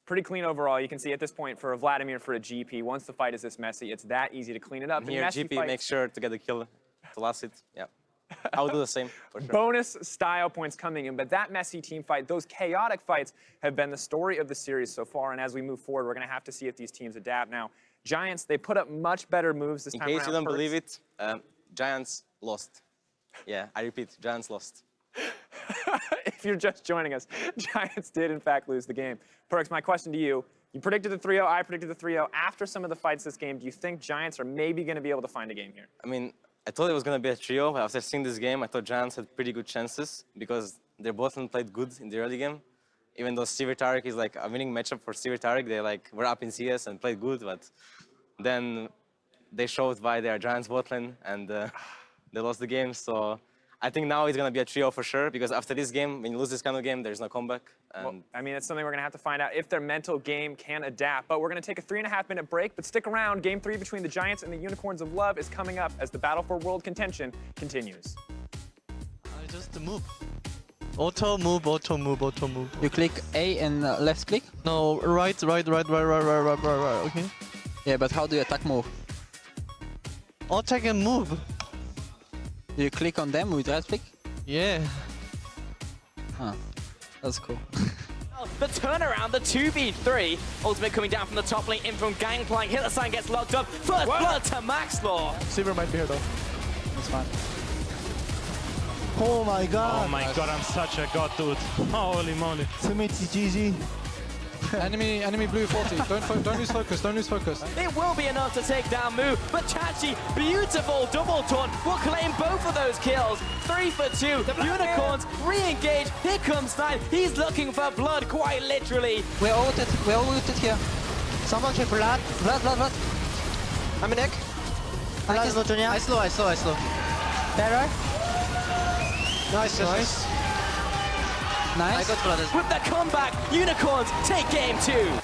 Pretty clean overall. You can see at this point for a Vladimir, for a GP, once the fight is this messy, it's that easy to clean it up. Here, GP makes sure to get the kill to last it. Yeah. I'll do the same for sure. Bonus style points coming in, but that messy team fight, those chaotic fights have been the story of the series so far, and as we move forward, we're going to have to see if these teams adapt. Now, Giants, they put up much better moves this time around. In case you don't believe it, Giants lost. Yeah, I repeat, Giants lost. If you're just joining us, Giants did in fact lose the game. Perks, my question to you, you predicted the 3-0, I predicted the 3-0. After some of the fights this game, do you think Giants are maybe going to be able to find a game here? I mean, I thought it was going to be a trio, but after seeing this game, I thought Giants had pretty good chances because they both played good in the early game. Even though Stevie Tarek is like a winning matchup for Stevie Tarek, they like were up in CS and played good, but then they showed why they are Giants bot lane and they lost the game. So I think now it's going to be a trio for sure because after this game, when you lose this kind of game, there's no comeback. And Well, I mean, it's something we're going to have to find out if their mental game can adapt. But we're going to take a 3.5-minute break, but stick around. Game 3 between the Giants and the Unicorns of Love is coming up as the battle for world contention continues. Just move. Auto move, auto move, auto move. You click A and left click? No, right, okay? Yeah, but how do you attack move? Attack and move. Do you click on them with right click? Yeah. Huh. That's cool. The turnaround, the 2v3. Ultimate coming down from the top lane, in from Gangplank. Hylissang gets locked up. First blood to Maxlore. Silver might be here though. That's fine. Oh my god. Oh my god, I'm such a god, dude. Holy moly. SmittyJ. enemy blue 40. Don't lose focus. Don't lose focus. It will be enough to take down Moo, but Chachi, beautiful double taunt, will claim both of those kills. 3 for 2. Unicorns re-engage. Here comes Nine. He's looking for blood, quite literally. We're ulted. We're ulted here. Someone check Vlad. Vlad. I'm in deck. Vlad is not Junior. I slow. Terror. Nice. Nice. With the comeback, Unicorns take game 2.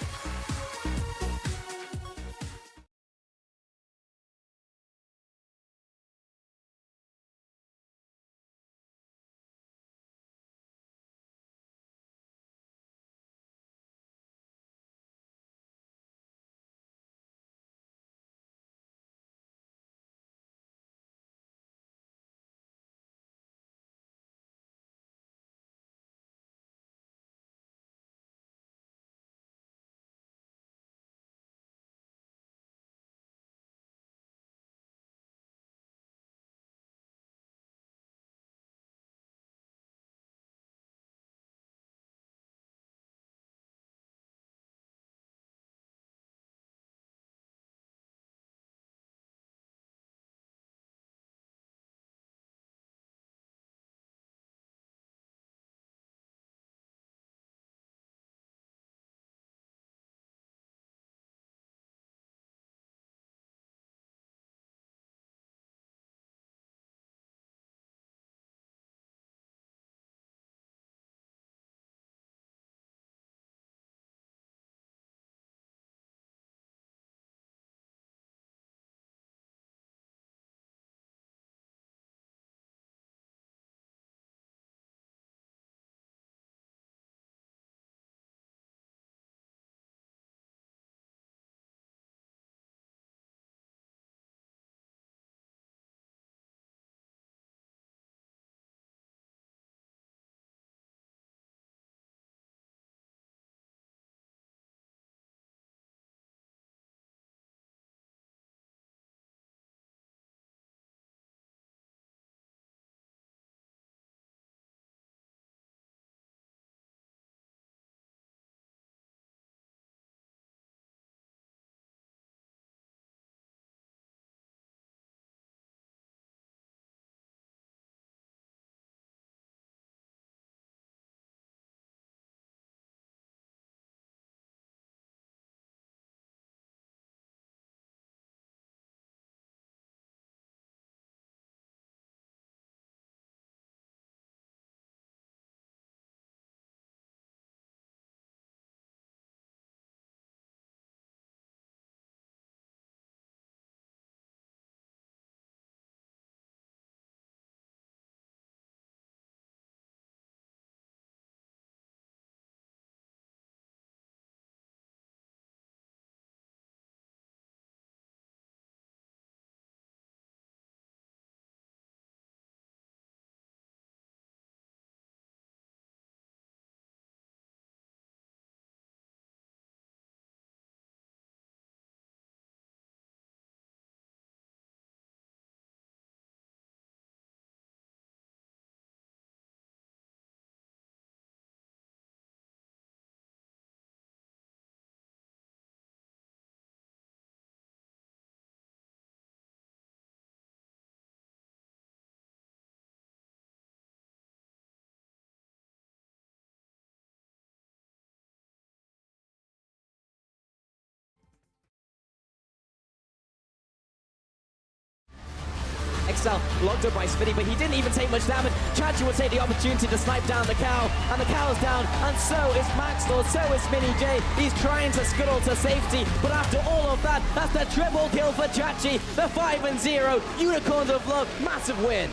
Exileh locked up by Smitty, but he didn't even take much damage. Chachi will take the opportunity to snipe down the cow, and the cow's down, and so is Maxlore, so is SmittyJ. He's trying to scuttle to safety, but after all of that, that's the triple kill for Chachi. The 5-0, Unicorns of Love, massive win.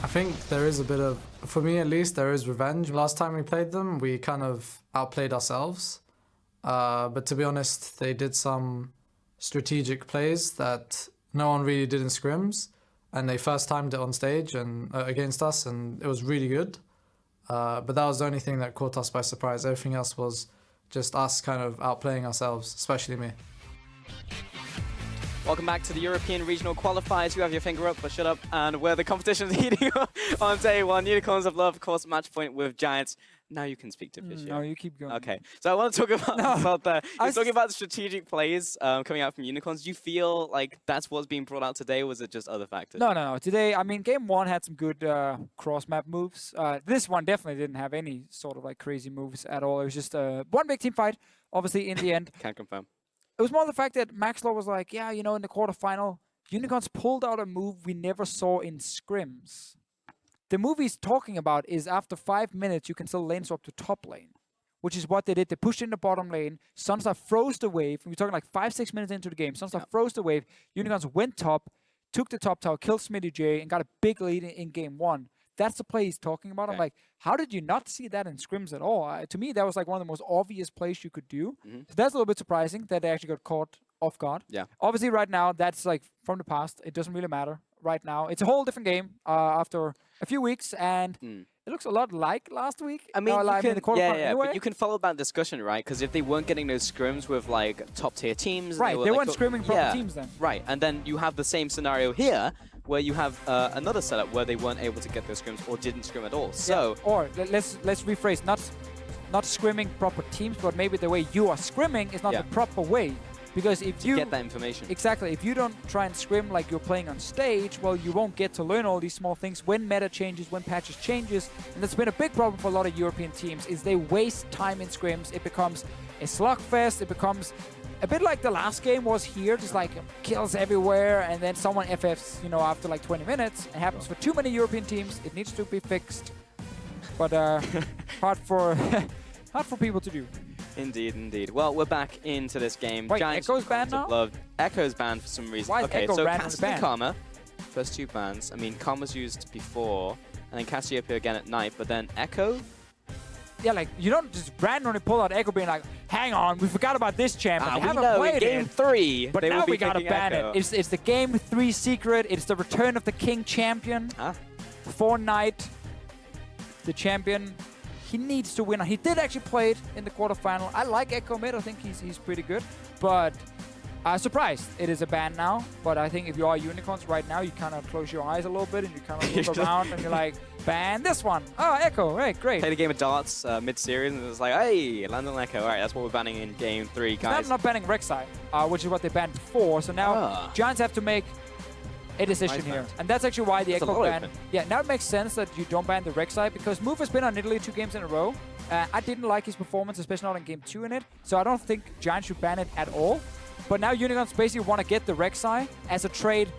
I think there is a bit of, for me at least, there is revenge. Last time we played them, we kind of outplayed ourselves. But to be honest, they did some strategic plays that no one really did in scrims, and they first timed it on stage and against us, and it was really good. But that was the only thing that caught us by surprise. Everything else was just us kind of outplaying ourselves, especially me. Welcome back to the European Regional Qualifiers. You have your finger up, but shut up. And where the competition is heating up on day one. Unicorns of Love, of course, match point with Giants. Now you can speak to Fish. No, you keep going. Okay, so I want to talk about you're talking about strategic plays coming out from Unicorns. Do you feel like that's what's being brought out today, or was it just other factors? No. Today, I mean, game one had some good cross-map moves. This one definitely didn't have any sort of like crazy moves at all. It was just one big team fight, obviously, in the end. Can't confirm. It was more the fact that Maxlore was like, yeah, you know, in the quarterfinal, Unicorns pulled out a move we never saw in scrims. The move he's talking about is after 5 minutes, you can still lane swap to top lane, which is what they did. They pushed in the bottom lane. SONSTAR froze the wave. We're talking like 5-6 minutes into the game. SONSTAR froze the wave. Unicorns went top, took the top tower, killed SmittyJ, and got a big lead in game one. That's the play he's talking about. I'm like, how did you not see that in scrims at all? To me, that was like one of the most obvious plays you could do. So that's a little bit surprising that they actually got caught off guard. Yeah. Obviously, right now, that's like from the past. It doesn't really matter right now. It's a whole different game after a few weeks, and it looks a lot like last week. I mean, anyway. but you can follow that discussion, right? Because if they weren't getting those scrims with like top tier teams, right? They like, weren't scrimming proper teams then, right? And then you have the same scenario here, where you have another setup where they weren't able to get those scrims or didn't scrim at all. So, or let's rephrase, not scrimming proper teams, but maybe the way you are scrimming is not the proper way. Because if you get that information. Exactly. If you don't try and scrim like you're playing on stage, well, you won't get to learn all these small things when meta changes, when patches changes. And that's been a big problem for a lot of European teams, is they waste time in scrims. It becomes a slugfest. It becomes a bit like the last game was here, just like kills everywhere, and then someone FFs, you know, after like 20 minutes. It happens for too many European teams. It needs to be fixed. But hard for people to do. Indeed, indeed. Well, we're back into this game. Wait, Giants Echo's banned now? Echo's banned for some reason. Why is okay, Echo so randomly Cassie and banned? Karma, first two bans. I mean, Karma's used before, and then Cassiopeia again at night, but then Echo? Yeah, like, you don't just randomly pull out Echo being like, hang on, we forgot about this champion. We haven't know, played in game it. 3, But they now will be we gotta picking ban Echo. it. It's the game 3 secret. It's the return of the king champion. For Knight, the champion. He needs to win. He did actually play it in the quarterfinal. I like Echo mid. I think he's pretty good. But surprised it is a ban now. But I think if you are Unicorns right now, you kind of close your eyes a little bit and you kind of look around and you're like, ban this one. Oh, Echo. Right, great. Played a game of darts mid-series and it was like, hey, land on Echo. All right, that's what we're banning in game 3, guys. Not banning Rek'Sai, which is what they banned before. So now Giants have to make a decision here. And that's actually why the Echo ban. Yeah, now it makes sense that you don't ban the Rek'Sai, because Move has been on Italy 2 games in a row. I didn't like his performance, especially not in game 2 in it. So I don't think Giants should ban it at all. But now Unicorns basically want to get the Rek'Sai as a trade.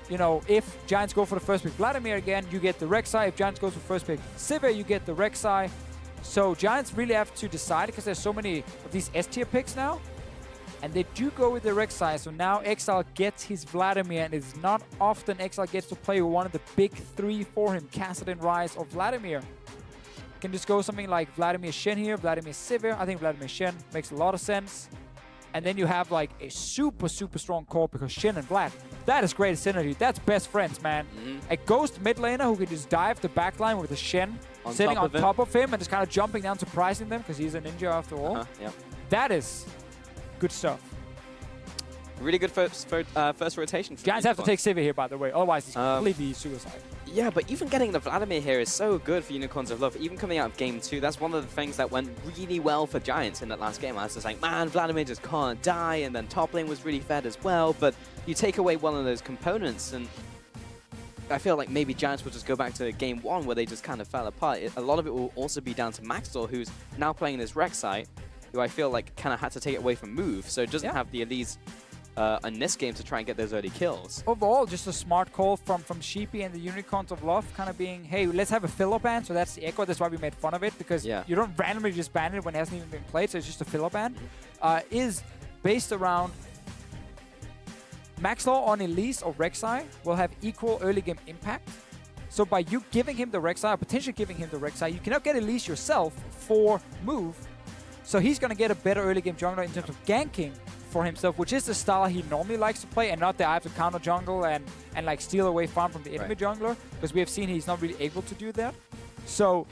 You know, if Giants go for the first pick Vladimir again, you get the Rek'Sai. If Giants goes for first pick Sivir, you get the Rek'Sai. So Giants really have to decide, because there's so many of these S-tier picks now. And they do go with the Rek'Sai, so now Exileh gets his Vladimir, and it's not often Exileh gets to play with one of the big 3 for him, Kassadin, Ryze, or Vladimir. Can just go something like Vladimir Shen here, Vladimir Sivir. I think Vladimir Shen makes a lot of sense. And then you have like a super strong core, because Shen and Vlad, that is great synergy. That's best friends, man. A ghost mid laner who can just dive the backline with a Shen sitting on top of him and just kind of jumping down, surprising them, because he's a ninja after all. That is good stuff. Really good first rotation. Giants have to take Sivir here, by the way. Otherwise, it's completely suicide. Yeah, but even getting the Vladimir here is so good for Unicorns of Love. Even coming out of game 2, that's one of the things that went really well for Giants in that last game. I was just like, man, Vladimir just can't die, and then top lane was really fed as well. But you take away one of those components, and I feel like maybe Giants will just go back to game 1 where they just kind of fell apart. A lot of it will also be down to Maxlore, who's now playing this Rek'Sai, who I feel like kind of had to take it away from Move, so it doesn't have the Elise in this game to try and get those early kills. Overall, just a smart call from Sheepy and the Unicorns of Love, kind of being, hey, let's have a filler ban. So that's the Echo. That's why we made fun of it, because you don't randomly just ban it when it hasn't even been played. So it's just a filler ban. Is based around Maxlore on Elise or Rek'Sai will have equal early game impact. So by you giving him the Rek'Sai, or potentially giving him the Rek'Sai, you cannot get Elise yourself for move. So he's going to get a better early game jungler in terms of ganking for himself, which is the style he normally likes to play, and not the I have to counter jungle and like steal away farm from the enemy jungler, because we have seen he's not really able to do that. So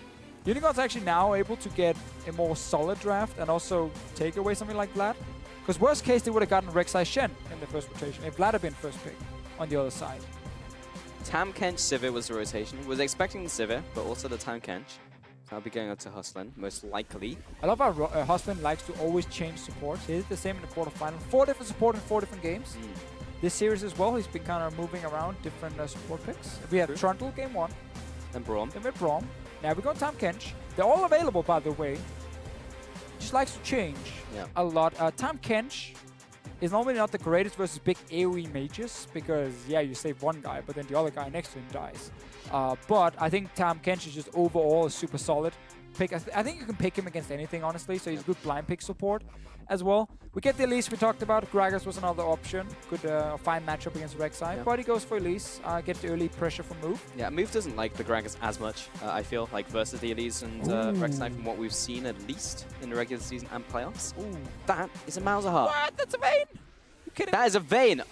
Unicorn's actually now able to get a more solid draft and also take away something like Vlad. Because worst case, they would have gotten Rek'Sai Shen in the first rotation if Vlad had been first pick on the other side. Tam Kench Sivir was the rotation. Was expecting the Sivir, but also the Tam Kench. So I'll be going up to Hustlin, most likely. I love how Hustlin likes to always change support. He did the same in the quarterfinal. 4 different support in 4 different games. This series as well, he's been kind of moving around different support picks. We had Trundle game 1. Then Braum. Then we had Braum. Now we got Tam Kench. They're all available, by the way. Just likes to change a lot. Tam Kench is normally not the greatest versus big AoE mages, because, you save one guy, but then the other guy next to him dies. But I think Tam Kench is just overall a super solid pick. I think you can pick him against anything, honestly, so he's good blind pick support as well. We get the Elise we talked about. Gragas was another option. Good fine matchup against Rek'Sai. But he goes for Elise, gets the early pressure from Move. Yeah, Move doesn't like the Gragas as much, I feel, like versus the Elise and Rek'Sai from what we've seen, at least in the regular season and playoffs. Ooh, that is a Malzahar. What? That's a Vayne? You kidding? That is a Vayne.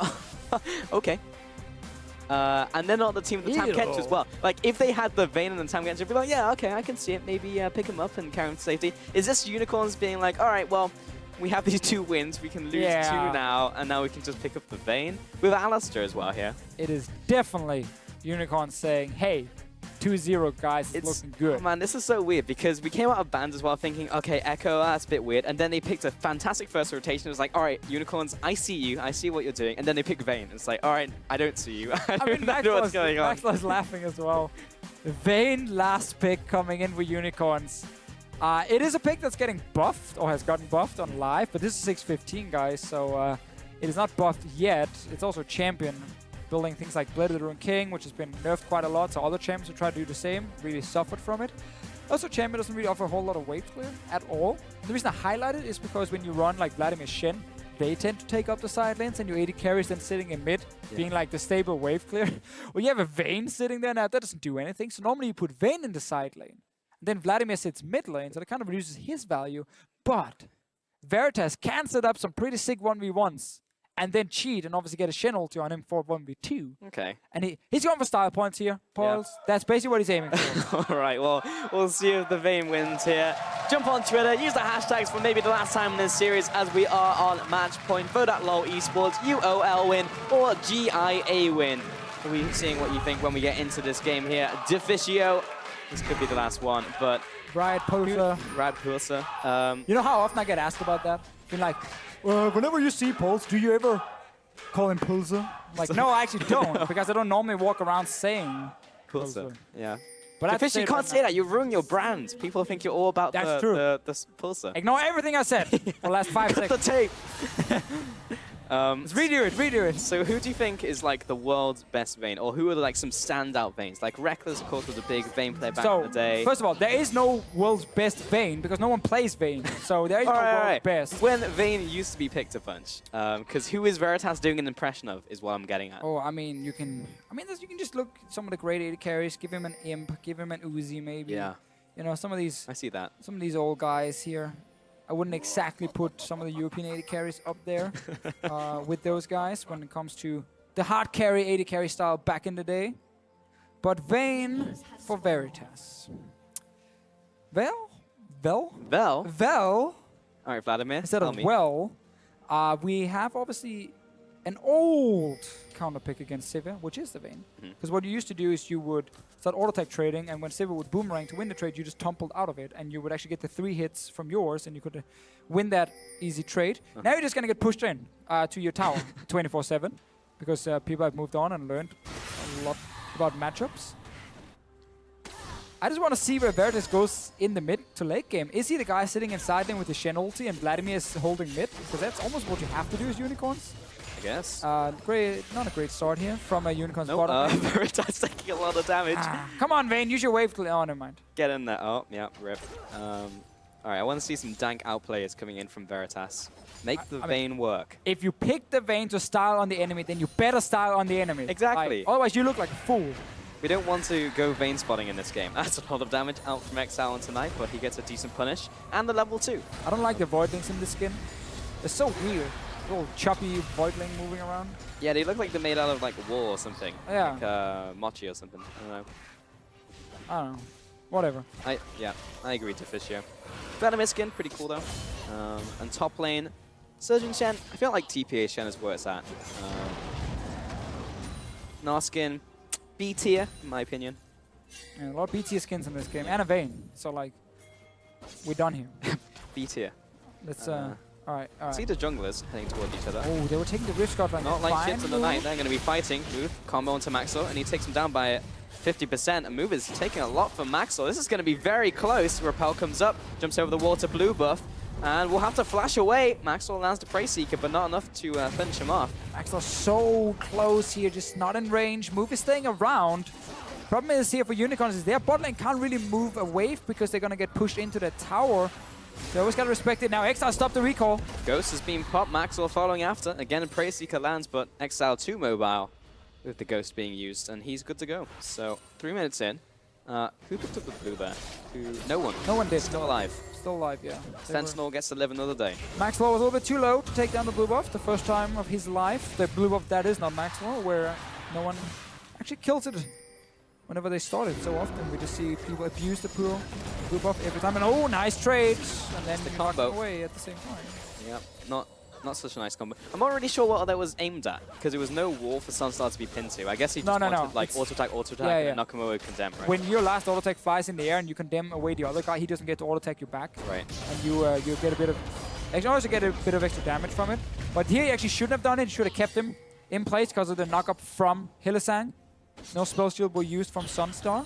Okay. And they're not the team with the Tam Kench as well. Like, if they had the Vayne and the Tam Kench, you'd be like, yeah, okay, I can see it. Maybe pick him up and carry him to safety. Is this Unicorns being like, all right, well, we have these 2 wins. We can lose 2 now, and now we can just pick up the Vayne with Alistair as well here. It is definitely Unicorns saying, hey, 2-0, guys, it's looking good. Oh man, this is so weird, because we came out of bans as well thinking, okay, Echo, that's a bit weird. And then they picked a fantastic first rotation. It was like, all right, Unicorns, I see you. I see what you're doing. And then they pick Vayne. It's like, all right, I don't see you. I don't know what's going on. Maxlore's laughing as well. Vayne last pick coming in with Unicorns. It is a pick that's getting buffed, or has gotten buffed on live, but this is 615, guys, so it is not buffed yet. It's also champion, building things like Blade of the Ruined King, which has been nerfed quite a lot, so other champions who try to do the same really suffered from it. Also, champion doesn't really offer a whole lot of wave clear at all. And the reason I highlight it is because when you run like Vladimir Shen, they tend to take up the side lanes, and your AD carries then sitting in mid, being like the stable wave clear. Well, you have a Vayne sitting there now, that doesn't do anything, so normally you put Vayne in the side lane. Then Vladimir sits mid lane, so that kind of reduces his value. But Veritas can set up some pretty sick 1v1s and then cheat and obviously get a Shen ulti on him for 1v2. Okay. And he's going for style points here, Pauls. That's basically what he's aiming for. All right, well, we'll see if the Vayne wins here. Jump on Twitter, use the hashtags for maybe the last time in this series, as we are on match point. Vote at LOL eSports, UOL win, or GIA win. We'll be seeing what you think when we get into this game here. Deficio. This could be the last one, but... Rad Pulsar. You know how often I get asked about that? Been like, whenever you see Pulse, do you ever call him Pulsar? I'm like, no, I actually don't, because I don't normally walk around saying Pulsar. Yeah. But you can't say that. You ruin your brand. People think you're all about the Pulsar. Ignore everything I said for the last 5 seconds. The tape. Let's redo it. So who do you think is like the world's best Vayne, or who are like some standout Vaynes? Like Reckless, of course, was a big Vayne player back in the day. First of all, there is no world's best Vayne because no one plays Vayne. So there is no world's best. When Vayne used to be picked a bunch, because who is Veritas doing an impression of is what I'm getting at. Oh, I mean, you can just look at some of the great AD carries. Give him an Imp, give him an Uzi, maybe. Yeah. You know, some of these. I see that. Some of these old guys here. I wouldn't exactly put some of the European AD carries up there with those guys when it comes to the hard carry, AD carry style back in the day. But Vayne for Veritas. Vel? All right, Vladimir. Instead of we have obviously an old counter pick against Sivir, which is the Vayne. Because what you used to do is you would start auto-type trading, and when Sivir would boomerang to win the trade, you just tumbled out of it, and you would actually get the 3 hits from yours, and you could win that easy trade. Now you're just going to get pushed in to your tower 24/7, because people have moved on and learned a lot about matchups. I just want to see where Veritas goes in the mid to late game. Is he the guy sitting inside lane with the Shen ulti and Vladimir is holding mid? Because that's almost what you have to do as Unicorns. guess. Not a great start here from a Unicorn's Nope, bottom. Veritas taking a lot of damage. Come on, Vayne, use your wave. Oh, never mind. Get in there. Oh, yeah, rip. All right, I want to see some dank outplayers coming in from Veritas. Make the Vayne work. If you pick the Vayne to style on the enemy, then you better style on the enemy. Exactly. Like, otherwise, you look like a fool. We don't want to go Vayne spotting in this game. That's a lot of damage out from Exileh tonight, but he gets a decent punish. And the level 2. I don't like the Voidlings in this skin. They're so weird. Little choppy Voidling moving around. Yeah, they look like they're made out of like wool or something. Yeah. Like mochi or something. I don't know. Whatever. I agree to Fish here. Vladimir skin, pretty cool though. And top lane, Surging Shen. I feel like TPA Shen is where it's at. Gnar skin, B tier, in my opinion. Yeah, a lot of B tier skins in this game, and a Vayne. So like, we're done here. B tier. Let's all right. See the junglers heading towards each other. Oh, they were taking the risk shot like not like shit in the night. They're going to be fighting. Move combo onto Maxlore, and he takes him down by 50%. And Move is taking a lot from Maxlore. This is going to be very close. Repel comes up, jumps over the wall to blue buff, and we'll have to flash away. Maxlore lands the Prey Seeker, but not enough to finish him off. Maxlore so close here, just not in range. Move is staying around. Problem is here for Unicorns is their bot lane can't really move a wave because they're going to get pushed into the tower. They always got to respect it. Now Exileh stopped the recall. Ghost has been popped. Maxwell following after. Again, a Prey Seeker lands, but Exileh too mobile with the Ghost being used, and he's good to go. So 3 minutes in. Who picked up the blue there? No one. No one did. Still alive. Still alive, yeah. Sentinel gets to live another day. Maxlore was a little bit too low to take down the blue buff. The first time of his life. The blue buff that is, not Maxlore, where no one actually kills it. Whenever they started, so often we just see people abuse the blue buff every time. And oh, nice trade! And then the knock combo away at the same time. Yeah, not such a nice combo. I'm not really sure what that was aimed at, because there was no wall for SONSTAR to be pinned to. I guess he just wanted like auto attack, and knock him away with condemn, right? When your last auto attack flies in the air and you condemn away the other guy, he doesn't get to auto attack you back. Right. And you get a bit of, actually also get a bit of extra damage from it. But here he actually shouldn't have done it. He should have kept him in place because of the knock-up from Hylissang. No spell shield were used from SONSTAR,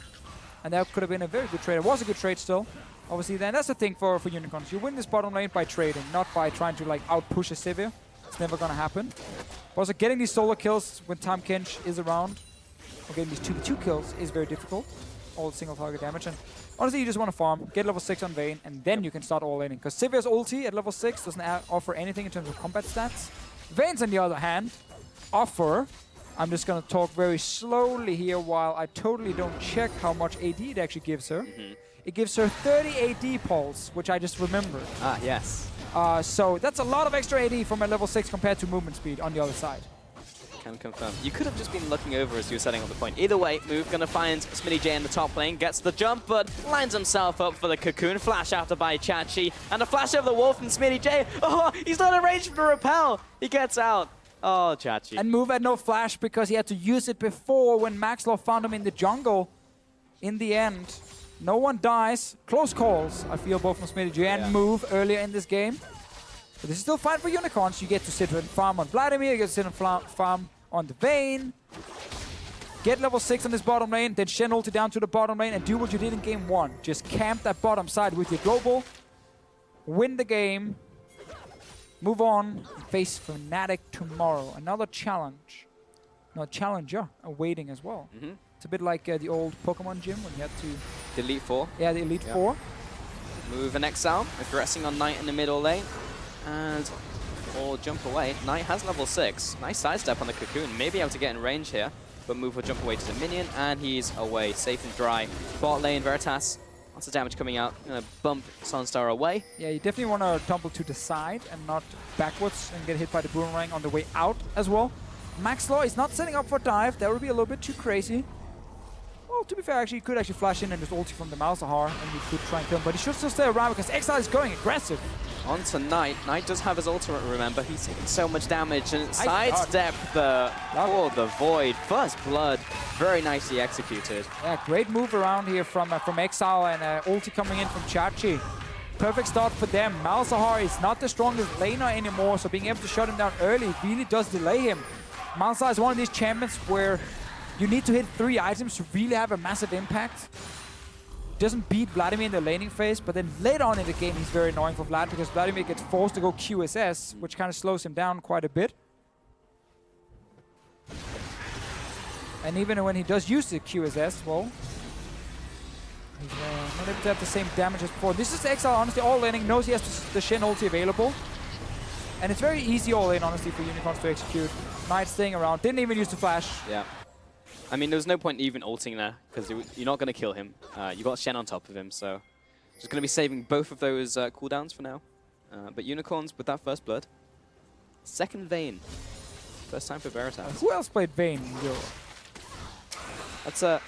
and that could have been a very good trade. It was a good trade still, obviously. Then that's the thing for Unicorns. You win this bottom lane by trading, not by trying to like out-push a Sivir. It's never gonna happen. But also getting these solo kills when Tahm Kench is around, or getting these 2v2 kills is very difficult. All single target damage. And honestly, you just want to farm, get level 6 on Vayne, and then you can start all-laning. Because Sivir's ulti at level 6 doesn't offer anything in terms of combat stats. Vayne's, on the other hand, offer... I'm just going to talk very slowly here while I totally don't check how much AD it actually gives her. It gives her 30 AD pulse, which I just remembered. Ah, yes. So that's a lot of extra AD from a level 6 compared to movement speed on the other side. Can confirm. You could have just been looking over as you were setting up the point. Either way, Move going to find SmittyJ in the top lane, gets the jump, but lines himself up for the cocoon. Flash after by Chachi, and a flash over the wall from SmittyJ. Oh, he's not in range for the repel. He gets out. Oh, Chachi. And Move had no flash because he had to use it before when Maxlore found him in the jungle. In the end, no one dies. Close calls, I feel, both from SmittyJ and Move earlier in this game. But this is still fine for Unicorns. You get to sit and farm on Vladimir, you get to sit and farm on the Vayne. Get level 6 on this bottom lane, then Shen ulti down to the bottom lane and do what you did in game 1. Just camp that bottom side with your global. Win the game. Move on and face Fnatic tomorrow. Another challenge. No, challenger awaiting as well. It's a bit like the old Pokemon gym when you had to... The Elite Four. Yeah, the Elite Four. Move and Exile, aggressing on Knight in the middle lane. And... or jump away. Knight has level 6. Nice sidestep on the cocoon. Maybe able to get in range here. But Move will jump away to the minion. And he's away, safe and dry. Bot lane, Veritas. Lots of damage coming out. Gonna bump SONSTAR away. Yeah, you definitely want to tumble to the side and not backwards and get hit by the boomerang on the way out as well. Maxlore is not setting up for dive. That would be a little bit too crazy. Well, to be fair, actually, he could actually flash in and just ulti from the Malzahar, and he could try and kill him. But he should still stay around because Exileh is going aggressive. On to Knight. Knight does have his ultimate, remember. He's taking so much damage and sidestep the Void. First blood. Very nicely executed. Yeah, great move around here from Exileh and ulti coming in from Chachi. Perfect start for them. Malzahar is not the strongest laner anymore, so being able to shut him down early really does delay him. Malzahar is one of these champions where you need to hit 3 items to really have a massive impact. Doesn't beat Vladimir in the laning phase, but then later on in the game he's very annoying for Vlad because Vladimir gets forced to go QSS, which kind of slows him down quite a bit. And even when he does use the QSS, well, he's not able to have the same damage as before. This is Exileh, honestly, all-inning, knows he has the Shen ulti available. And it's very easy all-in, honestly, for Unicorns to execute. Knight staying around, didn't even use the flash. Yeah. I mean, there was no point even ulting there, because you're not going to kill him. You got Shen on top of him, so just going to be saving both of those cooldowns for now. But Unicorns with that first blood. Second Vayne. First time for Veritas. Who else played Vayne in Euro? That's a...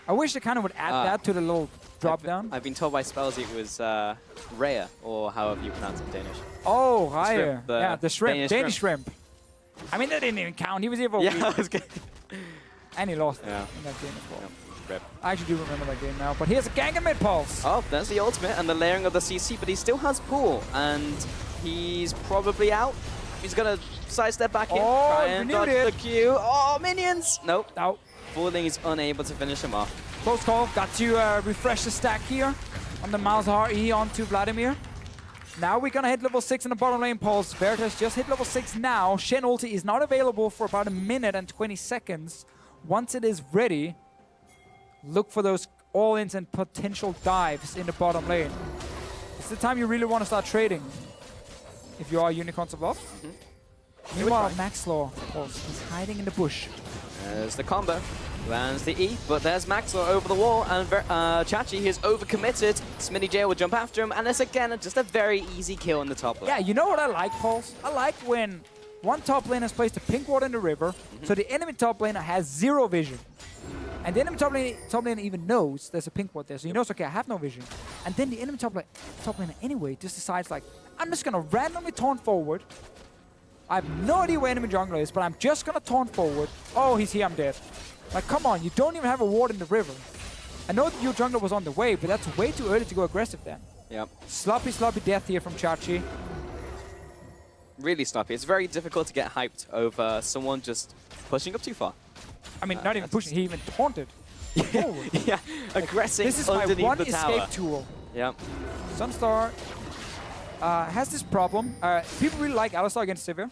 I wish they kind of would add that to the little drop down. I've been told by Spells it was Raya, or however you pronounce it in Danish. Oh, Raya. The Yeah, the shrimp. Danish shrimp. I mean, that didn't even count. He was here for a Yeah, week. I was good. And he lost in that game as well. I actually do remember that game now. But here's a gank and mid pulse. Oh, there's the ultimate and the layering of the CC, but he still has pool, and he's probably out. He's gonna sidestep back in, try and dodge the Q. Oh, minions! Nope. Out. Fooling is unable to finish him off. Close call. Got to refresh the stack here on the Malzahar E onto Vladimir. Now we're gonna hit level 6 in the bottom lane pulse. Veritas just hit level 6 now. Shen ulti is not available for about 1 minute and 20 seconds. Once it is ready, look for those all-ins and potential dives in the bottom lane. It's the time you really want to start trading if you are Unicorns of Love. Meanwhile, Maxlore, of course, is hiding in the bush. There's the combo. Lands the E, but there's Maxlore over the wall, and Chachi is overcommitted. SmittyJ will jump after him, and it's again just a very easy kill in the top lane. Yeah, you know what I like, Pulse? I like when one top laner has placed a pink ward in the river, so the enemy top laner has 0 vision. And the enemy top laner even knows there's a pink ward there, so he knows, okay, I have no vision. And then the enemy top laner anyway just decides, like, I'm just gonna randomly taunt forward. I have no idea where enemy jungler is, but I'm just gonna taunt forward. Oh, he's here, I'm dead. Like, come on, you don't even have a ward in the river. I know that your jungler was on the way, but that's way too early to go aggressive then. Yep. Sloppy death here from Chachi. Really sloppy. It's very difficult to get hyped over someone just pushing up too far. I mean, not even pushing, he even taunted. Forward. Yeah, aggressing This is my underneath one the tower. escape tool. Yep. SONSTAR has this problem. People really like Alistar against Sivir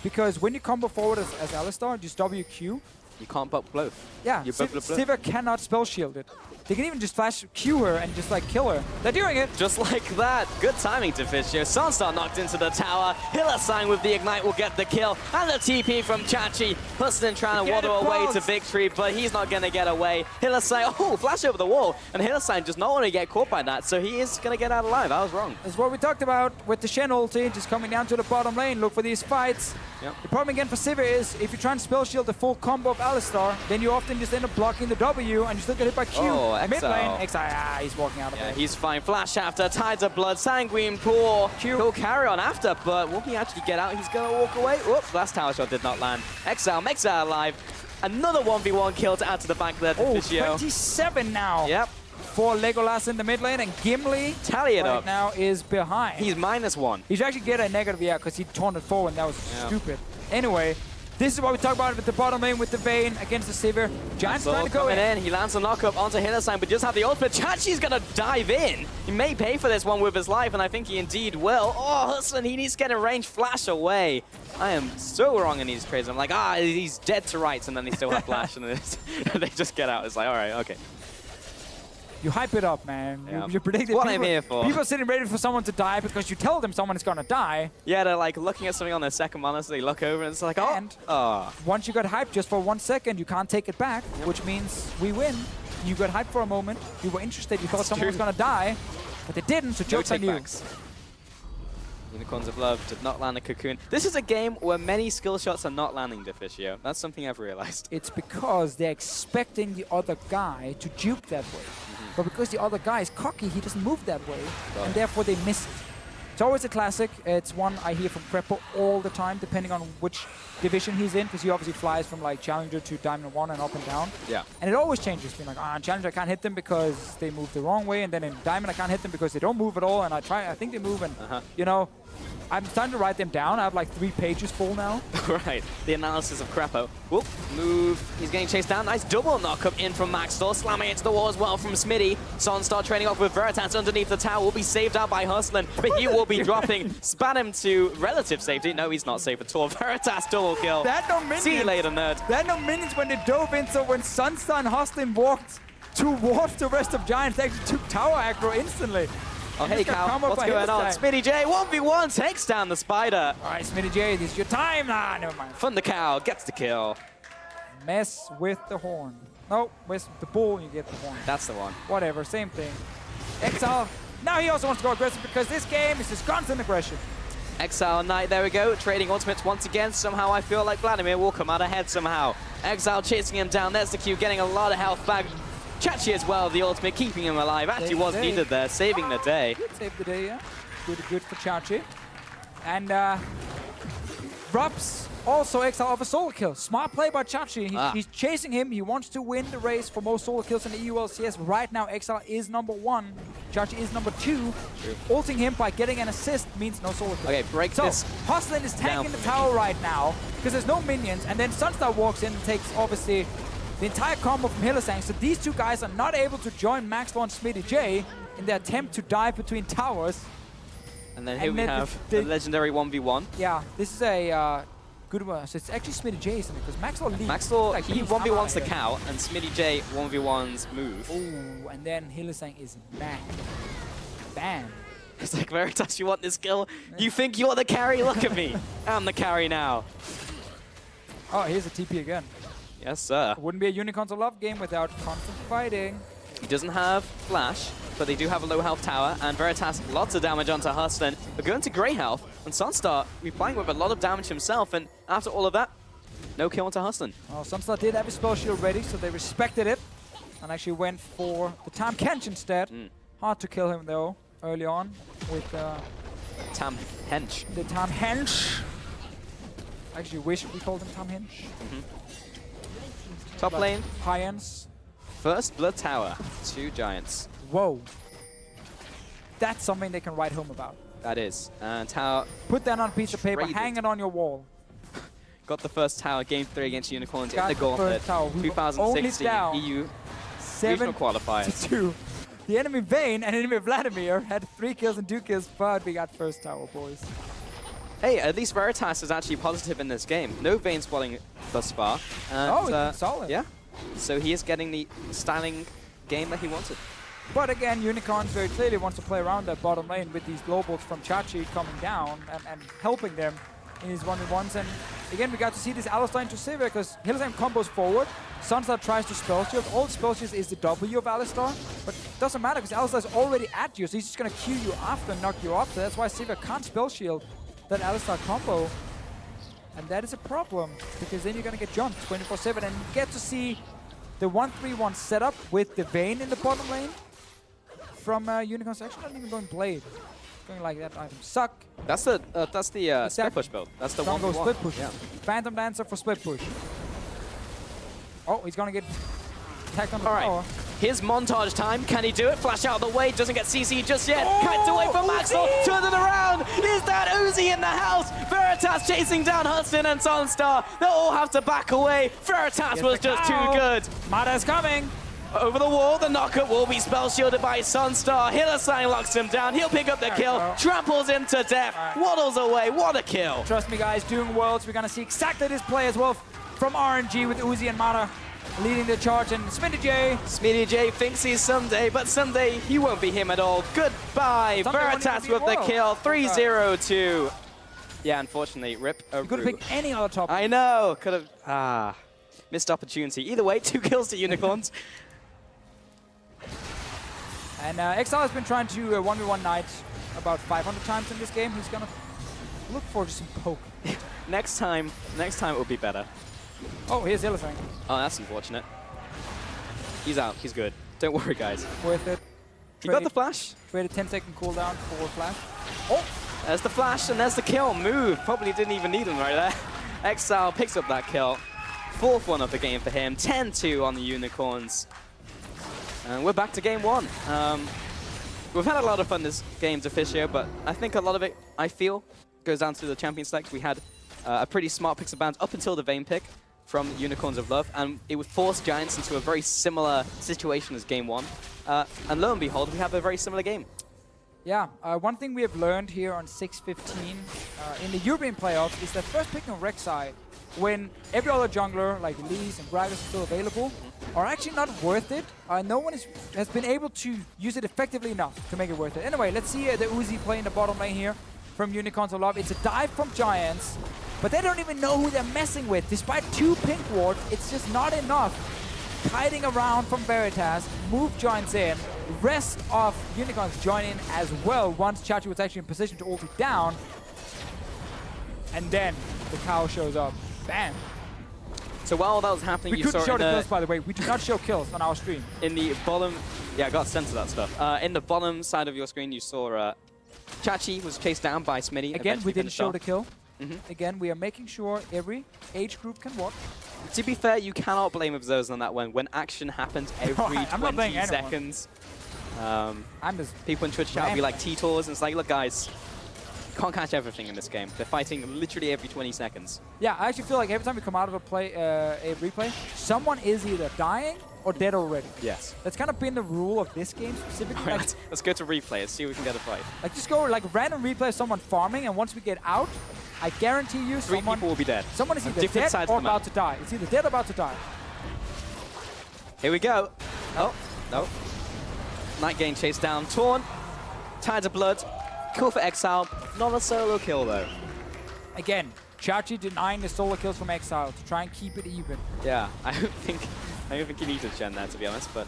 because when you combo forward as Alistar, just WQ. You can't buck both. Yeah, Sivir cannot spell shield it. They can even just flash Q her and just like kill her. They're doing it. Just like that. Good timing to Fisher. SONSTAR knocked into the tower. Hylissang with the ignite will get the kill. And the TP from Chachi. Hustlin trying to waddle away to victory, but he's not going to get away. Hylissang, oh, flash over the wall. And Hylissang does not want to get caught by that, so he is going to get out alive. I was wrong. That's what we talked about with the Shen ulti, just coming down to the bottom lane. Look for these fights. Yep. The problem again for Sivir is if you try and spell shield the full combo of Alistar, then you often just end up blocking the W and you still get hit by Q. Oh, Mid Exile. lane, Exile, he's walking out of Yeah, it. he's fine. Flash after, Tides of Blood, Sanguine Pool. He'll carry on after, but will he actually get out? He's going to walk away. Whoops, last tower shot did not land. Exile makes that alive. Another 1v1 kill to add to the bank there. Oh, Fisio. 27 now. Yep. For Legolas in the mid lane, and Gimli Tally it right up. now is behind. He's -1. He should actually get a negative, yeah, because he taunted forward, and that was stupid. Anyway, this is what we talk about with the bottom lane with the Vayne against the Sivir. Giants trying to go coming in. He lands a knockup onto Hylissang, but just have the ultimate. Chachi's going to dive in. He may pay for this one with his life, and I think he indeed will. Oh, Hustlin, he needs to get a range flash away. I am so wrong in these trades. I'm like, he's dead to rights, and then they still have flash, and they just get out. It's like, all right, okay. You hype it up, man. Yeah. You predict it. What I'm here for. People are sitting ready for someone to die because you tell them someone is going to die. Yeah, they're like looking at something on their second mana, so they look over and it's like, oh. Once you got hyped just for 1 second, you can't take it back, which means we win. You got hyped for a moment. You were interested. You thought someone was going to die, but they didn't, so joke's on you. Unicorns of Love did not land a cocoon. This is a game where many skill shots are not landing, Deficio. That's something I've realized. It's because they're expecting the other guy to juke that way. But because the other guy is cocky, he doesn't move that way, and therefore they miss it. It's always a classic. It's one I hear from Prepper all the time, depending on which division he's in, because he obviously flies from like Challenger to Diamond 1 and up and down. Yeah. And it always changes. Being like, in Challenger I can't hit them because they move the wrong way, and then in Diamond I can't hit them because they don't move at all, and I think they move, and you know, I'm starting to write them down. I have like 3 pages full now. Right, the analysis of Crapo. Whoop, move. He's getting chased down. Nice double knock-up in from Maxlore. Slamming into the wall as well from Smitty. SONSTAR trading off with Veritas underneath the tower. Will be saved out by Hustlin, but he will be dropping. Span him to relative safety. No, he's not safe at all. Veritas double kill. They had no minions. See you later, nerd. They had no minions when they dove in, so when SONSTAR and Hustlin walked towards the rest of Giants, they actually took tower aggro instantly. Oh, hey, Cal, what's going on? SmittyJ, 1v1, takes down the Spider. All right, SmittyJ, this is your time. Nah, never mind. Fun the Cow gets the kill. Mess with the horn. No, with the bull, you get the horn. That's the one. Whatever, same thing. Exileh, now he also wants to go aggressive because this game is just constant aggression. Exileh Knight, there we go, trading ultimates once again. Somehow I feel like Vladimir will come out ahead somehow. Exileh chasing him down, there's the Q, getting a lot of health back. Chachi as well, the ultimate, keeping him alive. Actually was needed there, saving the day. Save the day, yeah. Good for Chachi. And Rups also Exileh off a solo kill. Smart play by Chachi. He's chasing him. He wants to win the race for most solo kills in the EU LCS. Right now, Exileh is #1. Chachi is #2. True. Ulting him by getting an assist means no solo kill. Okay, break this. Hustlin is tanking the tower right now because there's no minions. And then SONSTAR walks in and takes, obviously, the entire combo from Hylissang. So these two guys are not able to join Maxlore and SmittyJ in their attempt to dive between towers. And then here we have the legendary 1v1. Yeah, this is a good one. So it's actually SmittyJ, isn't it? Because Maxlore leads. Maxlore, like, he 1v1s the Cow, and SmittyJ 1v1s move. Oh, and then Hylissang is mad. Bam. It's like, Veritas, you want this kill? You think you're the carry? Look at me. I'm the carry now. Oh, here's a TP again. Yes, sir. It wouldn't be a Unicorns of Love game without constant fighting. He doesn't have Flash, but they do have a low health tower, and Veritas, lots of damage onto Hustlin. But going to grey health, and SONSTAR replying with a lot of damage himself, and after all of that, no kill onto Hustlin. Well, SONSTAR did have his spell shield ready, so they respected it, and actually went for the Tam Kench instead. Hard to kill him, though, early on, with Tam Hench. The Tam Hench. I actually wish we called him Tam Hench. Top lane. High ends. First blood tower. 2 Giants. Whoa. That's something they can write home about. That is. And tower. Put that on a piece of paper, hang it on your wall. Got the first tower, game 3 against Unicorns in Got the gauntlet. 2016 EU Regional Qualifiers. 7-2. The enemy Vayne and enemy Vladimir had 3 kills and 2 kills, but we got first tower, boys. Hey, at least Veritas is actually positive in this game. No Vayne spotting thus far. And, oh, he's been solid. Yeah. So he is getting the styling game that he wanted. But again, Unicorns very clearly wants to play around that bottom lane with these globals from Chachi coming down and helping them in his 1v1s. And again, we got to see this Alistar into Sivir because Hylissang combos forward. SONSTAR tries to spell shield. All the spell shield is the W of Alistar, but it doesn't matter because Alistar is already at you, so he's just going to Q you after and knock you up. So that's why Sivir can't spell shield that Alistar combo. And that is a problem because then you're going to get jumped 24/7 and you get to see the 1-3-1 setup with the Vayne in the bottom lane from Unicorns. Actually not even going Blade. Going like that item. Suck. That's the split push build. That's the one. Split push. Yeah. Phantom Dancer for split push. Oh, he's gonna get attacked on the tower. Here's montage time. Can he do it? Flash out of the way. Doesn't get CC just yet. Kites away from Maxlore. Turn it around. Is that Uzi in the house? Veritas chasing down Hustlin and SONSTAR. They'll all have to back away. Veritas was just too good. Mada's coming. Over the wall, the knockup will be spell shielded by SONSTAR. Hylissang locks him down. He'll pick up the kill. Tramples him to death. Waddles away. What a kill. Trust me, guys. Doing Worlds, we're going to see exactly this play as well from RNG with Uzi and Mada leading the charge. And SmittyJ thinks he's Sunday, but Sunday, he won't be him at all. Goodbye. Veritas with the kill. 3-0-2. Yeah, unfortunately, rip. You could have picked any other top. I know. Could have. Missed opportunity. Either way, 2 kills to Unicorns. And Exileh has been trying to 1v1 Knight about 500 times in this game. He's gonna look for just some poke. Next time it will be better. Oh, here's Hylissang. Oh, that's unfortunate. He's out. He's good. Don't worry, guys. Worth it. You got the flash. Trade a 10-second cooldown for flash. Oh! There's the flash and there's the kill. Move. Probably didn't even need him right there. Exileh picks up that kill. 4th one of the game for him. 10-2 on the Unicorns. And we're back to game 1. We've had a lot of fun this game, Officio, but I think a lot of it, I feel, goes down to the champion select. We had a pretty smart picks of bands up until the Vayne pick from Unicorns of Love, and it would force Giants into a very similar situation as game 1. And lo and behold, we have a very similar game. Yeah, one thing we have learned here on 6:15 in the European playoffs is that first picking on Rek'Sai, when every other jungler like Elise and Gragas are still available, are actually not worth it. No one has been able to use it effectively enough to make it worth it. Anyway, let's see the Uzi play in the bottom lane here from Unicorns of Love. It's a dive from Giants, but they don't even know who they're messing with. Despite 2 pink wards, it's just not enough. Kiting around from Veritas, move Giants in. Rest of Unicorns join in as well once Chachi was actually in position to ult it down. And then the cow shows up. Bam. So while that was happening, We you couldn't saw show in the kills, by the way. We do not show kills on our stream. in the bottom, yeah, I got to censor that stuff. In the bottom side of your screen, you saw Chachi was chased down by Smitty. Again, we didn't show the kill. Mhm. Again, we are making sure every age group can watch. To be fair, you cannot blame Observers on that one. When action happens every I'm not blaming 20 anyone. seconds, I'm just people in Twitch chat will be like T-Tours, and it's like, look guys, you can't catch everything in this game. They're fighting literally every 20 seconds. Yeah, I actually feel like every time we come out of a replay, someone is either dying or dead already. Yes. That's kind of been the rule of this game specifically. Alright, let's go to replay and see if we can get a fight. Like just go like random replay of someone farming, and once we get out, I guarantee you 3 someone people will be dead. Someone is On either different dead sides or of the map. about to die. It's either dead or about to die. Here we go. Oh, no. Night Gain chased down. Torn. Tides of Blood. Kill for Exile. Not a solo kill, though. Again, Chachi denying the solo kills from Exile to try and keep it even. Yeah, I don't think he needed Gen there, to be honest, but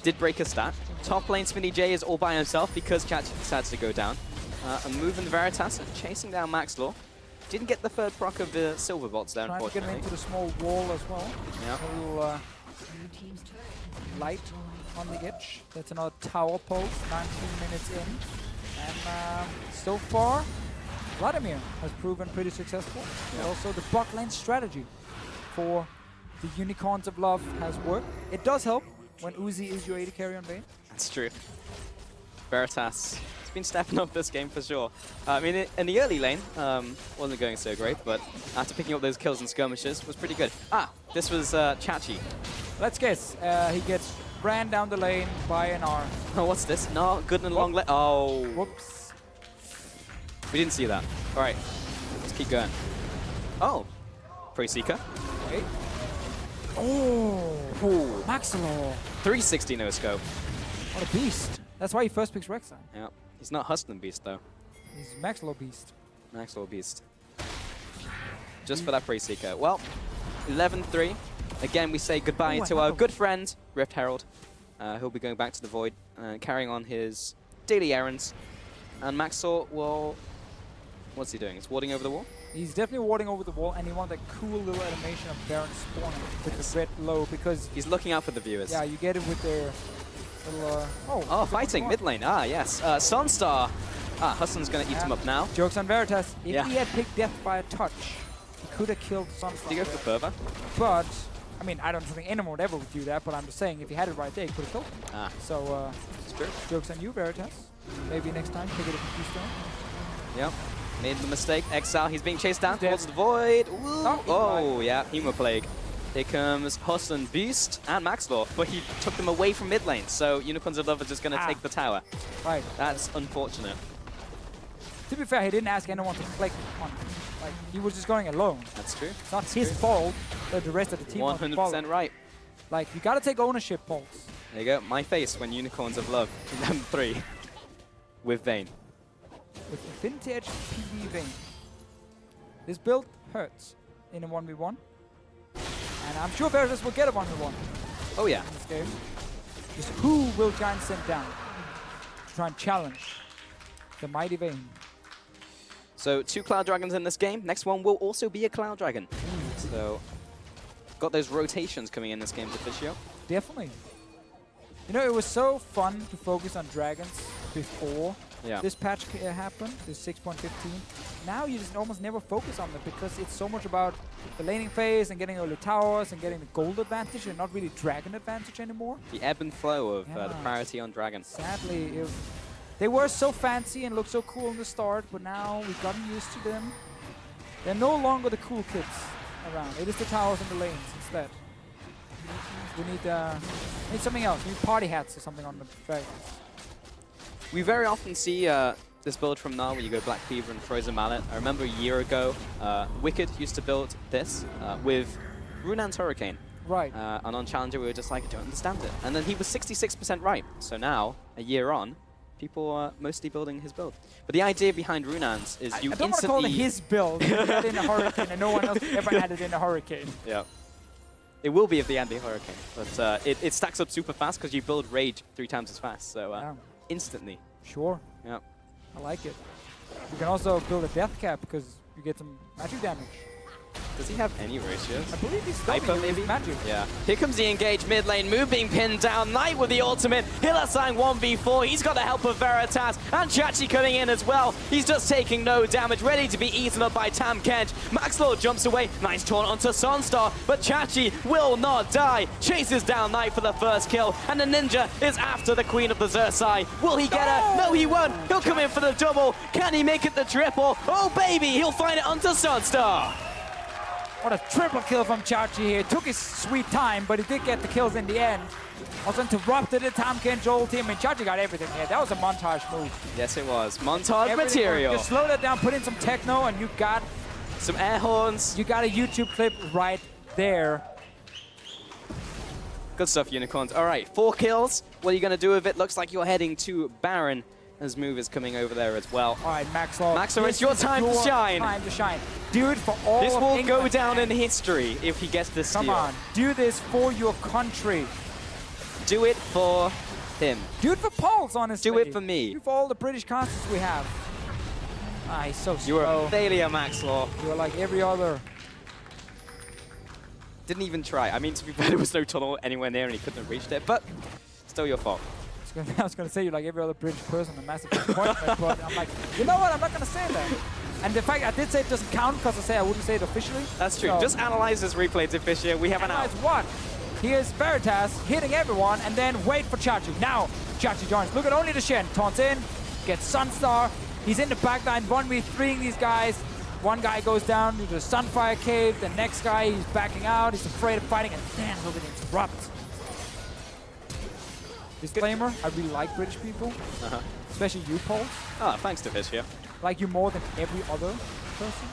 did break a stat. Top lane SmittyJ is all by himself because Chachi decides to go down. And moving the Veritas and chasing down Maxlore. Didn't get the third proc of the silver bots there, Trying to get him unfortunately. into the small wall as well. Yeah. A little light on the edge. That's another tower post, 19 minutes in. And so far, Vladimir has proven pretty successful. Yeah. But also the bot lane strategy for the Unicorns of Love has worked. It does help when Uzi is your AD carry on Vayne. That's true. Veritas has been stepping up this game for sure. I mean, in the early lane, wasn't going so great, but after picking up those kills and skirmishes, was pretty good. Ah, this was Chachi. Let's guess. He gets ran down the lane by an R. Oh, what's this? No, good and long lane. Oh. Whoops. We didn't see that. All right, let's keep going. Oh, Pre-Seeker. Wait. Oh, Ooh. Maxlore. 360 no scope. What a beast. That's why he first picks Rek'Sai. Yeah, he's not Hustlin Beast though. He's Maxlore beast. Maxlore Beast. Just for that Pre-Seeker. Well, 11-3. Again, we say goodbye to our good friend, Rift Herald. He'll be going back to the Void and carrying on his daily errands. And Maxlore will... What's he doing? He's warding over the wall? He's definitely warding over the wall, and he wanted that cool little animation of Baron spawning with the red low, because... He's looking out for the viewers. Yeah, you get it with their little... Oh, fighting mid lane. Ah, yes. SONSTAR. Ah, Hustlin's going to eat him up now. Joke's on Veritas. If Yeah. he had picked death by a touch, he could have killed SONSTAR. Did he go for further? But, I mean, I don't think anyone would ever do that, but I'm just saying, if he had it right there, he could have killed him. Ah. So, true. Joke's on you, Veritas. Maybe next time, take it a Keystone. Yep. Made the mistake. Exile, he's being chased down He's towards the Void. Ooh. Oh, Oh, yeah. Hemo Plague. Here comes Hustlin Beast and Maxlore, but he took them away from mid lane, so Unicorns of Love are just going to take the tower. Right. That's unfortunate. To be fair, he didn't ask anyone to click on him. Like, he was just going alone. That's true. It's not his fault that the rest of the team 100% right. Like, you gotta take ownership, Pulse. There you go. My face when Unicorns of Love 11-3 with Vayne. With Infinity Edge PV Vayne. This build hurts in a 1v1. And I'm sure Veritas will get a 1v1 Oh, yeah. in this game. Just who will Giants send down to try and challenge the mighty Vayne? So 2 Cloud Dragons in this game. Next one will also be a Cloud Dragon. So got those rotations coming in this game to Fishio. Definitely. You know, it was so fun to focus on dragons before this patch happened, this 6.15. Now you just almost never focus on them because it's so much about the laning phase and getting early towers and getting the gold advantage and not really dragon advantage anymore. The ebb and flow of the priority on Dragon. Sadly, if They were so fancy and looked so cool in the start, but now we've gotten used to them. They're no longer the cool kids around. It is the towers and the lanes instead. We need something else. We need party hats or something on the dragons. We very often see this build from Gnar where you go Black Cleaver and Frozen Mallet. I remember a year ago, Wicked used to build this with Runan's Hurricane. Right. And on Challenger, we were just like, I don't understand it. And then he was 66% right. So now, a year on, people are mostly building his build. But the idea behind Runan's is you I don't want to call it his build. He had it in a Hurricane, and no one else ever had it in a Hurricane. Yeah. It will be if the anti-Hurricane. But it stacks up super fast because you build Rage 3 times as fast. So instantly. Sure. Yeah. I like it. You can also build a death cap because you get some magic damage. Does he have any ratios? I believe he's Hyper, maybe? magic. Yeah. Here comes the engage mid lane. Move being pinned down. Knight with the ultimate. Hylissang 1v4. He's got the help of Veritas. And Chachi coming in as well. He's just taking no damage. Ready to be eaten up by Tam Kench. Maxlore jumps away. Nice taunt onto SONSTAR. But Chachi will not die. Chases down Knight for the first kill. And the Ninja is after the Queen of the Xerxai. Will he get her? No, he won't. He'll come in for the double. Can he make it the triple? Oh, baby. He'll find it onto SONSTAR. What a triple kill from Chachi here. Took his sweet time, but he did get the kills in the end. Also interrupted the Tam Kench ulti. I mean, Chachi got everything here. That was a montage move. Yes, it was. Montage Everything material. Just slow that down, put in some techno, and you got some air horns. You got a YouTube clip right there. Good stuff, Unicorns. All right, 4 kills. What are you going to do with it? Looks like you're heading to Baron. His move is coming over there as well. All right, Maxlore. Maxlore, it's your time to shine. Time to shine. Do it for all This of will England. go down in history if he gets this steal. Come on, do this for your country. Do it for him. Do it for Pauls, honestly. Do it for me. Do it for all the British casters we have. Ah, he's so slow. You are a failure, Maxlore. You are like every other. Didn't even try. I mean, to be fair, there was no tunnel anywhere near and he couldn't have reached it, but still your fault. I was going to say you're like every other British person, a massive disappointment, but I'm like, you know what, I'm not going to say that. And the fact I did say it doesn't count because I say I wouldn't say it officially. That's true. So just analyze this replay to Fisher. We have an out. What? Here's Veritas hitting everyone and then wait for Chachi. Now, Chachi joins. Look at only the Shen. Taunts in, gets SONSTAR. He's in the backline 1v3ing these guys. One guy goes down into the Sunfire Cave. The next guy, he's backing out. He's afraid of fighting, and damn, he'll get interrupted. Disclaimer, I really like British people, especially you, Paul. Oh, thanks to Fish here. Like you more than every other person.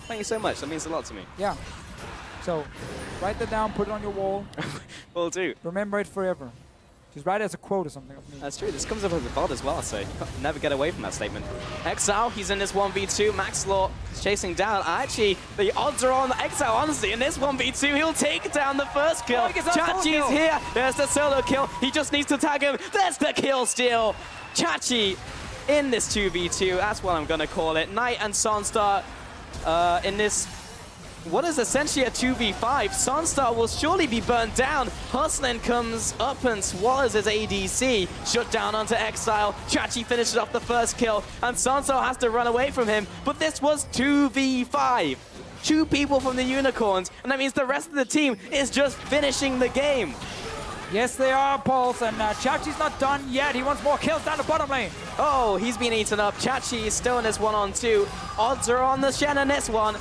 Thank you so much. That means a lot to me. Yeah. So, write that down, put it on your wall. Will do. Remember it forever. Just write it as a quote or something of me. That's true. This comes up as a VOD as well, so you can't never get away from that statement. Exile, he's in this 1v2. Maxlore is chasing down. Actually, the odds are on Exile, honestly. In this 1v2, he'll take down the first kill. Chachi's here. There's the solo kill. He just needs to tag him. There's the kill steal. Chachi in this 2v2. That's what I'm going to call it. Knight and SONSTAR in this what is essentially a 2v5. SONSTAR will surely be burnt down. Hustlin comes up and swallows his ADC. Shut down onto Exile. Chachi finishes off the first kill, and SONSTAR has to run away from him. But this was 2v5. 2 people from the Unicorns, and that means the rest of the team is just finishing the game. Yes, they are, Pauls, and Chachi's not done yet. He wants more kills down the bottom lane. Oh, he's been eaten up. Chachi is still in this 1-on-2. Odds are on the Shen in this one.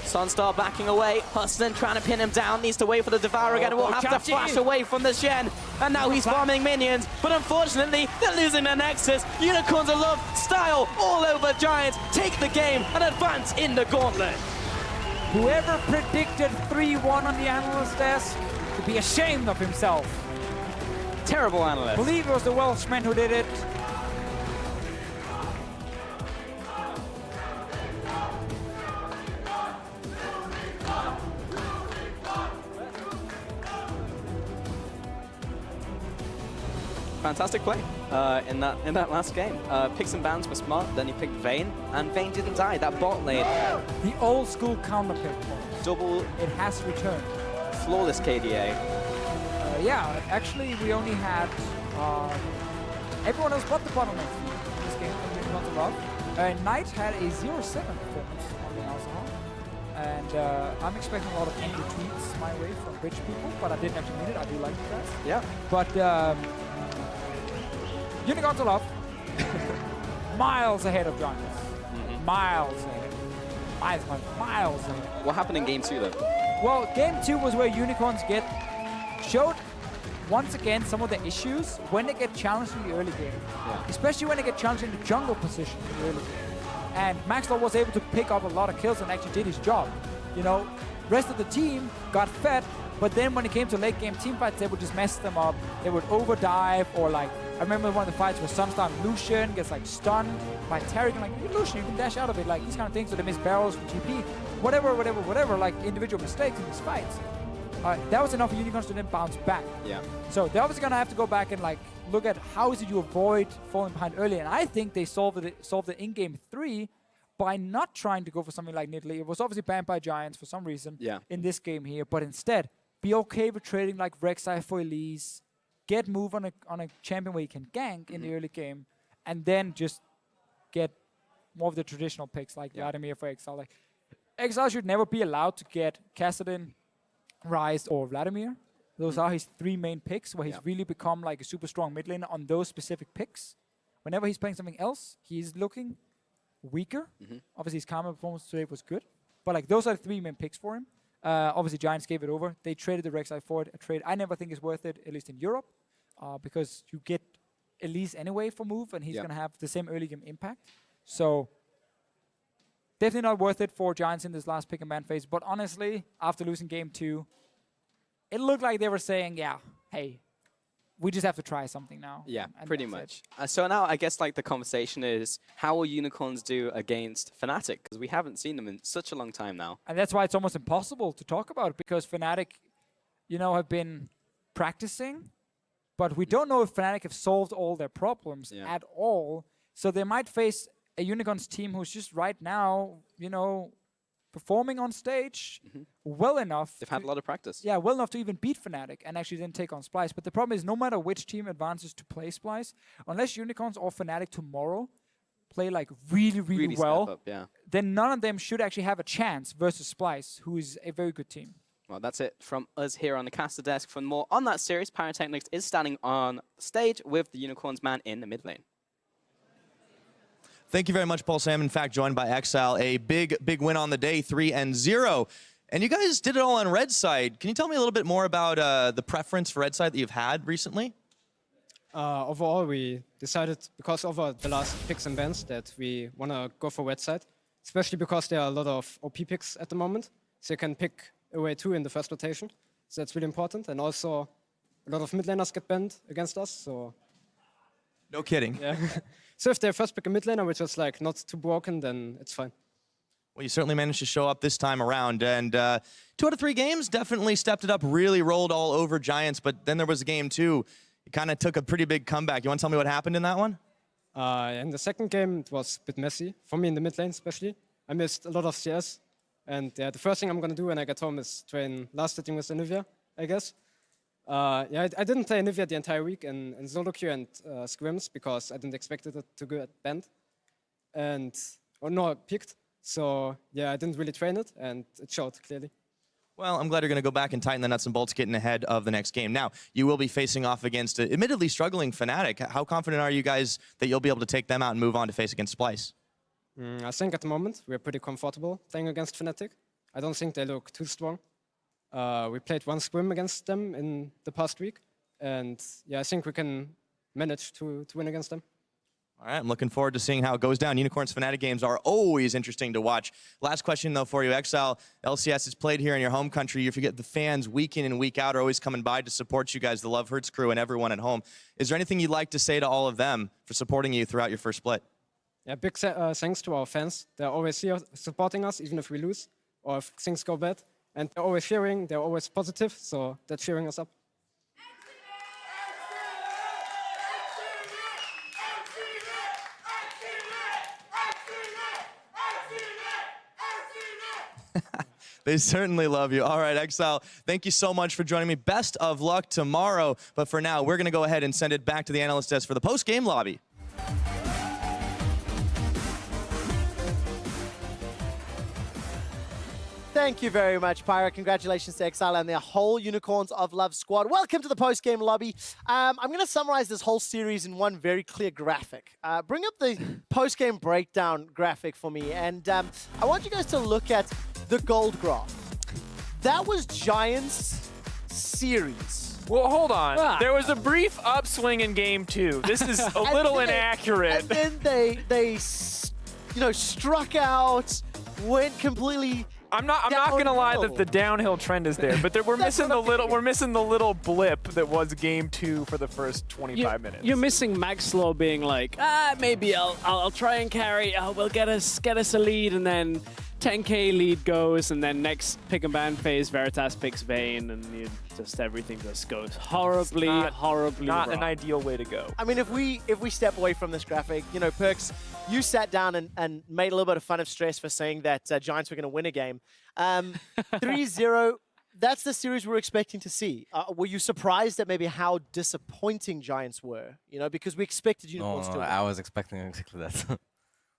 SONSTAR backing away. Hustlin trying to pin him down. Needs to wait for the Devour again. Will have to flash away from the Shen. And now he's farming minions. But unfortunately, they're losing their Nexus. Unicorns of Love style all over Giants. Take the game and advance in the gauntlet. Whoever predicted 3-1 on the analyst desk could be ashamed of himself. Terrible analyst. I believe it was the Welshman who did it. Fantastic play in that last game. Picks and bans were smart, then he picked Vayne, and Vayne didn't die. That bot lane. The old school counter pick. Double. It has returned. Flawless KDA. Yeah, actually we only had everyone else but the bottom lane in this game. Not a lot. Knight had a 0-7 performance on the Alzheimer. And I'm expecting a lot of angry tweets my way from British people, but I didn't actually mean it. I do like you guys. Yeah. But Unicorns of Love miles ahead of Giants. Miles ahead. Miles ahead. What happened in game 2 though? Well, game 2 was where Unicorns showed once again some of the issues when they get challenged in the early game. Especially when they get challenged in the jungle position in the early game. And Maxlore was able to pick up a lot of kills and actually did his job. You know, rest of the team got fed, but then when it came to late game team fights, they would just mess them up. They would overdive, or like, I remember one of the fights where SONSTAR and Lucian gets like stunned by Tarek, and like, Lucian, you can dash out of it, like these kind of things, so they miss barrels from GP, whatever, like individual mistakes in these fights. That was enough for Unicorns to then bounce back. Yeah. So they're obviously gonna have to go back and like look at how is it you avoid falling behind early, and I think they solved it in game 3 by not trying to go for something like Nidalee. It was obviously banned by Giants for some reason in this game here, but instead, be okay with trading like Rek'Sai for Elise, get move on a champion where you can gank in the early game, and then just get more of the traditional picks like Vladimir for Exileh. Like, Exileh should never be allowed to get Kassadin, Ryze, or Vladimir. Those are his 3 main picks, where he's really become like a super strong mid laner on those specific picks. Whenever he's playing something else, he's looking weaker. Obviously, his Karma performance today was good, but like those are the 3 main picks for him. Obviously, Giants gave it over. They traded the Rek'Sai for it. A trade I never think is worth it, at least in Europe, because you get Elise anyway for move, and he's going to have the same early game impact. So, definitely not worth it for Giants in this last pick and ban phase. But honestly, after losing game 2, it looked like they were saying, yeah, hey, we just have to try something now. Yeah, and pretty much. So now I guess like the conversation is, how will Unicorns do against Fnatic? Because we haven't seen them in such a long time now. And that's why it's almost impossible to talk about, because Fnatic, you know, have been practicing, but we don't know if Fnatic have solved all their problems at all. So they might face a Unicorns team who's just right now, you know, performing on stage well enough. They've had a lot of practice. Yeah, well enough to even beat Fnatic and actually then take on Splice. But the problem is, no matter which team advances to play Splice, unless Unicorns or Fnatic tomorrow play like really well, step up, then none of them should actually have a chance versus Splice, who is a very good team. Well, that's it from us here on the caster desk. For more on that series, Pyrotechnics is standing on stage with the Unicorns man in the mid lane. Thank you very much, Paul Sam. In fact, joined by Exileh, a big win on the day, 3-0. And you guys did it all on red side. Can you tell me a little bit more about the preference for red side that you've had recently? Overall, we decided, because of the last picks and bans, that we want to go for red side, especially because there are a lot of OP picks at the moment. So you can pick away 2 in the first rotation. So that's really important. And also, a lot of mid laners get banned against us. So no kidding. Yeah. So if they first pick a mid laner, which is like not too broken, then it's fine. Well, you certainly managed to show up this time around. And 2 out of 3 games definitely stepped it up, really rolled all over Giants. But then there was game 2. You kind of took a pretty big comeback. You want to tell me what happened in that one? In the second game, it was a bit messy. For me in the mid lane especially. I missed a lot of CS. And the first thing I'm going to do when I get home is train last hitting with Anivia, I guess. I didn't play Anivia the entire week in solo queue and scrims because I didn't expect it to get banned. It picked. So yeah, I didn't really train it, and it showed clearly. Well, I'm glad you're going to go back and tighten the nuts and bolts getting ahead of the next game. Now, you will be facing off against an admittedly struggling Fnatic. How confident are you guys that you'll be able to take them out and move on to face against Splice? I think at the moment we're pretty comfortable playing against Fnatic. I don't think they look too strong. We played 1 scrim against them in the past week, and yeah, I think we can manage to win against them. All right, I'm looking forward to seeing how it goes down. Unicorns Fnatic games are always interesting to watch. Last question, though, for you. Exileh, LCS is played here in your home country. You forget the fans week in and week out are always coming by to support you guys, the Love Hurts crew and everyone at home. Is there anything you'd like to say to all of them for supporting you throughout your first split? Yeah, big thanks to our fans. They're always here supporting us, even if we lose or if things go bad. And they're always cheering, they're always positive, so they're cheering us up. They certainly love you. All right, Exileh, thank you so much for joining me. Best of luck tomorrow. But for now, we're going to go ahead and send it back to the analyst desk for the post-game lobby. Thank you very much, Pyro. Congratulations to Exileh and their whole Unicorns of Love squad. Welcome to the post-game lobby. I'm going to summarize this whole series in one very clear graphic. Bring up the post-game breakdown graphic for me, and I want you guys to look at the gold graph. That was Giants' series. Well, hold on. There was a brief upswing in game 2. This is a little inaccurate. And then they struck out, went completely. I'm not gonna lie that the downhill trend is there, but we're missing the little blip that was game 2 for the first 25 minutes. You're missing Maxlore being like, maybe I'll try and carry. We'll get us a lead, and then 10k lead goes, and then next pick and ban phase, Veritas picks Vayne, and everything just goes horribly not wrong. an ideal way to go. I mean, if we step away from this graphic, Perks, you sat down and made a little bit of fun of Stress for saying that Giants were going to win a game. 3-0, that's the series we're expecting to see. Were you surprised at maybe how disappointing Giants were? Because we expected Unicorns to win. I was expecting exactly that.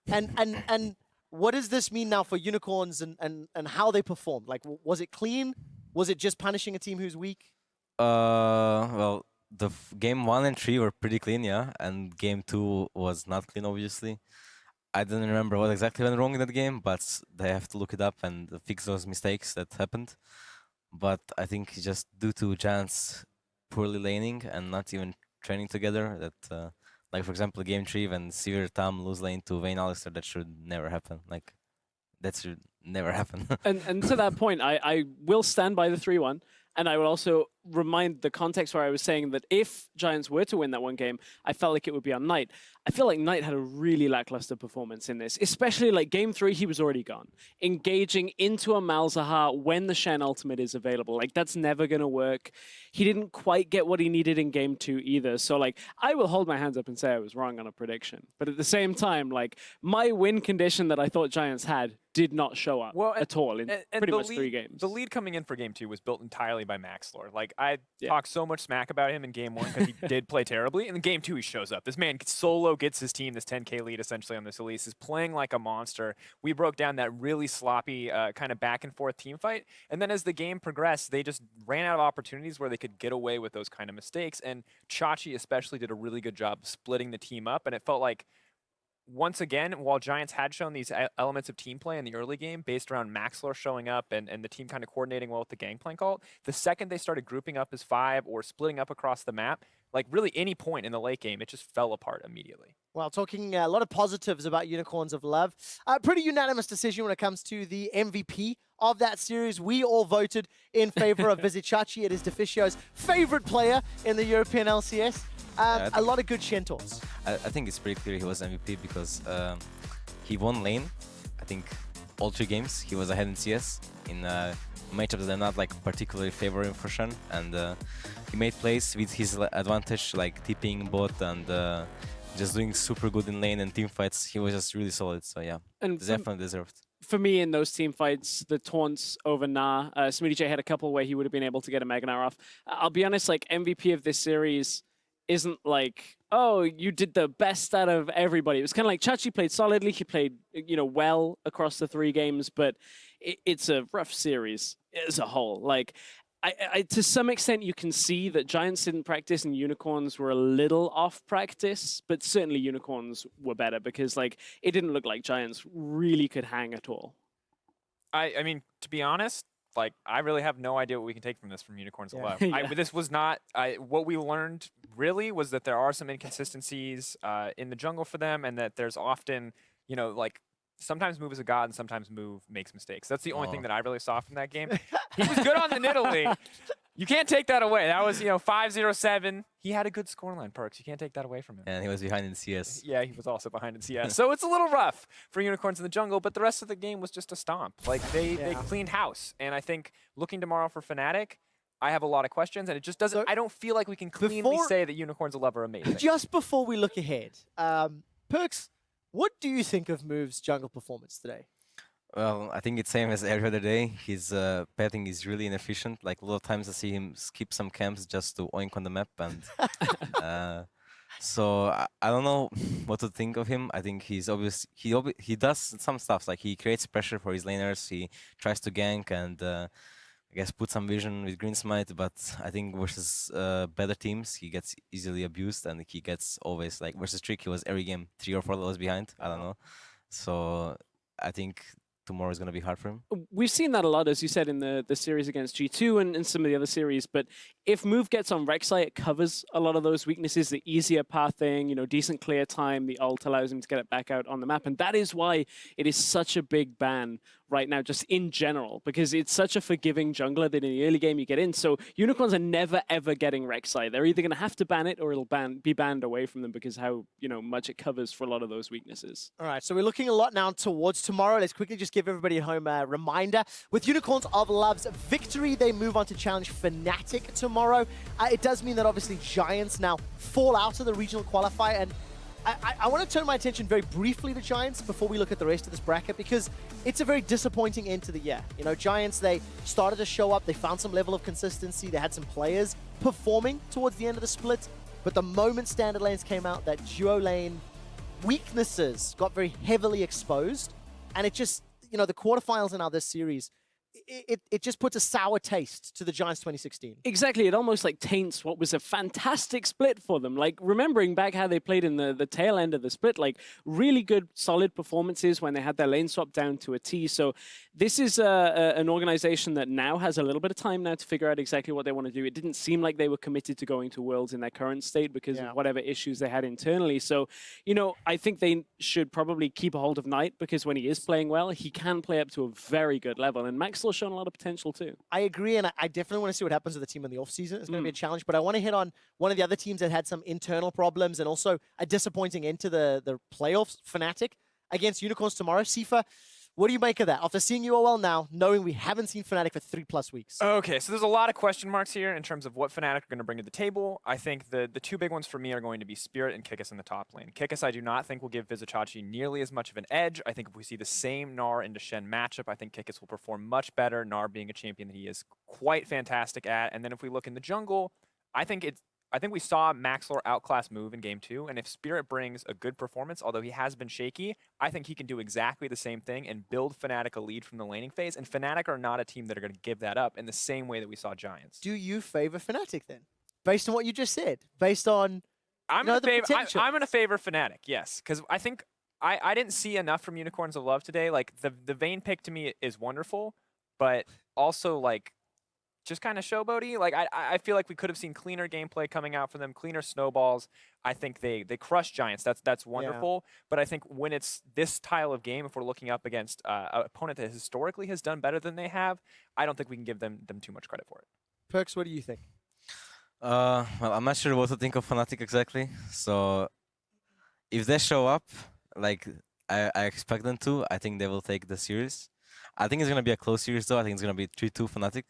And what does this mean now for Unicorns and how they performed? Like, was it clean? Was it just punishing a team who's weak? Well, the game 1 and 3 were pretty clean, yeah, and game 2 was not clean, obviously. I don't remember what exactly went wrong in that game, but they have to look it up and fix those mistakes that happened. But I think just due to Giants poorly laning and not even training together, that, like for example, game 3 when Sivir Tam lose lane to Vayne Alistair, that should never happen. Like, that should never happen. and to that point, I will stand by the 3-1. And I will also remind the context where I was saying that if Giants were to win that one game, I felt like it would be on Knight. I feel like Knight had a really lackluster performance in this, especially like game 3, he was already gone. Engaging into a Malzahar when the Shen ultimate is available, like that's never going to work. He didn't quite get what he needed in game 2 either. So like, I will hold my hands up and say I was wrong on a prediction. But at the same time, like my win condition that I thought Giants had did not show up at all in pretty much 3 games. The lead coming in for game 2 was built entirely by Maxlore. Like, I talked so much smack about him in game 1 because he did play terribly. In game 2, he shows up. This man solo gets his team this 10k lead essentially on this Elise, is playing like a monster. We broke down that really sloppy kind of back and forth team fight. And then as the game progressed, they just ran out of opportunities where they could get away with those kind of mistakes. And Chachi especially did a really good job splitting the team up. And it felt like, once again, while Giants had shown these elements of team play in the early game based around Maxlore showing up and the team kind of coordinating well with the Gangplank ult, the second they started grouping up as 5 or splitting up across the map, like really any point in the late game, it just fell apart immediately. Well, talking a lot of positives about Unicorns of Love. Pretty unanimous decision when it comes to the MVP of that series. We all voted in favor of Vizicsacsi. It is Deficio's favorite player in the European LCS. A lot of good Shentors. I think it's pretty clear he was MVP because he won lane. I think all 3 games he was ahead in CS in matchups that are not like particularly favoring for Shen, and he made plays with his advantage, like TPing bot and just doing super good in lane and team fights. He was just really solid. So yeah, and definitely deserved. For me, in those team fights, the taunts over Nah, SmittyJ had a couple where he would have been able to get a Mega Nah off. I'll be honest, like MVP of this series isn't like, oh, you did the best out of everybody. It was kind of like Chachi played solidly. He played, well across the 3 games, but it's a rough series as a whole. Like, I to some extent, you can see that Giants didn't practice and Unicorns were a little off practice, but certainly Unicorns were better because, like, it didn't look like Giants really could hang at all. I mean, to be honest, like, I really have no idea what we can take from this from Unicorns of Love. This was not, what we learned really was that there are some inconsistencies in the jungle for them, and that there's often, like, sometimes Move is a god and sometimes Move makes mistakes. That's the only thing that I really saw from that game. He was good on the Nidalee. You can't take that away. That was, 5-0-7. He had a good scoreline, Perks. You can't take that away from him. And he was behind in CS. Yeah, he was also behind in CS. So it's a little rough for Unicorns in the jungle, but the rest of the game was just a stomp. Like, they cleaned house. And I think looking tomorrow for Fnatic, I have a lot of questions, and it just doesn't, I don't feel like we can cleanly say that Unicorns of Love are amazing. Just before we look ahead, Perks, what do you think of Move's jungle performance today? Well, I think it's same as every other day. His petting is really inefficient. Like, a lot of times I see him skip some camps just to oink on the map, and So I don't know what to think of him. I think he's obvious. He does some stuff like he creates pressure for his laners. He tries to gank and I guess put some vision with Green Smite. But I think versus better teams, he gets easily abused and he gets always like versus Trick. He was every game 3 or 4 levels behind. I don't know. So I think tomorrow is going to be hard for him. We've seen that a lot, as you said, in the series against G2 and some of the other series. But if move gets on Rek'Sai, it covers a lot of those weaknesses. The easier pathing, decent clear time, the ult allows him to get it back out on the map. And that is why it is such a big ban right now, just in general, because it's such a forgiving jungler that in the early game you get in. So Unicorns are never, ever getting Rek'Sai. They're either going to have to ban it or it'll be banned away from them because how much it covers for a lot of those weaknesses. All right, so we're looking a lot now towards tomorrow. Let's quickly just give everybody at home a reminder. With Unicorns of Love's victory, they move on to challenge Fnatic tomorrow. It does mean that obviously Giants now fall out of the regional qualifier, and I want to turn my attention very briefly to Giants before we look at the rest of this bracket, because it's a very disappointing end to the year. Giants, they started to show up, they found some level of consistency, they had some players performing towards the end of the split, but the moment standard lanes came out, that duo lane weaknesses got very heavily exposed, and it just, the quarterfinals in this series, it just puts a sour taste to the Giants 2016. Exactly. It almost taints what was a fantastic split for them. Remembering back how they played in the tail end of the split, really good, solid performances when they had their lane swap down to a T. So this is an organization that now has a little bit of time now to figure out exactly what they want to do. It didn't seem like they were committed to going to Worlds in their current state because of whatever issues they had internally. So, I think they should probably keep a hold of Knight, because when he is playing well, he can play up to a very good level. And Maxlore shown a lot of potential too. I agree, and I definitely want to see what happens with the team in the offseason. It's going to be a challenge, but I want to hit on one of the other teams that had some internal problems and also a disappointing end to the playoffs, Fnatic, against Unicorns tomorrow. Sifa, what do you make of that? After seeing UOL now, knowing we haven't seen Fnatic for 3+ weeks. Okay, so there's a lot of question marks here in terms of what Fnatic are going to bring to the table. I think the two big ones for me are going to be Spirit and Kikis in the top lane. Kikis, I do not think will give Vizicsacsi nearly as much of an edge. I think if we see the same Gnar into Shen matchup, I think Kikis will perform much better, Gnar being a champion that he is quite fantastic at. And then if we look in the jungle, I think we saw Maxlore outclass move in game 2, and if Spirit brings a good performance, although he has been shaky, I think he can do exactly the same thing and build Fnatic a lead from the laning phase, and Fnatic are not a team that are going to give that up in the same way that we saw Giants. Do you favor Fnatic then? Based on what you just said? Based on I'm going to favor Fnatic, yes, because I think I didn't see enough from Unicorns of Love today. The Vayne pick to me is wonderful, but also just kind of showboaty. I feel like we could have seen cleaner gameplay coming out from them, cleaner snowballs. I think they crush Giants. That's wonderful. Yeah. But I think when it's this style of game, if we're looking up against an opponent that historically has done better than they have, I don't think we can give them too much credit for it. Perks, what do you think? Well, I'm not sure what to think of Fnatic exactly. So if they show up, I expect them to, I think they will take the series. I think it's going to be a close series though. I think it's going to be 3-2 Fnatic,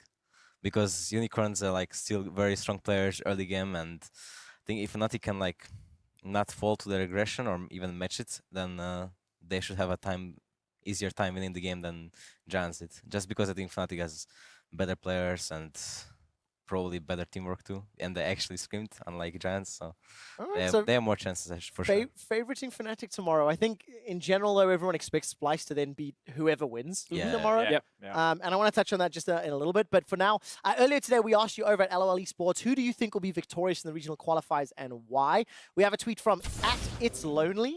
because Unicorns are still very strong players early game, and I think if Fnatic can not fall to their aggression or even match it, then they should have easier time winning the game than Giants did. Just because I think Fnatic has better players and probably better teamwork too, and they actually scrimmed, unlike Giants, so, they have more chances for sure. Favoriting Fnatic tomorrow. I think in general though, everyone expects Splice to then beat whoever wins tomorrow. Yeah. And I want to touch on that just in a little bit, but for now, earlier today we asked you over at LOL eSports, who do you think will be victorious in the regional qualifiers and why? We have a tweet from @It'sLonely.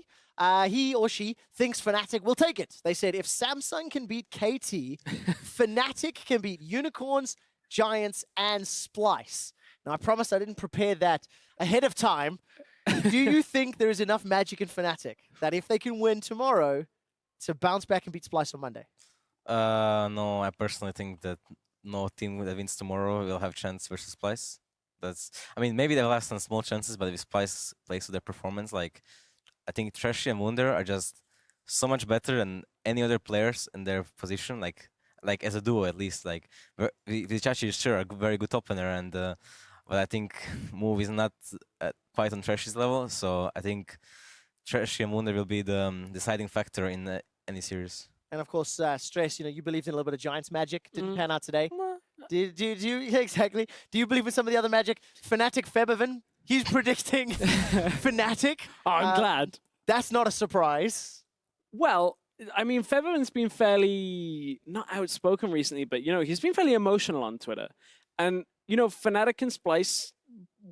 He or she thinks Fnatic will take it. They said if Samsung can beat KT, Fnatic can beat Unicorns, Giants, and Splice. Now, I promise I didn't prepare that ahead of time. Do you think there is enough magic in Fnatic that if they can win tomorrow to bounce back and beat Splice on Monday? No, I personally think that no team that wins tomorrow will have chance versus Splice. Maybe they'll have some small chances, but if Splice plays to their performance, I think Trashy and Wunder are just so much better than any other players in their position, as a duo at least. Vizicsacsi is sure a very good top laner, and but I think Move is not quite on Trashy's level, so I think Trashy and Wunder will be the deciding factor in any series. And of course, Stress, you believed in a little bit of Giants magic. Didn't pan out today. Do you exactly? Do you believe in some of the other magic? Fnatic Febiven, He's predicting Fnatic. Oh, I'm glad. That's not a surprise. Well, I mean, Featherman's been fairly, not outspoken recently, but, you know, he's been fairly emotional on Twitter. And, you know, Fnatic and Splyce,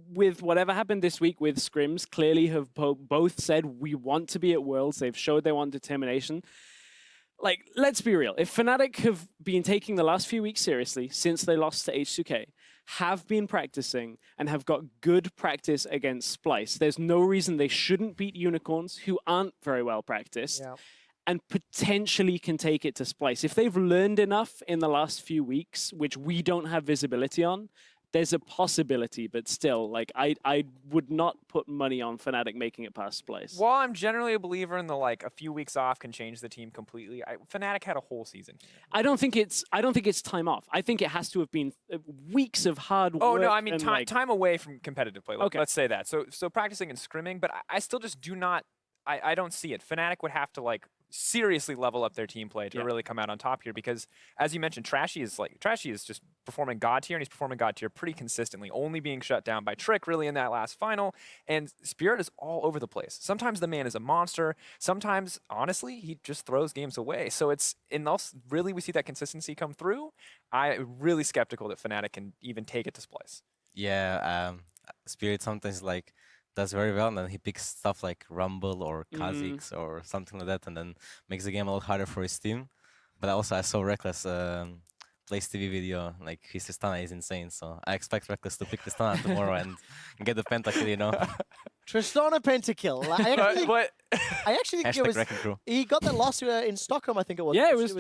with whatever happened this week with scrims, clearly have both said we want to be at Worlds. They've showed they want determination. Like, let's be real. If Fnatic have been taking the last few weeks seriously since they lost to H2K, have been practicing, and have got good practice against Splyce, there's no reason they shouldn't beat Unicorns, who aren't very well practiced, and potentially can take it to Splyce. If they've learned enough in the last few weeks, which we don't have visibility on, there's a possibility, but still, like, I would not put money on Fnatic making it past Splyce. While I'm generally a believer in the like a few weeks off can change the team completely, Fnatic had a whole season here. I don't think it's time off. I think it has to have been weeks of hard work. Oh no, I mean and, time away from competitive play. Okay. Let's say that. So practicing and scrimming, but I still just do not. I don't see it. Fnatic would have to like seriously level up their team play to really come out on top here because, as you mentioned, Trashy is just performing God tier, and he's performing God tier pretty consistently, only being shut down by Trick really in that last final. And Spirit is all over the place. Sometimes the man is a monster. Sometimes, honestly, he just throws games away. So it's really we see that consistency come through. I'm really skeptical that Fnatic can even take it to Splyce. Yeah, Spirit sometimes like does very well, and then he picks stuff like Rumble or Kha'Zix or something like that, and then makes the game a lot harder for his team. But also I saw Reckless Plays TV video, like his Tristana is insane, so I expect Reckless to pick Tristana tomorrow and get the pentakill, you know. Tristana pentakill. I actually think it was. He got that loss in Stockholm, I think it was. Yeah, it was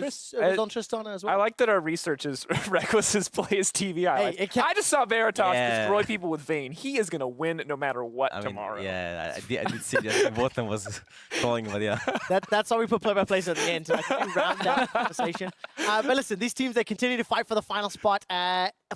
on Tristana as well. I like that our research is Reckless's Plays TV. I just saw Veritas destroy people with Vayne. He is gonna win no matter what tomorrow. Yeah, I did see that. Botham was calling, but yeah. That's how we put play-by-plays at the end. I think we round out the conversation. But listen, these teams, they continue to fight for the final spot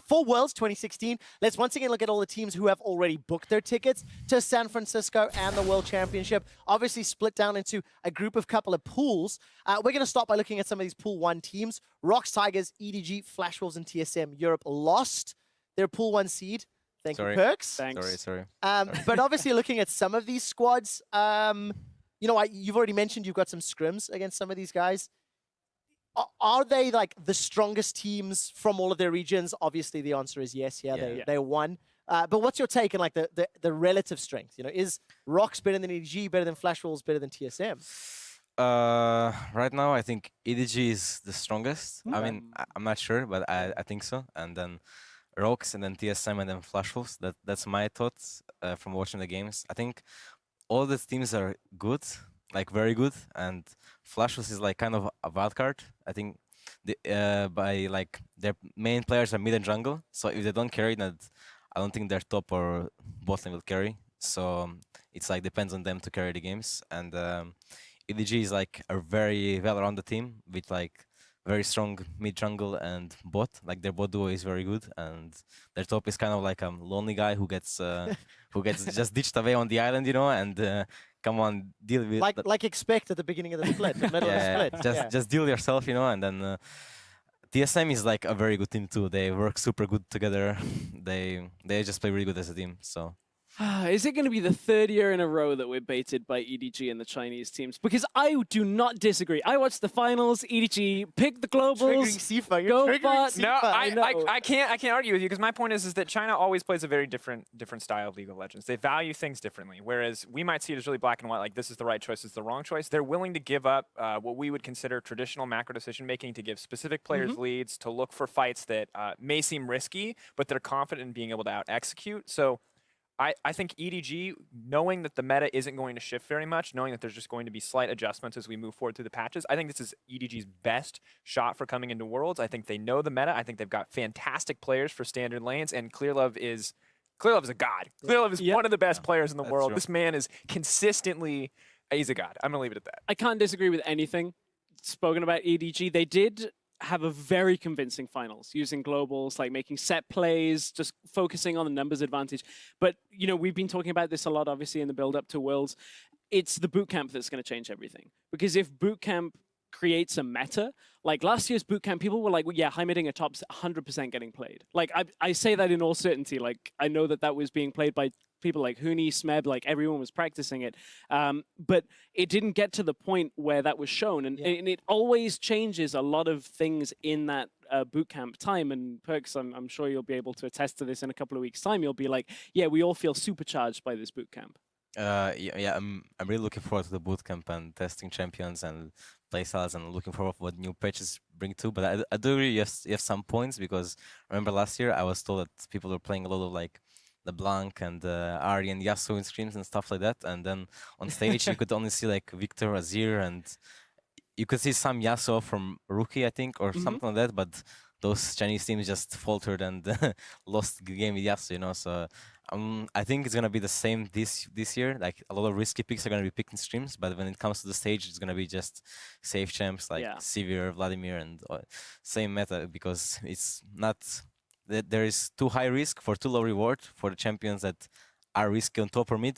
for Worlds 2016. Let's once again look at all the teams who have already booked their tickets to San Francisco and the World Championship. Obviously split down into a couple of pools. We're going to start by looking at some of these Pool 1 teams. Rocks, Tigers, EDG, Flash Wolves, and TSM Europe lost their Pool 1 seed. Thank you, Perks. Thanks. Sorry. But obviously looking at some of these squads, you know, you've already mentioned you've got some scrims against some of these guys. Are they like the strongest teams from all of their regions? Obviously, the answer is yes. They won. But what's your take on like the relative strength? You know, is Rocks better than EDG, better than Flash Wolves, better than TSM? Right now, I think EDG is the strongest. Okay. I mean, I'm not sure, but I think so. And then Rocks, and then TSM, and then Flash Wolves. That's my thoughts from watching the games. I think all the teams are good, like very good, and Flash Wolves is like kind of a wild card. I think by like their main players are mid and jungle, so if they don't carry that, I don't think their top or bottom will carry. So it's like depends on them to carry the games. And EDG is like a very well-rounded team with like very strong mid jungle and bot. Like their bot duo is very good, and their top is kind of like a lonely guy who gets just ditched away on the island, you know, and come on, deal with like expect at the beginning of the split, the middle of the split. Just deal yourself, you know, and then TSM is like a very good team too. They work super good together. They just play really good as a team. So. Is it going to be the third year in a row that we're baited by EDG and the Chinese teams? Because I do not disagree. I watched the finals. EDG pick the globals. Go bot. No, I can't argue with you because my point is that China always plays a very different style of League of Legends. They value things differently. Whereas we might see it as really black and white, like this is the right choice, this is the wrong choice. They're willing to give up what we would consider traditional macro decision making to give specific players leads, to look for fights that may seem risky, but they're confident in being able to out execute. So. I think EDG, knowing that the meta isn't going to shift very much, knowing that there's just going to be slight adjustments as we move forward through the patches, I think this is EDG's best shot for coming into Worlds. I think they know the meta. I think they've got fantastic players for standard lanes, and Clearlove is a god. Clearlove is one of the best players in the world. True. This man is consistently, he's a god. I'm going to leave it at that. I can't disagree with anything spoken about EDG. They did have a very convincing finals using globals, like making set plays, just focusing on the numbers advantage. But, you know, we've been talking about this a lot, obviously, in the build-up to Worlds. It's the bootcamp that's going to change everything. Because if bootcamp creates a meta Like last year's bootcamp, people were like, well, yeah, high midding a top's 100% getting played. Like I say that in all certainty. Like I know that was being played by people like Huni, Smeb, like everyone was practicing it. But it didn't get to the point where that was shown. And it always changes a lot of things in that bootcamp time. And Perks, I'm sure you'll be able to attest to this in a couple of weeks' time. You'll be like, yeah, we all feel supercharged by this bootcamp. Yeah, I'm really looking forward to the bootcamp and testing champions and playstyles and looking forward to what new patches bring too. But I do agree you have some points, because I remember last year I was told that people were playing a lot of like LeBlanc and Ari and Yasuo in streams and stuff like that, and then on stage you could only see like Victor, Azir, and you could see some Yasuo from Rookie, I think, or something like that, but those Chinese teams just faltered and lost the game with Yasuo, you know. So I think it's gonna be the same this year. Like a lot of risky picks are gonna be picked in streams, but when it comes to the stage, it's gonna be just safe champs like Sivir, Vladimir, and same meta, because it's not that there is too high risk for too low reward for the champions that are risky on top or mid,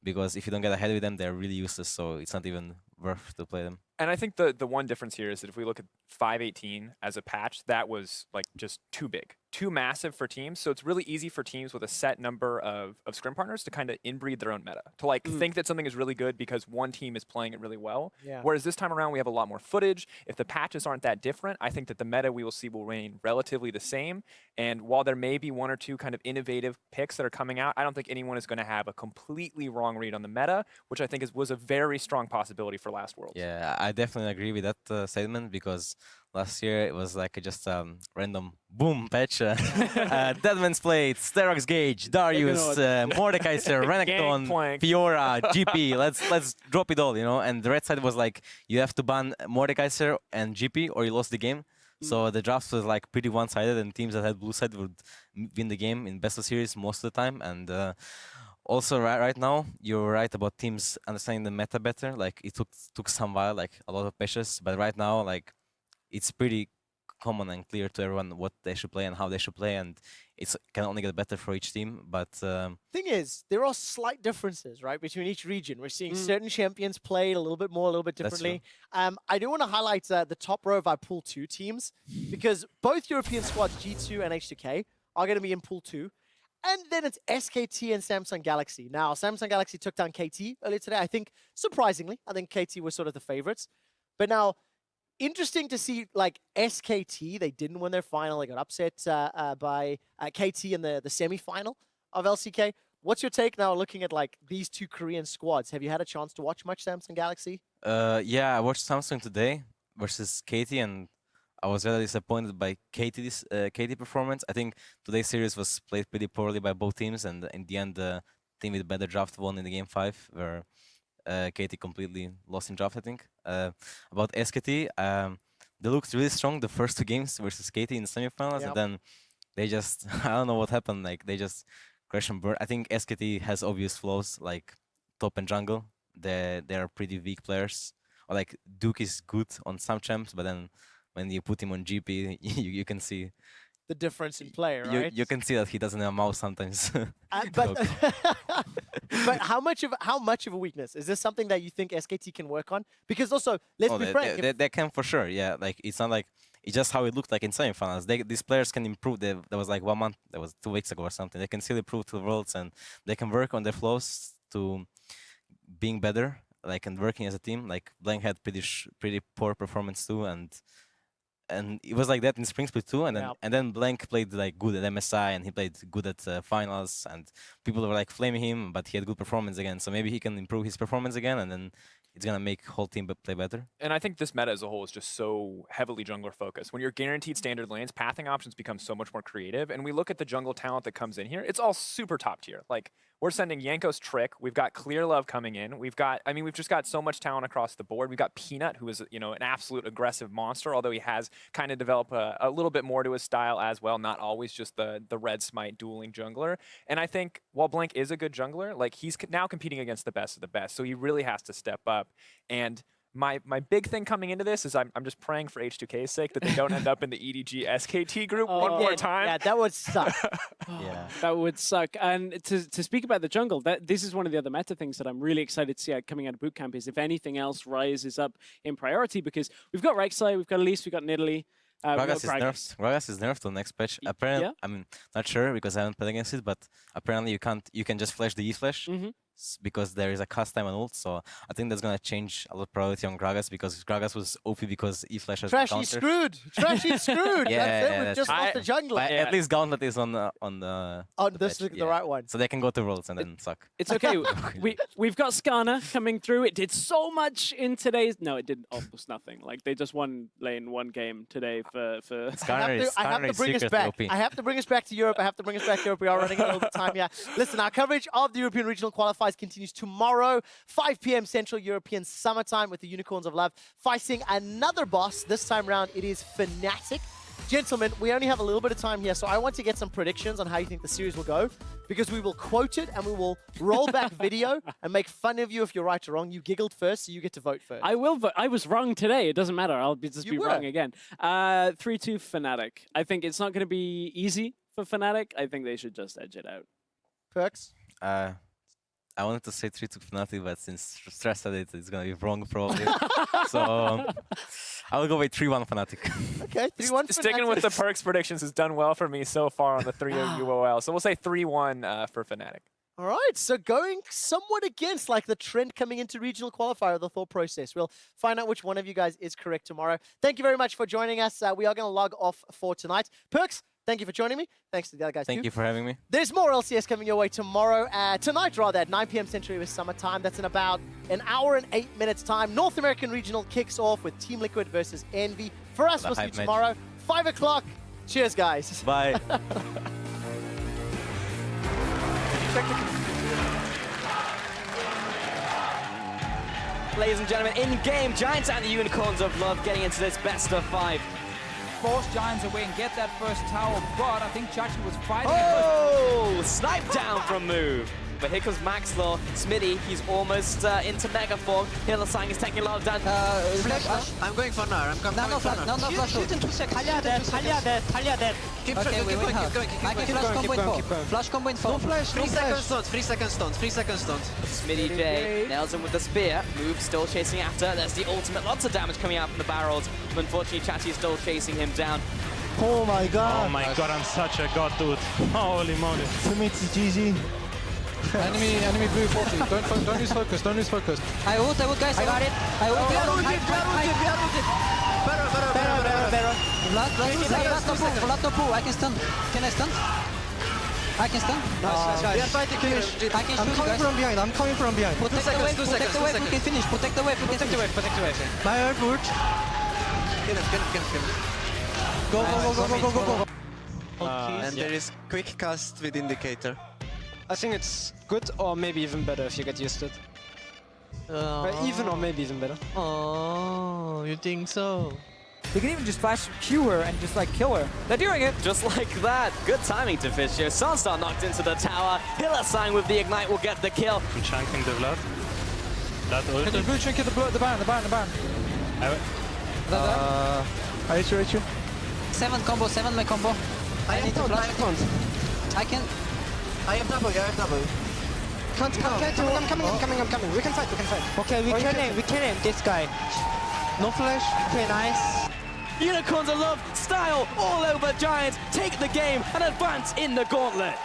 because if you don't get ahead with them, they're really useless. So it's not even worth to play them. And I think the one difference here is that if we look at 5.18 as a patch, that was like just too big, too massive for teams. So it's really easy for teams with a set number of scrim partners to kind of inbreed their own meta, to like think that something is really good because one team is playing it really well. Yeah. Whereas this time around, we have a lot more footage. If the patches aren't that different, I think that the meta we will see will remain relatively the same. And while there may be one or two kind of innovative picks that are coming out, I don't think anyone is going to have a completely wrong read on the meta, which I think was a very strong possibility for last Worlds. Yeah, I definitely agree with that statement, because last year it was like just random boom patch. Deadman's Plate, Sterox Gauge, Darius, Mordekaiser, Renekton, Fiora, GP. Let's drop it all, you know. And the red side was like, you have to ban Mordekaiser and GP or you lost the game. So the drafts was like pretty one-sided, and teams that had blue side would win the game in best of series most of the time. And also right now, you're right about teams understanding the meta better. Like it took some while, like a lot of patches, but right now, like it's pretty common and clear to everyone what they should play and how they should play, and it can only get better for each team. But thing is, there are slight differences, right, between each region. We're seeing certain champions play a little bit more, a little bit differently. I do want to highlight the top row of our Pool 2 teams, because both European squads, G2 and H2K, are going to be in Pool 2. And then it's SKT and Samsung Galaxy. Now, Samsung Galaxy took down KT earlier today. I think, surprisingly, I think KT was sort of the favorites. But now, interesting to see, like, SKT, they didn't win their final. They got upset by KT in the semi-final of LCK. What's your take now looking at, like, these two Korean squads? Have you had a chance to watch much Samsung Galaxy? Yeah, I watched Samsung today versus KT, and I was rather disappointed by KT's performance. I think today's series was played pretty poorly by both teams, and in the end, the team with better draft won in the game 5, where KT completely lost in draft, I think. About SKT, they looked really strong the first 2 games versus KT in semifinals, and then they just, I don't know what happened, like they just crashed and burned. I think SKT has obvious flaws, like top and jungle. They are pretty weak players. Or like Duke is good on some champs, but then when you put him on GP, you can see the difference in play, right? You can see that he doesn't have a mouse sometimes. But how much of a weakness is this? Something that you think SKT can work on? Because also, let's be frank, they can for sure. Yeah, like it's not like it's just how it looked like in semifinals. These players can improve. There was like 1 month, that was 2 weeks ago or something. They can still improve to the Worlds, and they can work on their flaws to being better, like, and working as a team. Like Blank had pretty poor performance too, and it was like that in Spring Split too, and then Blank played like good at MSI, and he played good at finals, and people were like flaming him, but he had good performance again. So maybe he can improve his performance again, and then it's gonna make whole team play better. And I think this meta as a whole is just so heavily jungler focused. When you're guaranteed standard lanes, pathing options become so much more creative. And we look at the jungle talent that comes in here, it's all super top tier. Like, we're sending Yanko's Trick. We've got Clear Love coming in. We've just got so much talent across the board. We've got Peanut, who is, you know, an absolute aggressive monster, although he has kind of developed a little bit more to his style as well, not always just the red smite dueling jungler. And I think while Blank is a good jungler, like, he's now competing against the best of the best, so he really has to step up. And My big thing coming into this is I'm just praying for H2K's sake that they don't end up in the EDG SKT group one more time. Yeah, that would suck. Yeah. That would suck. And to speak about the jungle, this is one of the other meta things that I'm really excited to see coming out of bootcamp is if anything else rises up in priority, because we've got Exileh, we've got Elise, we've got Nidalee. Gragas is nerfed on next patch. Apparently, yeah? I'm not sure because I haven't played against it, but apparently you can just flash the E-flash. Because there is a cast time on ult, so I think that's gonna change a lot of priority on Gragas because Gragas was OP because E-flash has Trashy screwed. Trashy screwed. Yeah, That's it. yeah, We've just lost the jungler. But at least Gauntlet is on the This is the right one. so they can go to Worlds and then suck. It's okay. We've got Skarner coming through. It did so much in today's. No, it did almost nothing. Like they just won lane one game today for. I have to bring us back. I have to bring us back to Europe. I have to bring us back to Europe. We are running out of time. Yeah. Listen, our coverage of the European Regional Qualifiers continues tomorrow, 5 p.m. Central European Summertime, with the Unicorns of Love facing another boss. This time round, it is Fnatic. Gentlemen, we only have a little bit of time here, so I want to get some predictions on how you think the series will go, because we will quote it and we will roll back video and make fun of you if you're right or wrong. You giggled first, so you get to vote first. I will vote. I was wrong today. It doesn't matter. I'll just be wrong again. 3-2 Fnatic. I think it's not going to be easy for Fnatic. I think they should just edge it out. Perks? I wanted to say 3-2 Fnatic, but since Stress said it, it's gonna be wrong probably. So I will go with 3-1 Fnatic. Okay, 3-1 Sticking with the Perks predictions has done well for me so far on the 3 of UOL. So we'll say 3-1 for Fnatic. All right, so going somewhat against like the trend coming into regional qualifier, the thought process. We'll find out which one of you guys is correct tomorrow. Thank you very much for joining us. We are going to log off for tonight. Perks, thank you for joining me. Thanks to the other guys Thank you for having me. There's more LCS coming your way tomorrow. Tonight, rather, at 9 p.m. Central US Summertime. That's in about an hour and 8 minutes time. North American Regional kicks off with Team Liquid versus Envy. For us, we'll see you tomorrow, 5 o'clock. Cheers, guys. Bye. Ladies and gentlemen, in-game, Giants and the Unicorns of Love getting into this best of 5. Force Giants away and get that first tower, but I think Chachi was fighting. Oh, snipe down from Move. But here comes Maxlore. Smitty, he's almost into mega form. Hylissang is taking a lot of damage. Flash. I'm going for Nar. I'm coming for Nar. No, flash. Shoot in 2 seconds. Talia dead. Keep going. I can flash combo in 4. Flash combo in 4. No flash. 3 seconds stunt. 3 seconds stunt. 3 seconds stunt. SmittyJ nails him with the spear. Move still chasing after. There's the ultimate. Lots of damage coming out from the barrels. Unfortunately, Chachi is still chasing him down. Oh my god. Oh my god, I'm such a god, dude. Holy moly. For me, it's GG. enemy blue 40. Don't lose focus. Don't lose focus. I ult, guys. I got it. I ult. We are ulted. Better. Vlad Topu. I can stun. Can I stun? I can stun. Nice, guys. We are fighting finish. I can shoot you guys. I'm coming from behind. Protect the wave. Protect the wave. We can finish. Protect the wave. Protect the wave. My earth wood. Kill him. Go. And there is quick cast with indicator. I think it's good, or maybe even better if you get used to it. Even or maybe even better. Oh, you think so? They can even just flash Q her and just like kill her. They're doing it. Just like that. Good timing to Fish here. SONSTAR knocked into the tower. Hylissang with the ignite will get the kill. I'm chunking the Vlad. Vlad ulti. Hit the blue chunk, hit the Baron. I hit you. 7 my combo. I need to flash. I can. I have double. I'm coming. We can fight. Okay, we can aim this guy. No flash. Okay, nice. Unicorns of Love, style all over Giants. Take the game and advance in the gauntlet.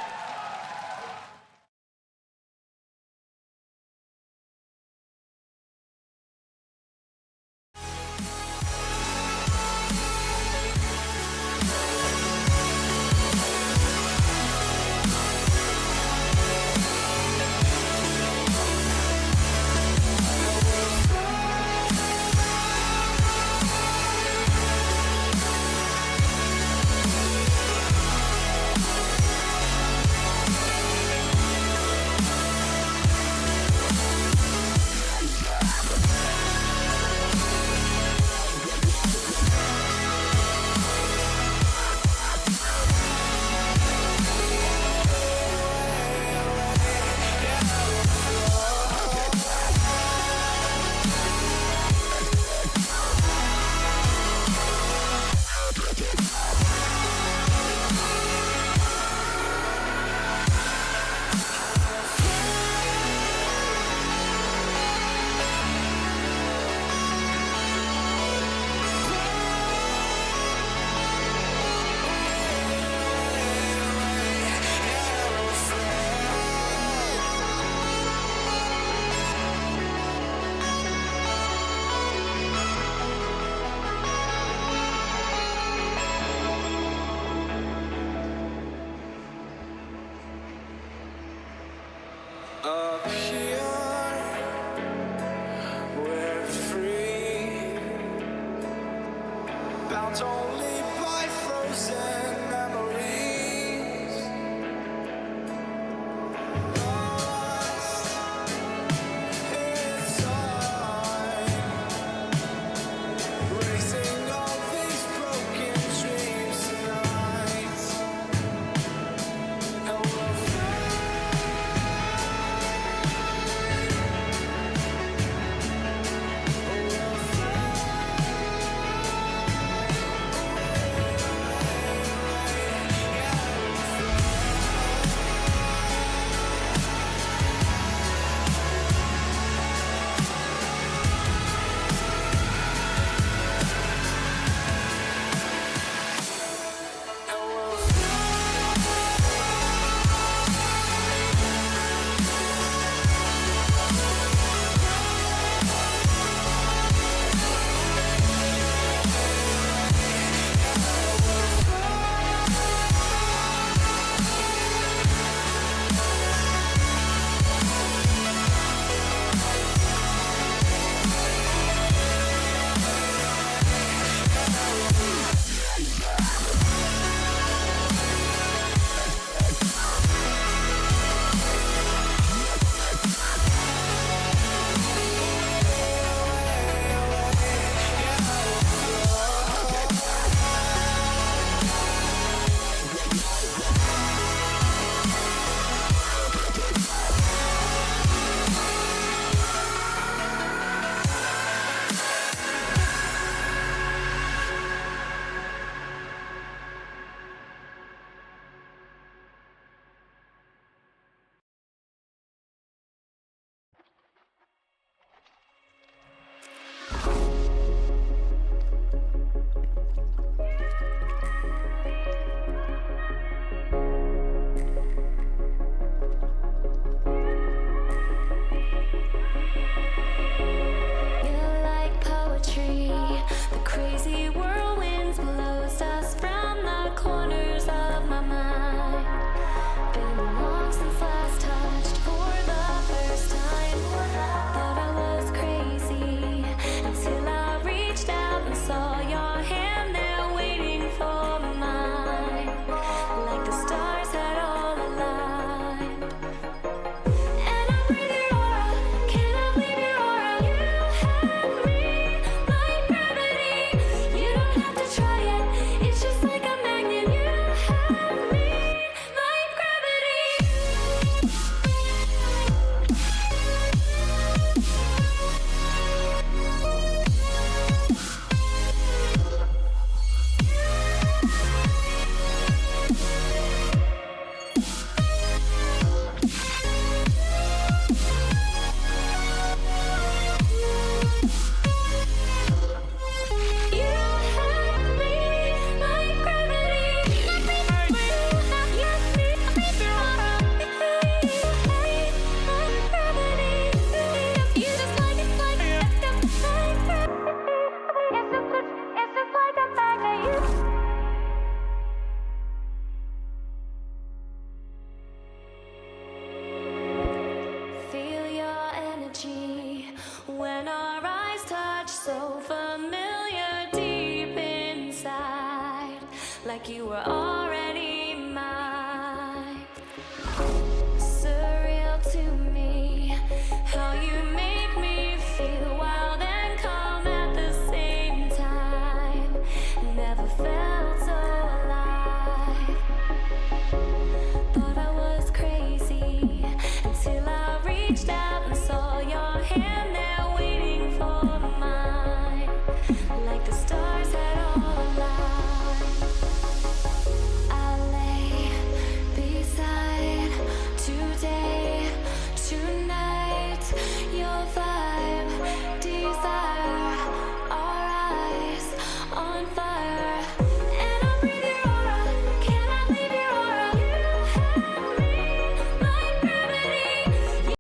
like you were already